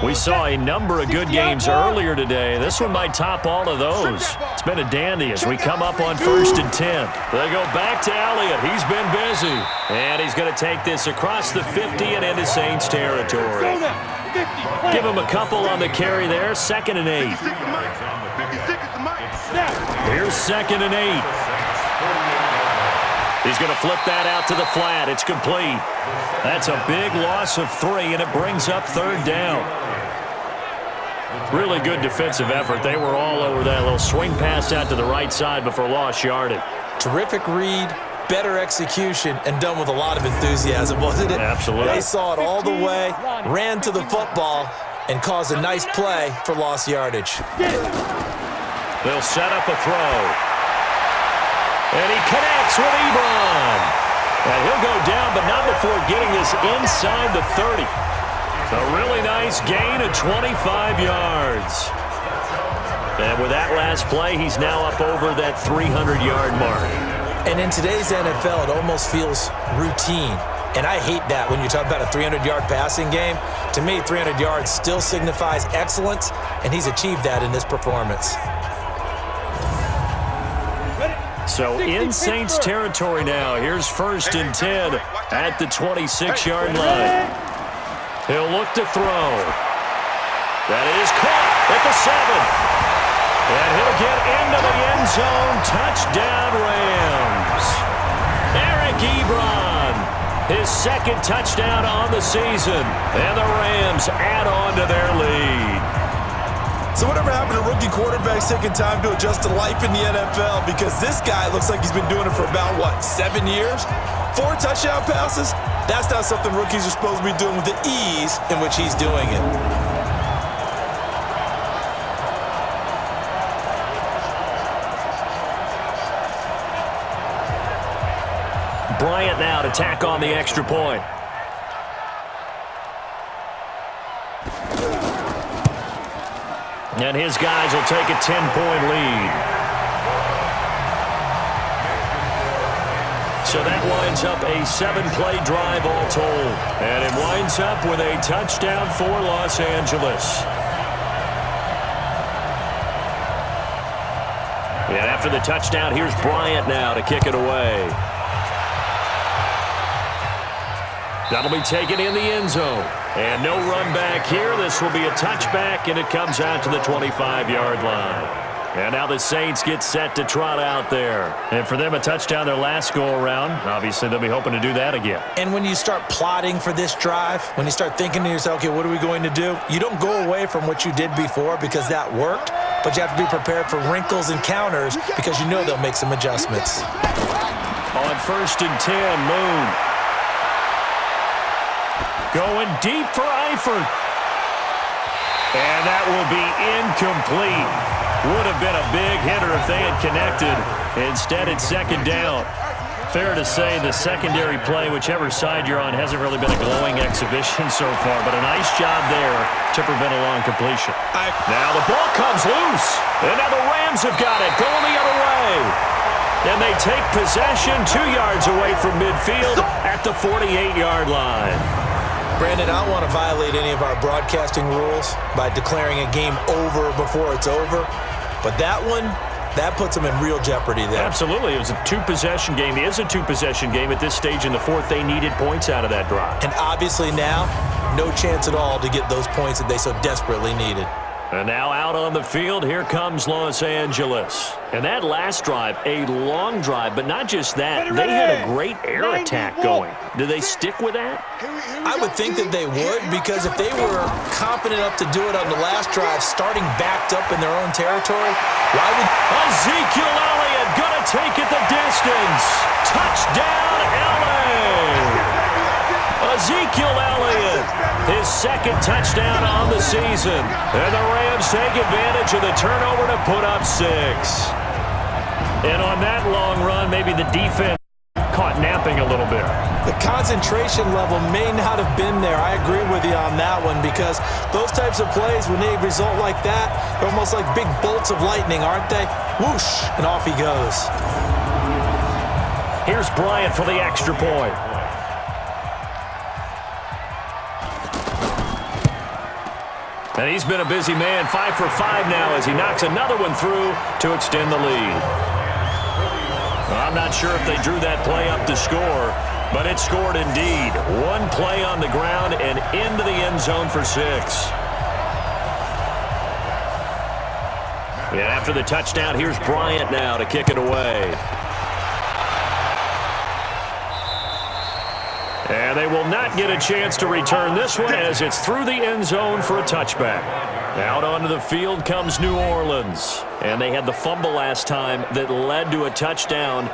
We saw a number of good games earlier today. This one might top all of those. It's been a dandy as we come up on 1st and 10. They go back to Elliott. He's been busy. And he's going to take this across the 50 and into Saints territory. Give him a couple on the carry there. 2nd and 8. Here's 2nd and 8. He's going to flip that out to the flat. It's complete. That's a big loss of 3, and it brings up 3rd down. Really good defensive effort. They were all over that little swing pass out to the right side before lost yardage. Terrific read, better execution, and done with a lot of enthusiasm, wasn't it? Absolutely. They saw it all the way, ran to the football, and caused a nice play for lost yardage. They'll set up a throw. And he connects with Ebron. And he'll go down, but not before getting this inside the 30. A really nice gain of 25 yards. And with that last play, he's now up over that 300-yard mark. And in today's NFL, it almost feels routine. And I hate that when you talk about a 300-yard passing game. To me, 300 yards still signifies excellence, and he's achieved that in this performance. So in Saints territory now. Here's 1st and 10 at the 26-yard line. He'll look to throw. That is caught at the 7. And he'll get into the end zone. Touchdown, Rams. Eric Ebron, his 2nd touchdown on the season. And the Rams add on to their lead. So whatever happened to rookie quarterbacks taking time to adjust to life in the NFL? Because this guy looks like he's been doing it for about, 7 years? 4 touchdown passes? That's not something rookies are supposed to be doing with the ease in which he's doing it. Bryant now to tack on the extra point. And his guys will take a 10-point lead. So that winds up a 7-play drive all told. And it winds up with a touchdown for Los Angeles. And after the touchdown, here's Bryant now to kick it away. That'll be taken in the end zone. And no run back here. This will be a touchback, and it comes out to the 25-yard line. And now the Saints get set to trot out there. And for them, a touchdown their last go-around. Obviously, they'll be hoping to do that again. And when you start plotting for this drive, when you start thinking to yourself, okay, what are we going to do? You don't go away from what you did before because that worked. but you have to be prepared for wrinkles and counters because you know they'll make some adjustments. On 1st and 10, Moon. Going deep for Eifert. And that will be incomplete. Would have been a big hitter if they had connected. Instead, it's 2nd down. Fair to say the secondary play, whichever side you're on, hasn't really been a glowing exhibition so far, but a nice job there to prevent a long completion. Now the ball comes loose, and now the Rams have got it, going the other way. And they take possession 2 yards away from midfield at the 48-yard line. Brandon, I don't want to violate any of our broadcasting rules by declaring a game over before it's over, but that one, that puts them in real jeopardy there. Absolutely. It was a 2-possession game. It is a 2-possession game at this stage in the 4th. They needed points out of that drive. And obviously now, no chance at all to get those points that they so desperately needed. And now out on the field, here comes Los Angeles. And that last drive, a long drive, but not just that. They had a great air attack going. Do they stick with that? I would think that they would, because if they were confident enough to do it on the last drive, starting backed up in their own territory, why would... Ezekiel Elliott gonna take it the distance. Touchdown, LA! Ezekiel Elliott, his 2nd touchdown on the season. And the Rams take advantage of the turnover to put up 6. And on that long run, maybe the defense caught napping a little bit. The concentration level may not have been there. I agree with you on that one, because those types of plays, when they result like that, they're almost like big bolts of lightning, aren't they? Whoosh, and off he goes. Here's Bryant for the extra point. And he's been a busy man, 5 for 5 now as he knocks another one through to extend the lead. Well, I'm not sure if they drew that play up to score, but it scored indeed. 1 play on the ground and into the end zone for 6. And after the touchdown, here's Bryant now to kick it away. And they will not get a chance to return this one as it's through the end zone for a touchback. Out onto the field comes New Orleans. And they had the fumble last time that led to a touchdown.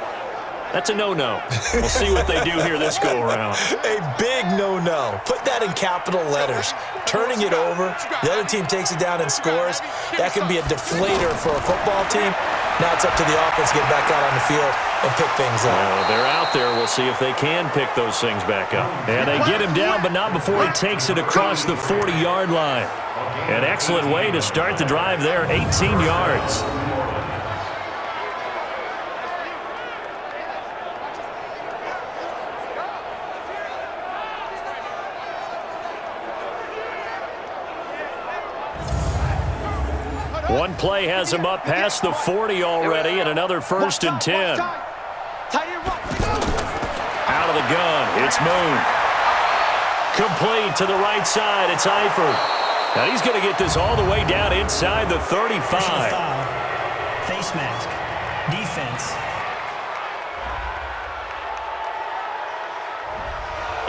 That's a no-no. We'll see what they do here this go-around. A big no-no. Put that in capital letters. Turning it over, the other team takes it down and scores. That can be a deflator for a football team. Now it's up to the offense to get back out on the field and pick things up. They're out there. We'll see if they can pick those things back up. And they get him down, but not before he takes it across the 40-yard line. An excellent way to start the drive there, 18 yards. One play has him up past the 40 already, and another 1st and 10. Out of the gun, it's Moon. Complete to the right side, it's Eifert. Now he's going to get this all the way down inside the 35. Face mask. Defense.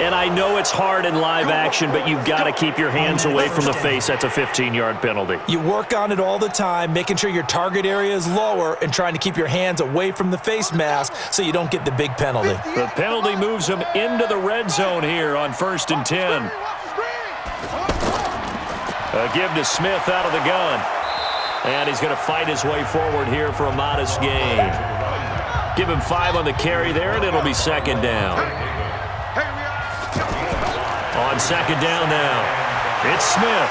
And I know it's hard in live action, but you've got to keep your hands away from the face. That's a 15-yard penalty. You work on it all the time, making sure your target area is lower and trying to keep your hands away from the face mask so you don't get the big penalty. The penalty moves him into the red zone here on 1st and 10. A give to Smith out of the gun. And he's going to fight his way forward here for a modest gain. Give him 5 on the carry there, and it'll be 2nd down. On 2nd down now, it's Smith.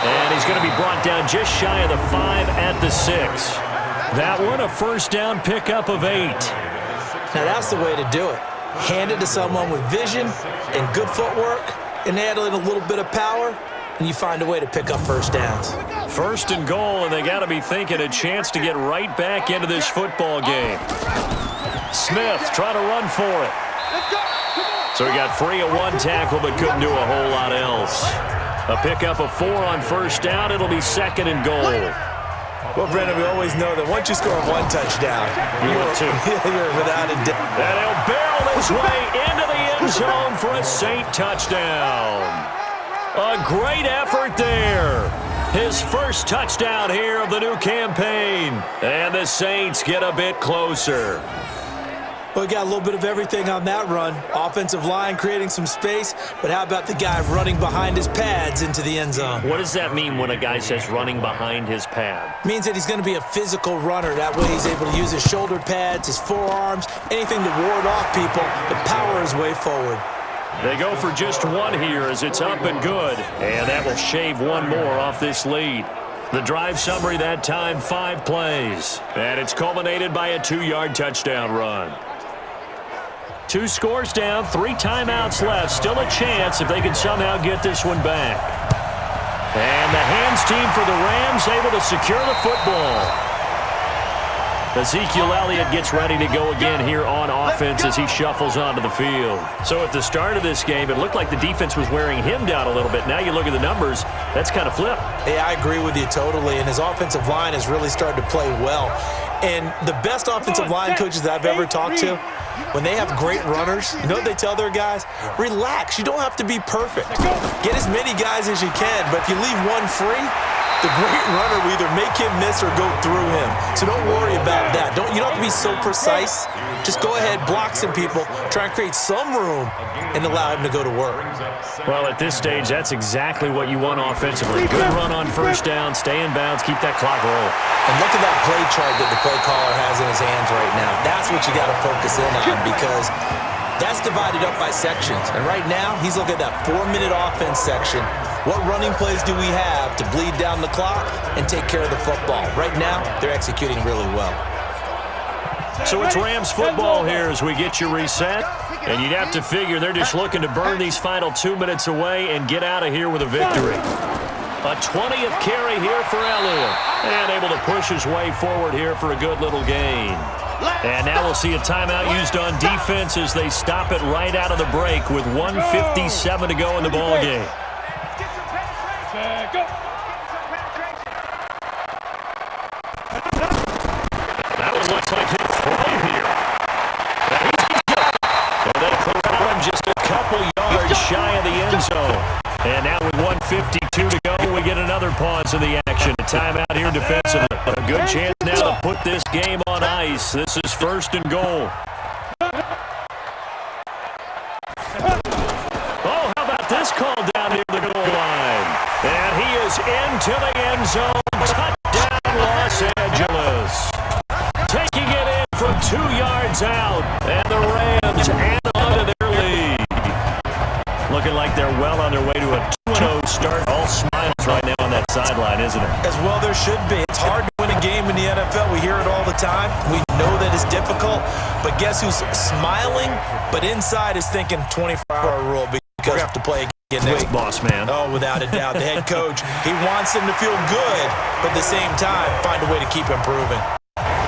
And he's going to be brought down just shy of the 5 at the 6. That one, a 1st down pickup of 8. Now that's the way to do it. Hand it to someone with vision and good footwork, and add in a little bit of power, and you find a way to pick up 1st downs. 1st and goal, and they got to be thinking a chance to get right back into this football game. Smith trying to run for it. So he got free of 1 tackle, but couldn't do a whole lot else. A pickup of 4 on 1st down. It'll be 2nd and goal. Well, Brendan, we always know that once you score 1 touchdown, you're without a doubt. And he'll barrel his way into the end zone for a Saint touchdown. A great effort there. His first touchdown here of the new campaign. And the Saints get a bit closer. Well, we got a little bit of everything on that run. Offensive line creating some space, but how about the guy running behind his pads into the end zone? What does that mean when a guy says running behind his pad? Means that he's going to be a physical runner. That way he's able to use his shoulder pads, his forearms, anything to ward off people to power his way forward. They go for just one here as it's up and good, and that will shave one more off this lead. The drive summary that time, 5 plays, and it's culminated by a 2-yard touchdown run. 2 scores down, 3 timeouts left. Still a chance if they can somehow get this one back. And the hands team for the Rams able to secure the football. Ezekiel Elliott gets ready to go again here on offense as he shuffles onto the field. So at the start of this game, it looked like the defense was wearing him down a little bit. Now you look at the numbers, that's kind of flipped. Yeah, I agree with you totally, and his offensive line has really started to play well. And the best offensive line coaches that I've ever talked to, when they have great runners, you know what they tell their guys? Relax. You don't have to be perfect. Get as many guys as you can, but if you leave one free, the great runner will either make him miss or go through him. So don't worry about that. You don't have to be so precise. Just go ahead, block some people, try and create some room, and allow him to go to work. Well, at this stage, that's exactly what you want offensively. Good run on first down, stay in bounds, keep that clock rolling. And look at that play chart that the play caller has in his hands right now. That's what you got to focus in on because that's divided up by sections. And right now, he's looking at that 4-minute offense section. What running plays do we have to bleed down the clock and take care of the football? Right now, they're executing really well. So it's Rams football here as we get you reset. And you'd have to figure they're just looking to burn these final 2 minutes away and get out of here with a victory. A 20th carry here for Elliott. And able to push his way forward here for a good little gain. And now we'll see a timeout used on defense as they stop it right out of the break with 1:57 to go in the ball game. That one looks like he'll throw here. And they corral him just a couple yards shy of the end zone. And now with 1:52 to go, we get another pause in the action. A timeout here defensively. A good chance now to put this game on ice. This is 1st and goal. Oh, how about this call down near the goal line? And he is into the end zone. Touchdown, Los Angeles. Taking it in from 2 yards out. And the Rams add on to their lead. Looking like they're well on their way to a 2-0 start. All smiles right now on that sideline, isn't it? As well there should be. It's hard to win a game in the NFL. We hear it all the time. We know that it's difficult. But guess who's smiling? But inside is thinking 24-hour rule because we have to play again next week. Boss man. Oh, without a doubt. The head coach, he wants them to feel good, but at the same time, find a way to keep improving.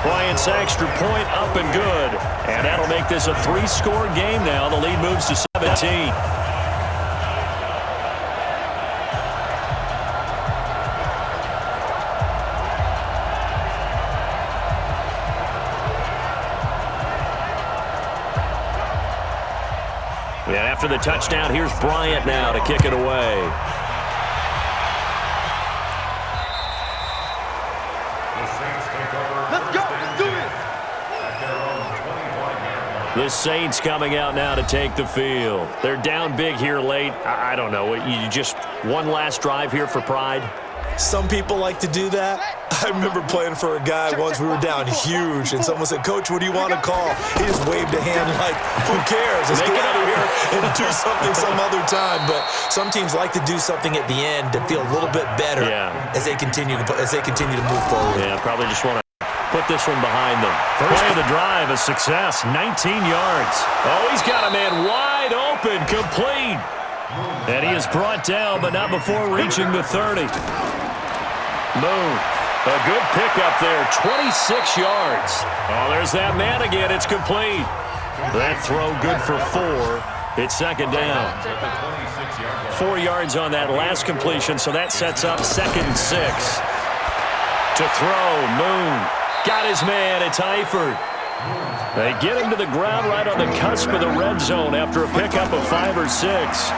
Bryant's extra point up and good. And that'll make this a 3-score game now. The lead moves to 17. And after the touchdown, here's Bryant now to kick it away. Let's go. Let's do it. The Saints coming out now to take the field. They're down big here late. I don't know. You just one last drive here for pride? Some people like to do that. I remember playing for a guy once. We were down huge, and someone said, "Coach, what do you want to call?" He just waved a hand like, "Who cares? Let's get out of here and do something some other time." But some teams like to do something at the end to feel a little bit better as they continue to move forward. Yeah, probably just want to put this one behind them. First play of the drive, a success, 19 yards. Oh, he's got a man wide open, complete. And he is brought down, but not before reaching the 30. Moon, a good pickup there, 26 yards. Oh, there's that man again. It's complete. That throw good for 4. It's 2nd down. 4 yards on that last completion, so that sets up 2nd and 6. To throw, Moon. Got his man. It's Eifert. They get him to the ground right on the cusp of the red zone after a pickup of 5 or 6.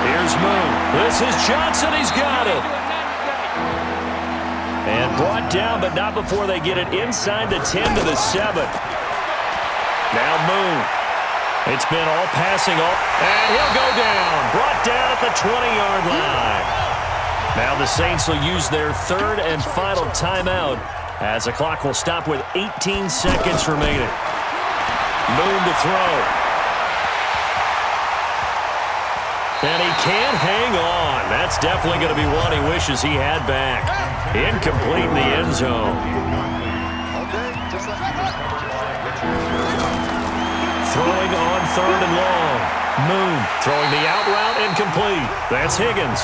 Here's Moon. This is Johnson. He's got it. And brought down, but not before they get it inside the 10 to the 7. Now Moon. It's been all passing, and he'll go down. Brought down at the 20-yard line. Now the Saints will use their third and final timeout as the clock will stop with 18 seconds remaining. Moon to throw. And he can't hang on. That's definitely going to be one he wishes he had back. Incomplete in the end zone. Throwing on third and long. Moon throwing the out route incomplete. That's Higgins.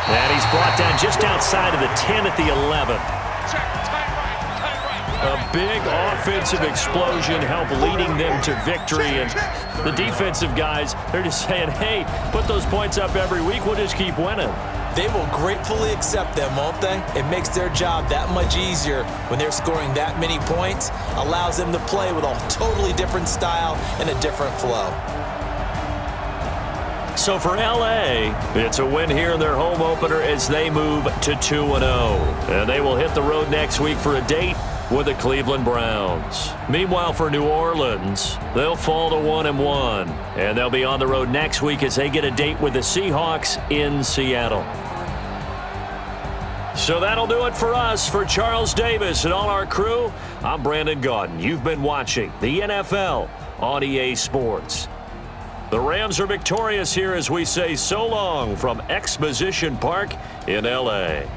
And he's brought down just outside of the 10 at the 11. A big offensive explosion helped leading them to victory. And the defensive guys, they're just saying, hey, put those points up every week. We'll just keep winning. They will gratefully accept them, won't they? It makes their job that much easier when they're scoring that many points. Allows them to play with a totally different style and a different flow. So for L.A., it's a win here in their home opener as they move to 2-0. And they will hit the road next week for a date with the Cleveland Browns. Meanwhile, for New Orleans, they'll fall to 1-1. And they'll be on the road next week as they get a date with the Seahawks in Seattle. So that'll do it for us. For Charles Davis and all our crew, I'm Brandon Gaudin. You've been watching the NFL on EA Sports. The Rams are victorious here as we say so long from Exposition Park in L.A.